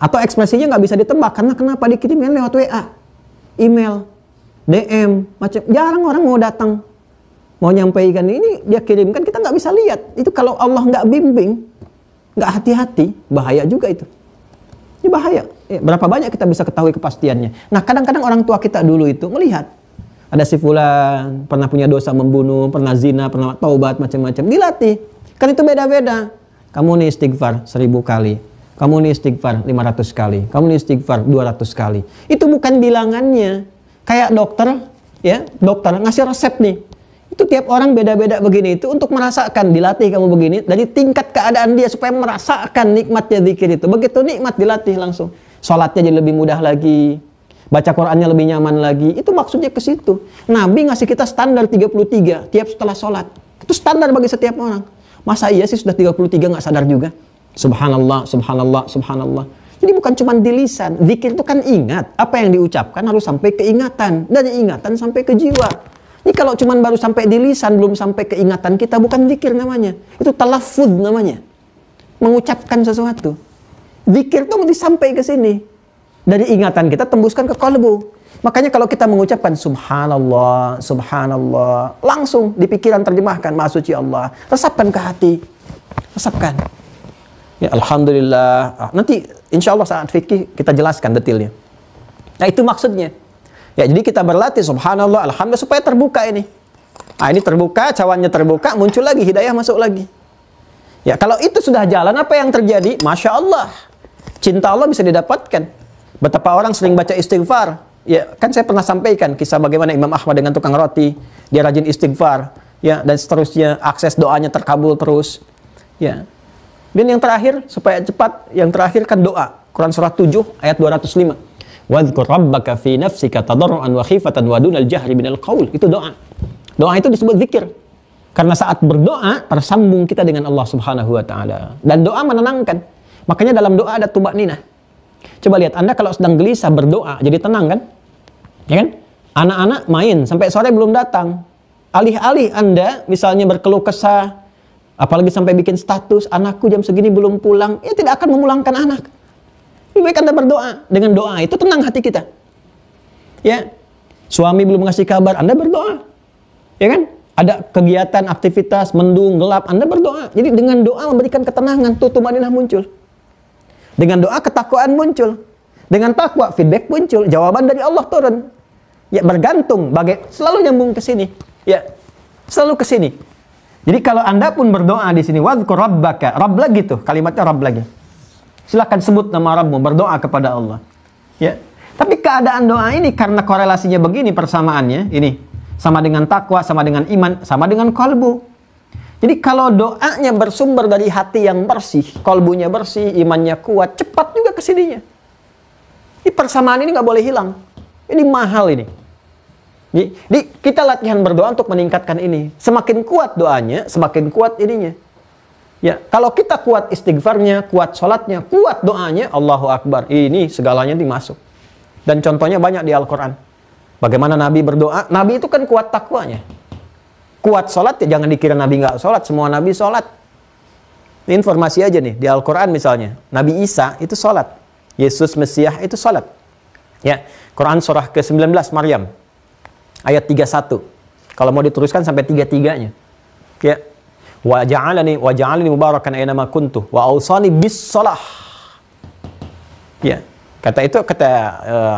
Atau ekspresinya nggak bisa ditebak, karena kenapa dikirimnya lewat WA, email, DM, macam. Jarang orang mau datang, mau nyampaikan ini, dia kirimkan, kita nggak bisa lihat. Itu kalau Allah nggak bimbing, nggak hati-hati, bahaya juga itu. Ini bahaya. Ya, berapa banyak kita bisa ketahui kepastiannya. Nah, kadang-kadang orang tua kita dulu itu melihat, ada si fulan, pernah punya dosa membunuh, pernah zina, pernah taubat, macam-macam. Dilatih. Kan itu beda-beda. Kamu nih istighfar 1000 kali. Kamu nih istighfar 500 kali. Kamu nih istighfar 200 kali. Itu bukan bilangannya. Kayak dokter, ya, dokter ngasih resep nih. Itu tiap orang beda-beda begini. Itu untuk merasakan, dilatih kamu begini. Dari tingkat keadaan dia supaya merasakan nikmatnya zikir itu. Begitu nikmat dilatih langsung. Sholatnya jadi lebih mudah lagi. Baca Qur'annya lebih nyaman lagi. Itu maksudnya ke situ. Nabi ngasih kita standar 33 tiap setelah sholat. Itu standar bagi setiap orang. Masa iya sih sudah 33 nggak sadar juga? Subhanallah, subhanallah, subhanallah. Jadi bukan cuma di lisan. Zikir itu kan ingat. Apa yang diucapkan harus sampai ke ingatan. Dari ingatan sampai ke jiwa. Ini kalau cuma baru sampai di lisan, belum sampai ke ingatan kita, bukan zikir namanya. Itu talaffuz namanya. Mengucapkan sesuatu. Zikir itu mesti sampai ke sini. Dari ingatan kita tembuskan ke kalbu. Makanya kalau kita mengucapkan subhanallah, subhanallah, langsung di pikiran terjemahkan maha suci Allah, resapkan ke hati, resapkan. Ya alhamdulillah. Nanti insya Allah saat fikih kita jelaskan detailnya. Nah itu maksudnya. Ya jadi kita berlatih subhanallah, alhamdulillah supaya terbuka ini. Nah ini terbuka, cawannya terbuka, muncul lagi hidayah masuk lagi. Ya kalau itu sudah jalan, apa yang terjadi? Masya Allah, cinta Allah bisa didapatkan. Betapa orang sering baca istighfar. Ya, kan saya pernah sampaikan kisah bagaimana Imam Ahmad dengan tukang roti, dia rajin istighfar, ya, dan seterusnya, akses doanya terkabul terus. Ya. Dan yang terakhir, supaya cepat, yang terakhir kan doa. Quran surah 7 ayat 205. Wadhkur rabbaka fi nafsika tadarruan wa khifatan wa dunal jahri minal qaul. Itu doa. Doa itu disebut zikir. Karena saat berdoa tersambung kita dengan Allah Subhanahu wa taala. Dan doa menenangkan. Makanya dalam doa ada tumakninah. Coba lihat, Anda kalau sedang gelisah berdoa, jadi tenang kan? Ya kan? Anak-anak main sampai sore belum datang. Alih-alih Anda misalnya berkeluh kesah, apalagi sampai bikin status, anakku jam segini belum pulang, ya tidak akan memulangkan anak. Lebih baik Anda berdoa. Dengan doa itu tenang hati kita. Ya. Suami belum ngasih kabar, Anda berdoa. Ya kan? Ada kegiatan, aktivitas, mendung, gelap, Anda berdoa. Jadi dengan doa memberikan ketenangan, tumaninah muncul. Dengan doa ketakwaan muncul. Dengan takwa feedback muncul, jawaban dari Allah turun. Ya bergantung, selalu nyambung ke sini. Ya, selalu ke sini. Jadi kalau Anda pun berdoa di sini, wadhkur rabbaka, Rabb lagi tuh, kalimatnya Rabb lagi. Silakan sebut nama Rabbmu, berdoa kepada Allah. Ya. Tapi keadaan doa ini karena korelasinya begini persamaannya, ini sama dengan takwa, sama dengan iman, sama dengan kolbu. Jadi kalau doanya bersumber dari hati yang bersih, kolbunya bersih, imannya kuat, cepat juga kesininya. Ini persamaan ini nggak boleh hilang. Ini mahal ini. Jadi kita latihan berdoa untuk meningkatkan ini. Semakin kuat doanya, semakin kuat ininya. Ya, kalau kita kuat istighfarnya, kuat sholatnya, kuat doanya, Allahu Akbar. Ini segalanya dimasuk. Dan contohnya banyak di Al-Quran. Bagaimana Nabi berdoa? Nabi itu kan kuat takwanya. Kuat sholat, ya jangan dikira Nabi nggak sholat. Semua Nabi sholat. Ini informasi aja nih. Di Al-Quran misalnya. Nabi Isa itu sholat. Yesus Mesias itu sholat. Ya, Quran surah ke-19 Maryam. Ayat 31. Kalau mau diteruskan sampai 33-nya. Ya. Wa ja'alani mubarakan aynama kuntu wa awsani bis shalah. Ya. Kata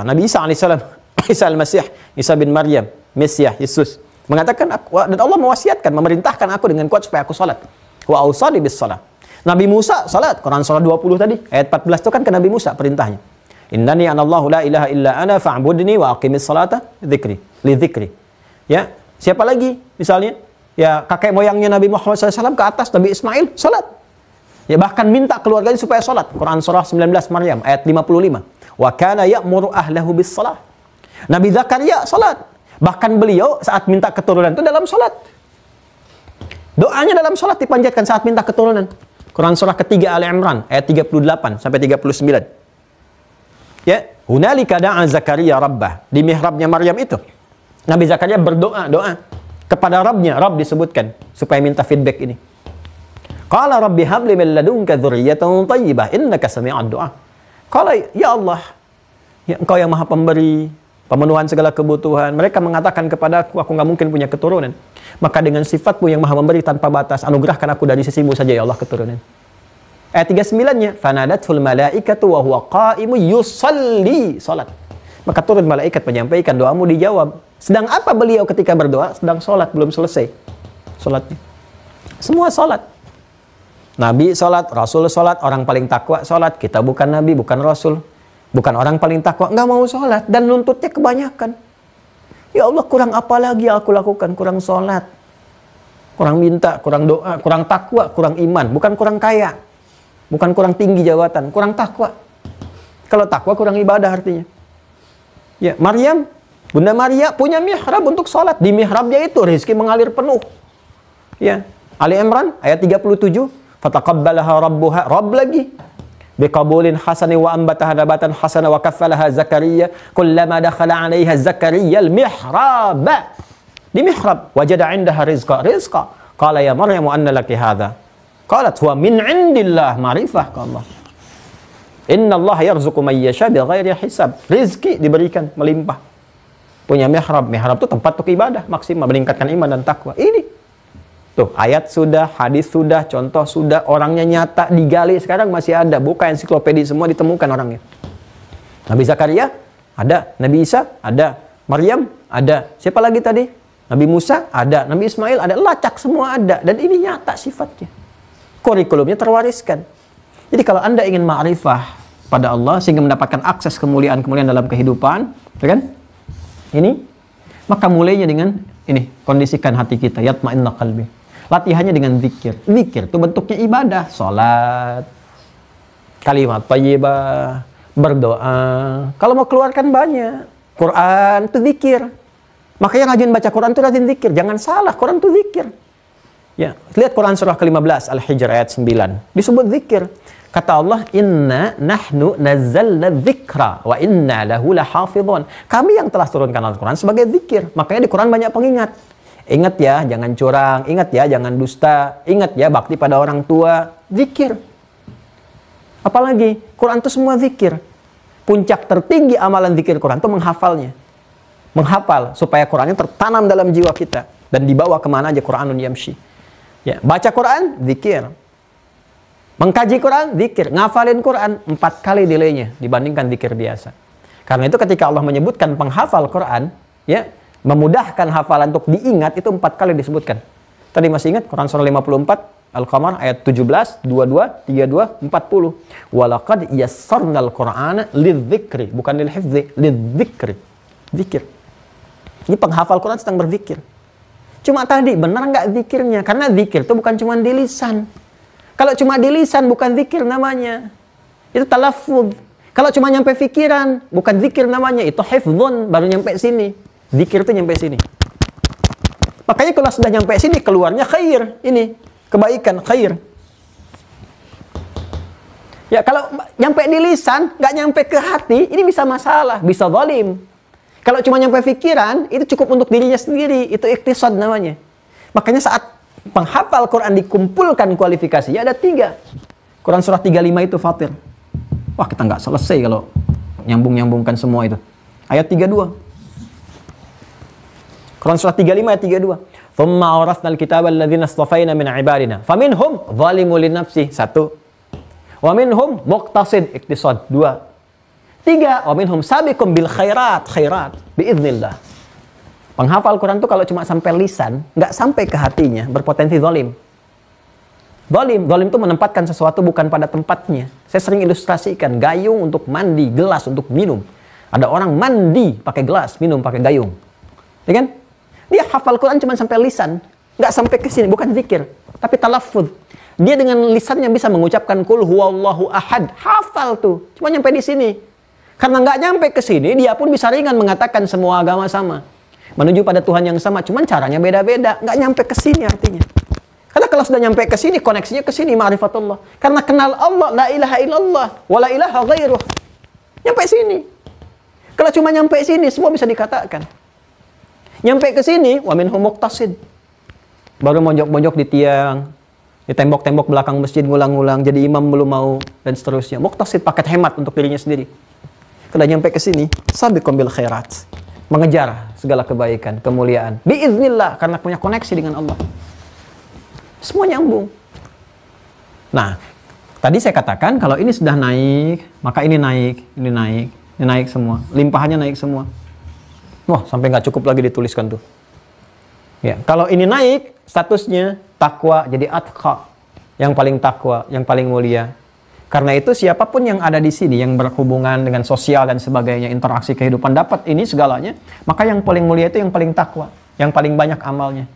Nabi Isa alaihissalam, Isa al-Masih, Isa bin Maryam, Mesias, Yesus, mengatakan, dan Allah mewasiatkan, memerintahkan aku dengan kuat supaya aku salat. Wa awsani bis salat. Nabi Musa salat, Quran surah 20 tadi, ayat 14 itu kan ke Nabi Musa perintahnya. Innani anallahu la ilaha illa ana fa'budni wa aqimis salata li dzikri. Ya, siapa lagi misalnya? Ya, kakek moyangnya Nabi Muhammad SAW ke atas, Nabi Ismail salat. Ya, bahkan minta keluarganya supaya salat. Quran surah 19 Maryam ayat 55. Wa kana ya'muru ahlahu bis salah. Nabi Zakaria salat. Bahkan beliau saat minta keturunan itu dalam salat. Doanya dalam salat dipanjatkan saat minta keturunan. Quran surah ketiga Ali Imran ayat 38 sampai 39. Ya, hunalika da'a Zakaria rabbah. Di mihrabnya Maryam itu Nabi Zakaria berdoa kepada Rabbnya. Rabb disebutkan supaya minta feedback ini. Qala rabbi habli min ladunka dzurriyyatan thayyibah innaka sami'ud du'a. Qala ya Allah, ya Engkau yang Maha Pemberi, pemenuhan segala kebutuhan. Mereka mengatakan kepadaku, aku nggak mungkin punya keturunan. Maka dengan sifatmu yang Maha Memberi tanpa batas, anugerahkan aku dari sisimu saja ya Allah keturunan. Ayat 39-nya, fanadatul malaikatu wa huwa qa'imun yusalli salat. Maka turun malaikat menyampaikan doamu dijawab. Sedang apa beliau ketika berdoa? Sedang salat, belum selesai salatnya. Semua salat. Nabi salat, Rasul salat, orang paling takwa salat. Kita bukan Nabi, bukan Rasul, bukan orang paling takwa, nggak mau salat dan nuntutnya kebanyakan. Ya Allah, kurang apa lagi aku lakukan? Kurang salat, kurang minta, kurang doa, kurang takwa, kurang iman. Bukan kurang kaya, bukan kurang tinggi jabatan, kurang takwa. Kalau takwa kurang ibadah artinya. Ya, Maryam, Bunda Maria punya mihrab untuk salat. Di mihrabnya itu rezeki mengalir penuh. Ya, Ali Imran ayat 37. Fataqabbalaha rabbuha, Rabb lagi biqabulin hasani wa ambataha nabatan hasana wa kaffalaha Zakaria kullama dakhala 'alaiha Zakaria al-mihrab. Di mihrab wajada 'indaha rizqa qala ya Maryam anna laki hadha qalat huwa min 'indillah ma'rifah ka Allah inna Allah yarzuqu man yasha bighairi hisab. Rizki diberikan melimpah. Punya mihrab itu tempat untuk ibadah maksimal, meningkatkan iman dan takwa. Ini tuh, ayat sudah, hadis sudah, contoh sudah, orangnya nyata, digali sekarang masih ada. Buka ensiklopedi semua ditemukan orangnya. Nabi Zakaria ada, Nabi Isa ada, Maryam ada. Siapa lagi tadi? Nabi Musa ada, Nabi Ismail ada, lacak semua ada. Dan ini nyata sifatnya. Kurikulumnya terwariskan. Jadi kalau Anda ingin ma'rifah pada Allah sehingga mendapatkan akses kemuliaan-kemuliaan dalam kehidupan, kan? Ini, maka mulainya dengan ini, kondisikan hati kita, yatma'inna qalbi. Latihannya dengan zikir. Zikir itu bentuknya ibadah. Salat, kalimat thayyibah, berdoa. Kalau mau keluarkan banyak. Quran itu zikir. Makanya rajin baca Quran itu rajin zikir. Jangan salah, Quran itu zikir. Ya, lihat Quran surah ke-15 Al-Hijr ayat 9. Disebut zikir. Kata Allah, inna nahnu nazzalna dzikra wa inna lahu lahafidhun. Kami yang telah turunkan Al-Quran sebagai zikir. Makanya di Quran banyak pengingat. Ingat ya, jangan curang. Ingat ya, jangan dusta. Ingat ya, bakti pada orang tua. Zikir. Apalagi, Quran itu semua zikir. Puncak tertinggi amalan zikir Quran itu menghafalnya. Menghafal, supaya Qurannya tertanam dalam jiwa kita. Dan dibawa kemana aja Quranun yamshi. Ya, baca Quran, zikir. Mengkaji Quran, zikir. Ngafalin Quran, 4 kali delaynya dibandingkan zikir biasa. Karena itu ketika Allah menyebutkan penghafal Quran, ya, memudahkan hafalan untuk diingat, itu 4 kali disebutkan. Tadi masih ingat Quran surah 54 Al-Qamar ayat 17, 22, 32, 40. Walaqad yassarnal Qur'ana lidzikri, bukan lil hifzi, lidzikri. Zikir. Ini penghafal Quran sedang berzikir. Cuma tadi benar nggak zikirnya? Karena zikir itu bukan cuma di lisan. Kalau cuma di lisan bukan zikir namanya. Itu talaffuz. Kalau cuma nyampe pikiran, bukan zikir namanya. Itu hifdzun, baru nyampe sini. Zikir itu nyampe sini. Makanya kalau sudah nyampe sini, keluarnya khair. Ini, kebaikan, khair. Ya, kalau nyampe di lisan, nggak nyampe ke hati, ini bisa masalah, bisa zalim. Kalau cuma nyampe pikiran, itu cukup untuk dirinya sendiri. Itu iktisad namanya. Makanya saat penghafal Quran dikumpulkan kualifikasinya, ada 3. Quran surah 35 itu Fatir. Wah, kita nggak selesai kalau nyambung-nyambungkan semua itu. Ayat 32. Quran surah 35 ayat 32. Thumma awrathnal kitaba alladhina istafaina min ibadina. Faminhum zalimun linafsihi. 1. Wa minhum muqtasid, iktisad. 2. 3. Wa minhum sabiqum bil khairat, biiznillah. Penghafal Quran itu kalau cuma sampai lisan, nggak sampai ke hatinya, berpotensi zalim. Zalim itu menempatkan sesuatu bukan pada tempatnya. Saya sering ilustrasikan, gayung untuk mandi, gelas untuk minum. Ada orang mandi pakai gelas, minum pakai gayung. Ya kan? Dia hafal Quran cuma sampai lisan, nggak sampai ke sini, bukan zikir, tapi talaffuz. Dia dengan lisannya bisa mengucapkan qul huwallahu ahad, hafal tuh, cuma nyampe di sini. Karena nggak nyampe ke sini, dia pun bisa ringan mengatakan semua agama sama, menuju pada Tuhan yang sama, cuman caranya beda-beda, nggak nyampe ke sini artinya. Karena kalau sudah nyampe ke sini, koneksinya ke sini, ma'rifatullah. Karena kenal Allah, la ilaha illallah, wa la ilaha ghairuh. Nyampe sini. Kalau cuma nyampe sini, semua bisa dikatakan. Nyampe ke sini, wa minhum muqtasid. Baru monjok-monjok di tiang, di tembok-tembok belakang masjid ngulang-ngulang, jadi imam belum mau, dan seterusnya. Muqtasid, paket hemat untuk dirinya sendiri. Kalau nyampe ke sini, sabiqum bil khairat. Mengejar segala kebaikan, kemuliaan. Biiznillah, karena punya koneksi dengan Allah. Semua nyambung. Nah, tadi saya katakan kalau ini sudah naik, maka ini naik, ini naik, ini naik semua. Limpahannya naik semua. Wah, sampai nggak cukup lagi dituliskan tuh. Ya, kalau ini naik, statusnya takwa jadi atqa, yang paling takwa, yang paling mulia. Karena itu siapapun yang ada di sini yang berhubungan dengan sosial dan sebagainya, interaksi kehidupan dapat ini segalanya, maka yang paling mulia itu yang paling takwa, yang paling banyak amalnya.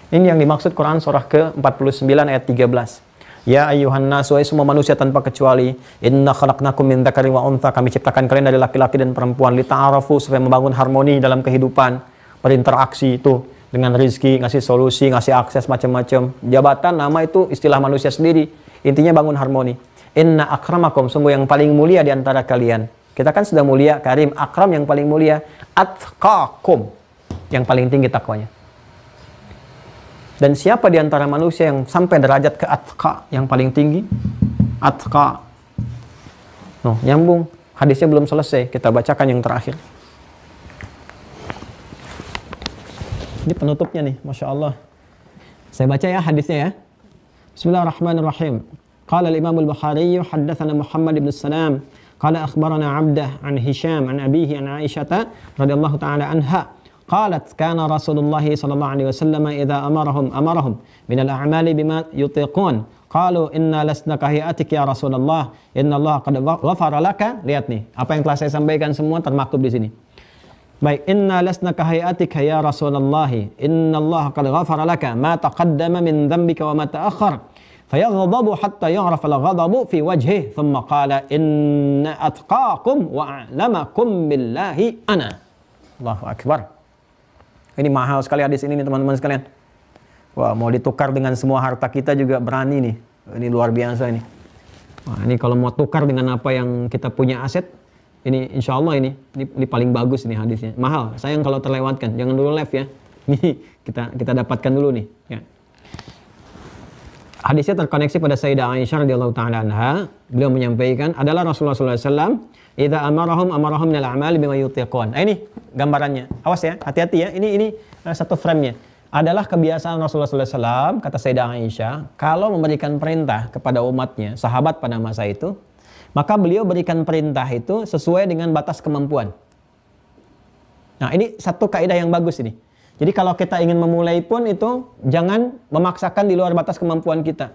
Ini yang dimaksud Quran surah ke-49 ayat 13. Ya ayyuhan nas, wahai semua manusia tanpa kecuali, inna khalaqnakum min dzakarin wa untha, kami ciptakan kalian dari laki-laki dan perempuan, lita'arafu, supaya membangun harmoni dalam kehidupan, berinteraksi itu dengan rizki, ngasih solusi, ngasih akses macam-macam. Jabatan, nama itu istilah manusia sendiri. Intinya bangun harmoni. Inna akramakum, sungguh yang paling mulia di antara kalian. Kita kan sudah mulia, karim, akram yang paling mulia, atqakum, yang paling tinggi takwanya. Dan siapa di antara manusia yang sampai derajat ke atqa yang paling tinggi? Atqa. Oh, nyambung. Hadisnya belum selesai. Kita bacakan yang terakhir. Ini penutupnya nih, Masya Allah. Saya baca ya hadisnya ya. Bismillahirrahmanirrahim. Qala al-Imam al-Bukhari, haddathana Muhammad ibn Salam. Qala akhbarana Abdah an Hisham an abihi an Aisyata radhiyallahu ta'ala anha. قالت كان رسول الله صلى الله عليه وسلم إذا أمرهم من الأعمال بما يطيقون قالوا إنا لسنا كهيئتك يا رسول الله إن الله قد غفر لك. Lihat nih, apa yang telah saya sampaikan semua termaktub di sini. Baik, inna lasna kahayyatika ya Rasulullah inna Allah qad ghafara laka ma taqaddama min dhanbika wa ma ta'akhkhar fayaghdabu hatta yu'rafa al-ghadabu fi wajhihi thumma qala inna atqakum wa a'lamakum billahi ana. Allahu akbar. Ini mahal sekali hadis ini nih teman-teman sekalian. Wah, mau ditukar dengan semua harta kita juga berani nih. Ini luar biasa ini. Wah, ini kalau mau tukar dengan apa yang kita punya aset, ini insya Allah ini paling bagus ini hadisnya. Mahal, sayang kalau terlewatkan. Jangan dulu live ya. Ini kita dapatkan dulu nih. Ya. Hadisnya terkoneksi pada Sayyidah Aisyah radhiyallahu taala anha. Beliau menyampaikan adalah Rasulullah SAW idza amarahum minal a'mali bima yutiqun. Ini gambarannya. Awas ya, hati-hati ya. Ini satu frame-nya. Adalah kebiasaan Rasulullah SAW, kata Sayyidah Aisyah, kalau memberikan perintah kepada umatnya, sahabat pada masa itu, maka beliau berikan perintah itu sesuai dengan batas kemampuan. Nah, ini satu kaidah yang bagus ini. Jadi kalau kita ingin memulai pun itu jangan memaksakan di luar batas kemampuan kita.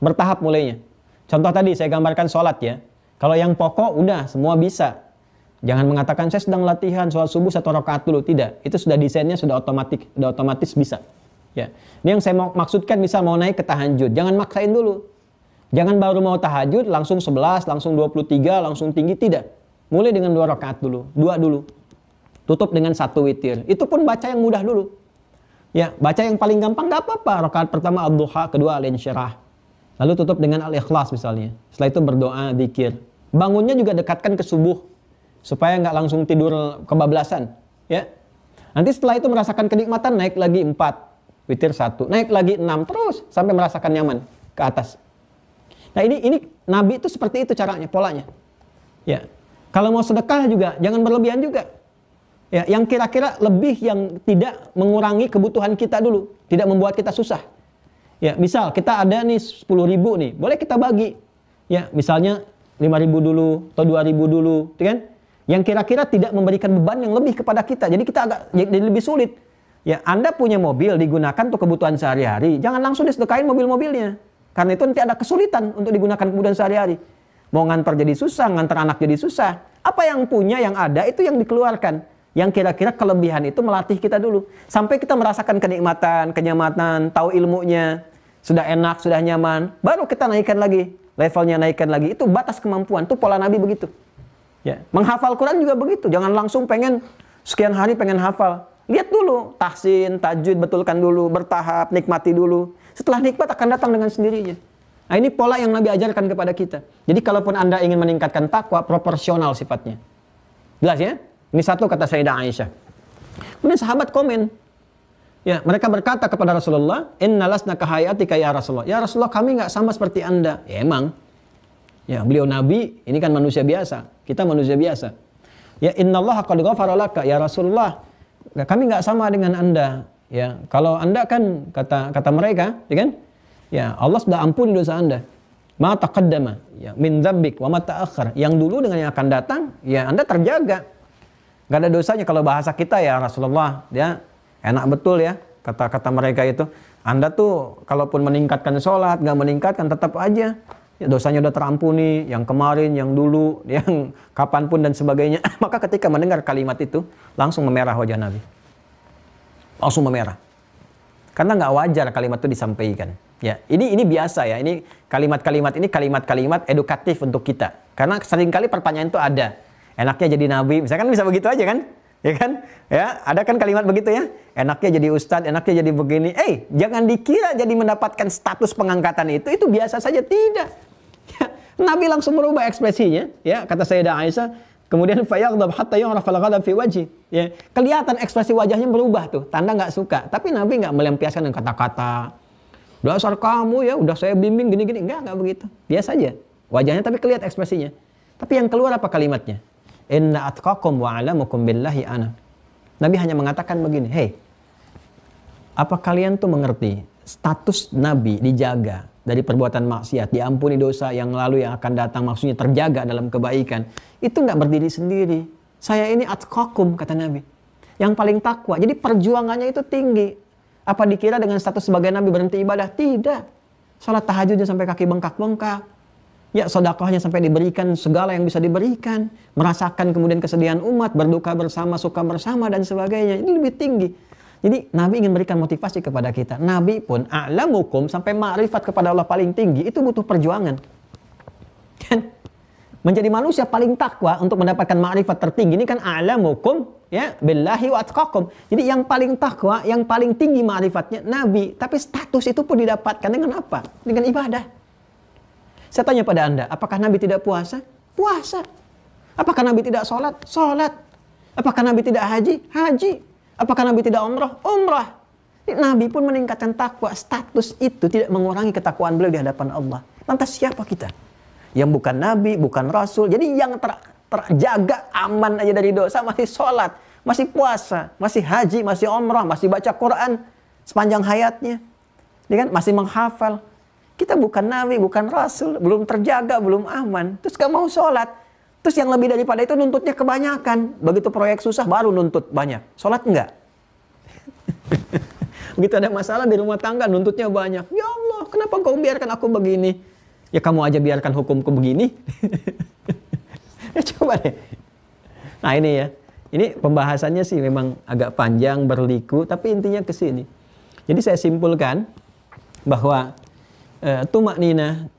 bertahap mulainya. Contoh tadi saya gambarkan sholat ya. Kalau yang pokok udah semua bisa. Jangan mengatakan saya sedang latihan sholat subuh 1 rakaat dulu. Tidak, itu sudah desainnya sudah otomatis bisa. Ya. Ini yang saya maksudkan, misal mau naik ke tahajud, jangan maksain dulu. Jangan baru mau tahajud langsung 11, langsung 23, langsung tinggi, tidak. Mulai dengan 2 rakaat dulu, 2 dulu. Tutup dengan 1 witir. Itu pun baca yang mudah dulu. Ya, baca yang paling gampang enggak apa-apa. Rakaat pertama ad-duha, kedua al-insyirah. Lalu tutup dengan al-ikhlas misalnya. Setelah itu berdoa, zikir. Bangunnya juga dekatkan ke subuh supaya nggak langsung tidur kebablasan, ya. Nanti setelah itu merasakan kenikmatan, naik lagi 4, witir 1, naik lagi 6, terus sampai merasakan nyaman ke atas. Nah, ini Nabi itu seperti itu caranya, polanya. Ya. Kalau mau sedekah juga jangan berlebihan juga. Ya, yang kira-kira lebih, yang tidak mengurangi kebutuhan kita dulu, tidak membuat kita susah. Ya, misal kita ada nih 10.000 nih, boleh kita bagi. Ya, misalnya 5.000 dulu atau 2.000 dulu, kan? Yang kira-kira tidak memberikan beban yang lebih kepada kita. Jadi kita agak jadi lebih sulit. Ya, Anda punya mobil digunakan untuk kebutuhan sehari-hari, jangan langsung disedekahin mobil-mobilnya. Karena itu nanti ada kesulitan untuk digunakan kebutuhan sehari-hari. Mau ngantar jadi susah, ngantar anak jadi susah. Apa yang punya, yang ada itu yang dikeluarkan. Yang kira-kira kelebihan itu melatih kita dulu. Sampai kita merasakan kenikmatan, kenyamanan, tahu ilmunya, sudah enak, sudah nyaman, baru kita naikkan lagi, levelnya naikkan lagi. Itu batas kemampuan, itu pola Nabi begitu. Ya, menghafal Quran juga begitu. Jangan langsung pengen sekian hari pengen hafal. Lihat dulu, tahsin, tajwid betulkan dulu, bertahap, nikmati dulu. Setelah nikmat akan datang dengan sendirinya. Nah, ini pola yang Nabi ajarkan kepada kita. Jadi kalaupun Anda ingin meningkatkan takwa, proporsional sifatnya. Jelas ya? Ini satu kata Sayyidah Aisyah. Kemudian sahabat komen. Ya, mereka berkata kepada Rasulullah, "Inna lasna kahayatika ya Rasulullah." Ya Rasulullah, kami nggak sama seperti Anda. Ya, emang. Ya, beliau Nabi, ini kan manusia biasa. Kita manusia biasa. Ya, innallaha qad ghafara laka ya Rasulullah. Kami nggak sama dengan Anda. Ya, kalau Anda kan kata mereka, ya kan? Ya, Allah sudah ampuni dosa Anda. Ma taqaddama ya min dzambik wa ma ta'akhkhar. Yang dulu dengan yang akan datang, ya Anda terjaga. Gak ada dosanya. Kalau bahasa kita ya Rasulullah, ya enak betul ya kata-kata mereka itu. Anda tuh kalaupun meningkatkan sholat, nggak meningkatkan tetap aja ya, dosanya udah terampuni, yang kemarin, yang dulu, yang kapanpun dan sebagainya. Maka ketika mendengar kalimat itu, langsung memerah wajah Nabi. Langsung memerah. Karena nggak wajar kalimat itu disampaikan. Ya, ini biasa ya. Ini kalimat-kalimat ini kalimat-kalimat edukatif untuk kita. Karena seringkali pertanyaan itu ada. Enaknya jadi Nabi, misalkan bisa begitu aja kan? Ya kan? Ya, ada kan kalimat begitu ya? Enaknya jadi ustadz, enaknya jadi begini. Jangan dikira jadi mendapatkan status pengangkatan itu biasa saja, tidak. Ya, Nabi langsung merubah ekspresinya, ya, kata Sayyidah Aisyah, kemudian fayaghdab hatta yu'raf al-ghadab fi wajhi. Ya, kelihatan ekspresi wajahnya berubah tuh, tanda nggak suka. Tapi Nabi nggak melampiaskan dengan kata-kata, "Dasar kamu ya, udah saya bimbing gini-gini." Enggak begitu. Biasa aja wajahnya, tapi kelihatan ekspresinya. Tapi yang keluar apa kalimatnya? Inna atqakum wa a'lamukum billahi ana. Nabi hanya mengatakan begini, apa kalian tuh mengerti status Nabi dijaga dari perbuatan maksiat, diampuni dosa yang lalu yang akan datang, maksudnya terjaga dalam kebaikan. Itu nggak berdiri sendiri. Saya ini atqakum, kata Nabi, yang paling takwa. Jadi perjuangannya itu tinggi. Apa dikira dengan status sebagai Nabi berhenti ibadah? Tidak. Salat tahajudnya sampai kaki bengkak-bengkak. Ya, sedekahnya sampai diberikan segala yang bisa diberikan, merasakan kemudian kesedihan umat, berduka bersama, suka bersama dan sebagainya. Ini lebih tinggi. Jadi Nabi ingin berikan motivasi kepada kita. Nabi pun a'lamukum, sampai ma'rifat kepada Allah paling tinggi, itu butuh perjuangan. Kan? Menjadi manusia paling takwa untuk mendapatkan ma'rifat tertinggi ini kan a'lamukum ya billahi wa atqakum. Jadi yang paling takwa, yang paling tinggi ma'rifatnya Nabi. Tapi status itu pun didapatkan dengan apa? Dengan ibadah. Saya tanya pada Anda, apakah Nabi tidak puasa? Puasa. Apakah Nabi tidak sholat? Sholat. Apakah Nabi tidak haji? Haji. Apakah Nabi tidak umrah? Umrah. Nabi pun meningkatkan takwa. Status itu tidak mengurangi ketakwaan beliau di hadapan Allah. Lantas siapa kita? Yang bukan Nabi, bukan Rasul. Jadi yang terjaga aman aja dari dosa, masih sholat, masih puasa, masih haji, masih umrah, masih baca Quran sepanjang hayatnya. Dia kan masih menghafal. Kita bukan Nabi, bukan Rasul, belum terjaga, belum aman. Terus gak mau sholat. Terus yang lebih daripada itu nuntutnya kebanyakan. Begitu proyek susah baru nuntut banyak. Sholat enggak? Begitu ada masalah di rumah tangga nuntutnya banyak. Ya Allah, kenapa engkau biarkan aku begini? Ya kamu aja biarkan hukumku begini. Ya, coba deh. Nah ini ya, ini pembahasannya sih memang agak panjang, berliku, tapi intinya ke sini. Jadi saya simpulkan bahwa tumakninah,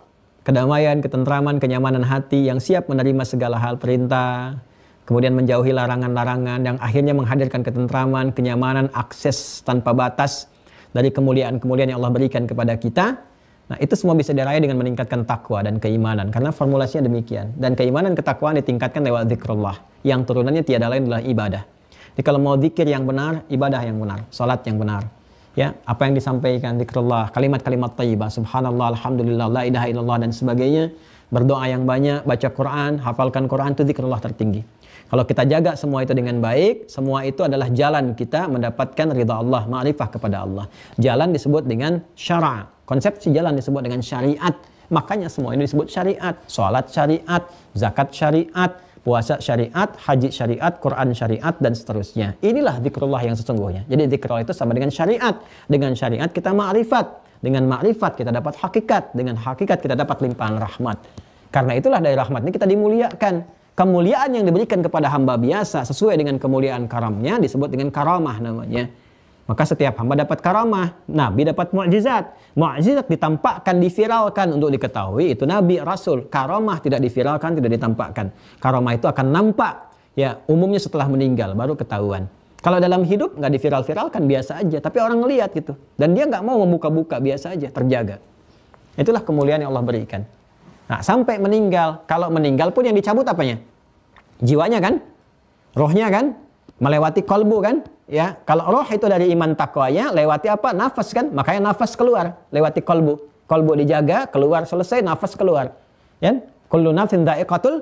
kedamaian, ketentraman, kenyamanan hati yang siap menerima segala hal perintah, kemudian menjauhi larangan-larangan yang akhirnya menghadirkan ketentraman, kenyamanan, akses tanpa batas dari kemuliaan-kemuliaan yang Allah berikan kepada kita. Nah, itu semua bisa diraih dengan meningkatkan takwa dan keimanan, karena formulasinya demikian. Dan keimanan ketakwaan ditingkatkan lewat zikrullah, yang turunannya tiada lain adalah ibadah. Jadi kalau mau zikir yang benar, ibadah yang benar, salat yang benar. Ya, apa yang disampaikan zikrullah, kalimat-kalimat thayyibah, subhanallah, alhamdulillah, la ilaha illallah dan sebagainya, berdoa yang banyak, baca Quran, hafalkan Quran, itu zikrullah tertinggi. Kalau kita jaga semua itu dengan baik, semua itu adalah jalan kita mendapatkan ridha Allah, ma'rifah kepada Allah. Jalan disebut dengan syara'. Konsepsi jalan disebut dengan syariat. Makanya semua ini disebut syariat. Salat syariat, zakat syariat, puasa syariat, haji syariat, Quran syariat, dan seterusnya. Inilah zikrullah yang sesungguhnya. Jadi zikrullah itu sama dengan syariat. Dengan syariat kita ma'rifat. Dengan ma'rifat kita dapat hakikat. Dengan hakikat kita dapat limpahan rahmat. Karena itulah dari rahmat ini kita dimuliakan. Kemuliaan yang diberikan kepada hamba biasa sesuai dengan kemuliaan karamnya disebut dengan karamah namanya. Maka setiap hamba dapat karamah. Nabi dapat mu'jizat. Mu'jizat ditampakkan, diviralkan untuk diketahui. Itu Nabi, Rasul. Karamah tidak diviralkan, tidak ditampakkan. Karamah itu akan nampak. Ya, umumnya setelah meninggal, baru ketahuan. Kalau dalam hidup, nggak diviral-viralkan, biasa aja. Tapi orang ngelihat gitu. Dan dia nggak mau membuka-buka, biasa aja, terjaga. Itulah kemuliaan yang Allah berikan. Nah, sampai meninggal. Kalau meninggal pun yang dicabut apanya? Jiwanya kan? Rohnya kan? Melewati kolbu kan? Ya, kalau roh itu dari iman takwanya, lewati apa? Nafas kan? Makanya nafas keluar, lewati kolbu. Kolbu dijaga, keluar, selesai, nafas keluar. Ya? Kullu nafsin dha'iqatul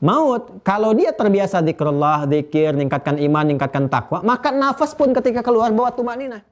maut. Kalau dia terbiasa zikrullah, zikir, meningkatkan iman, meningkatkan takwa, maka nafas pun ketika keluar bawa tumaninah.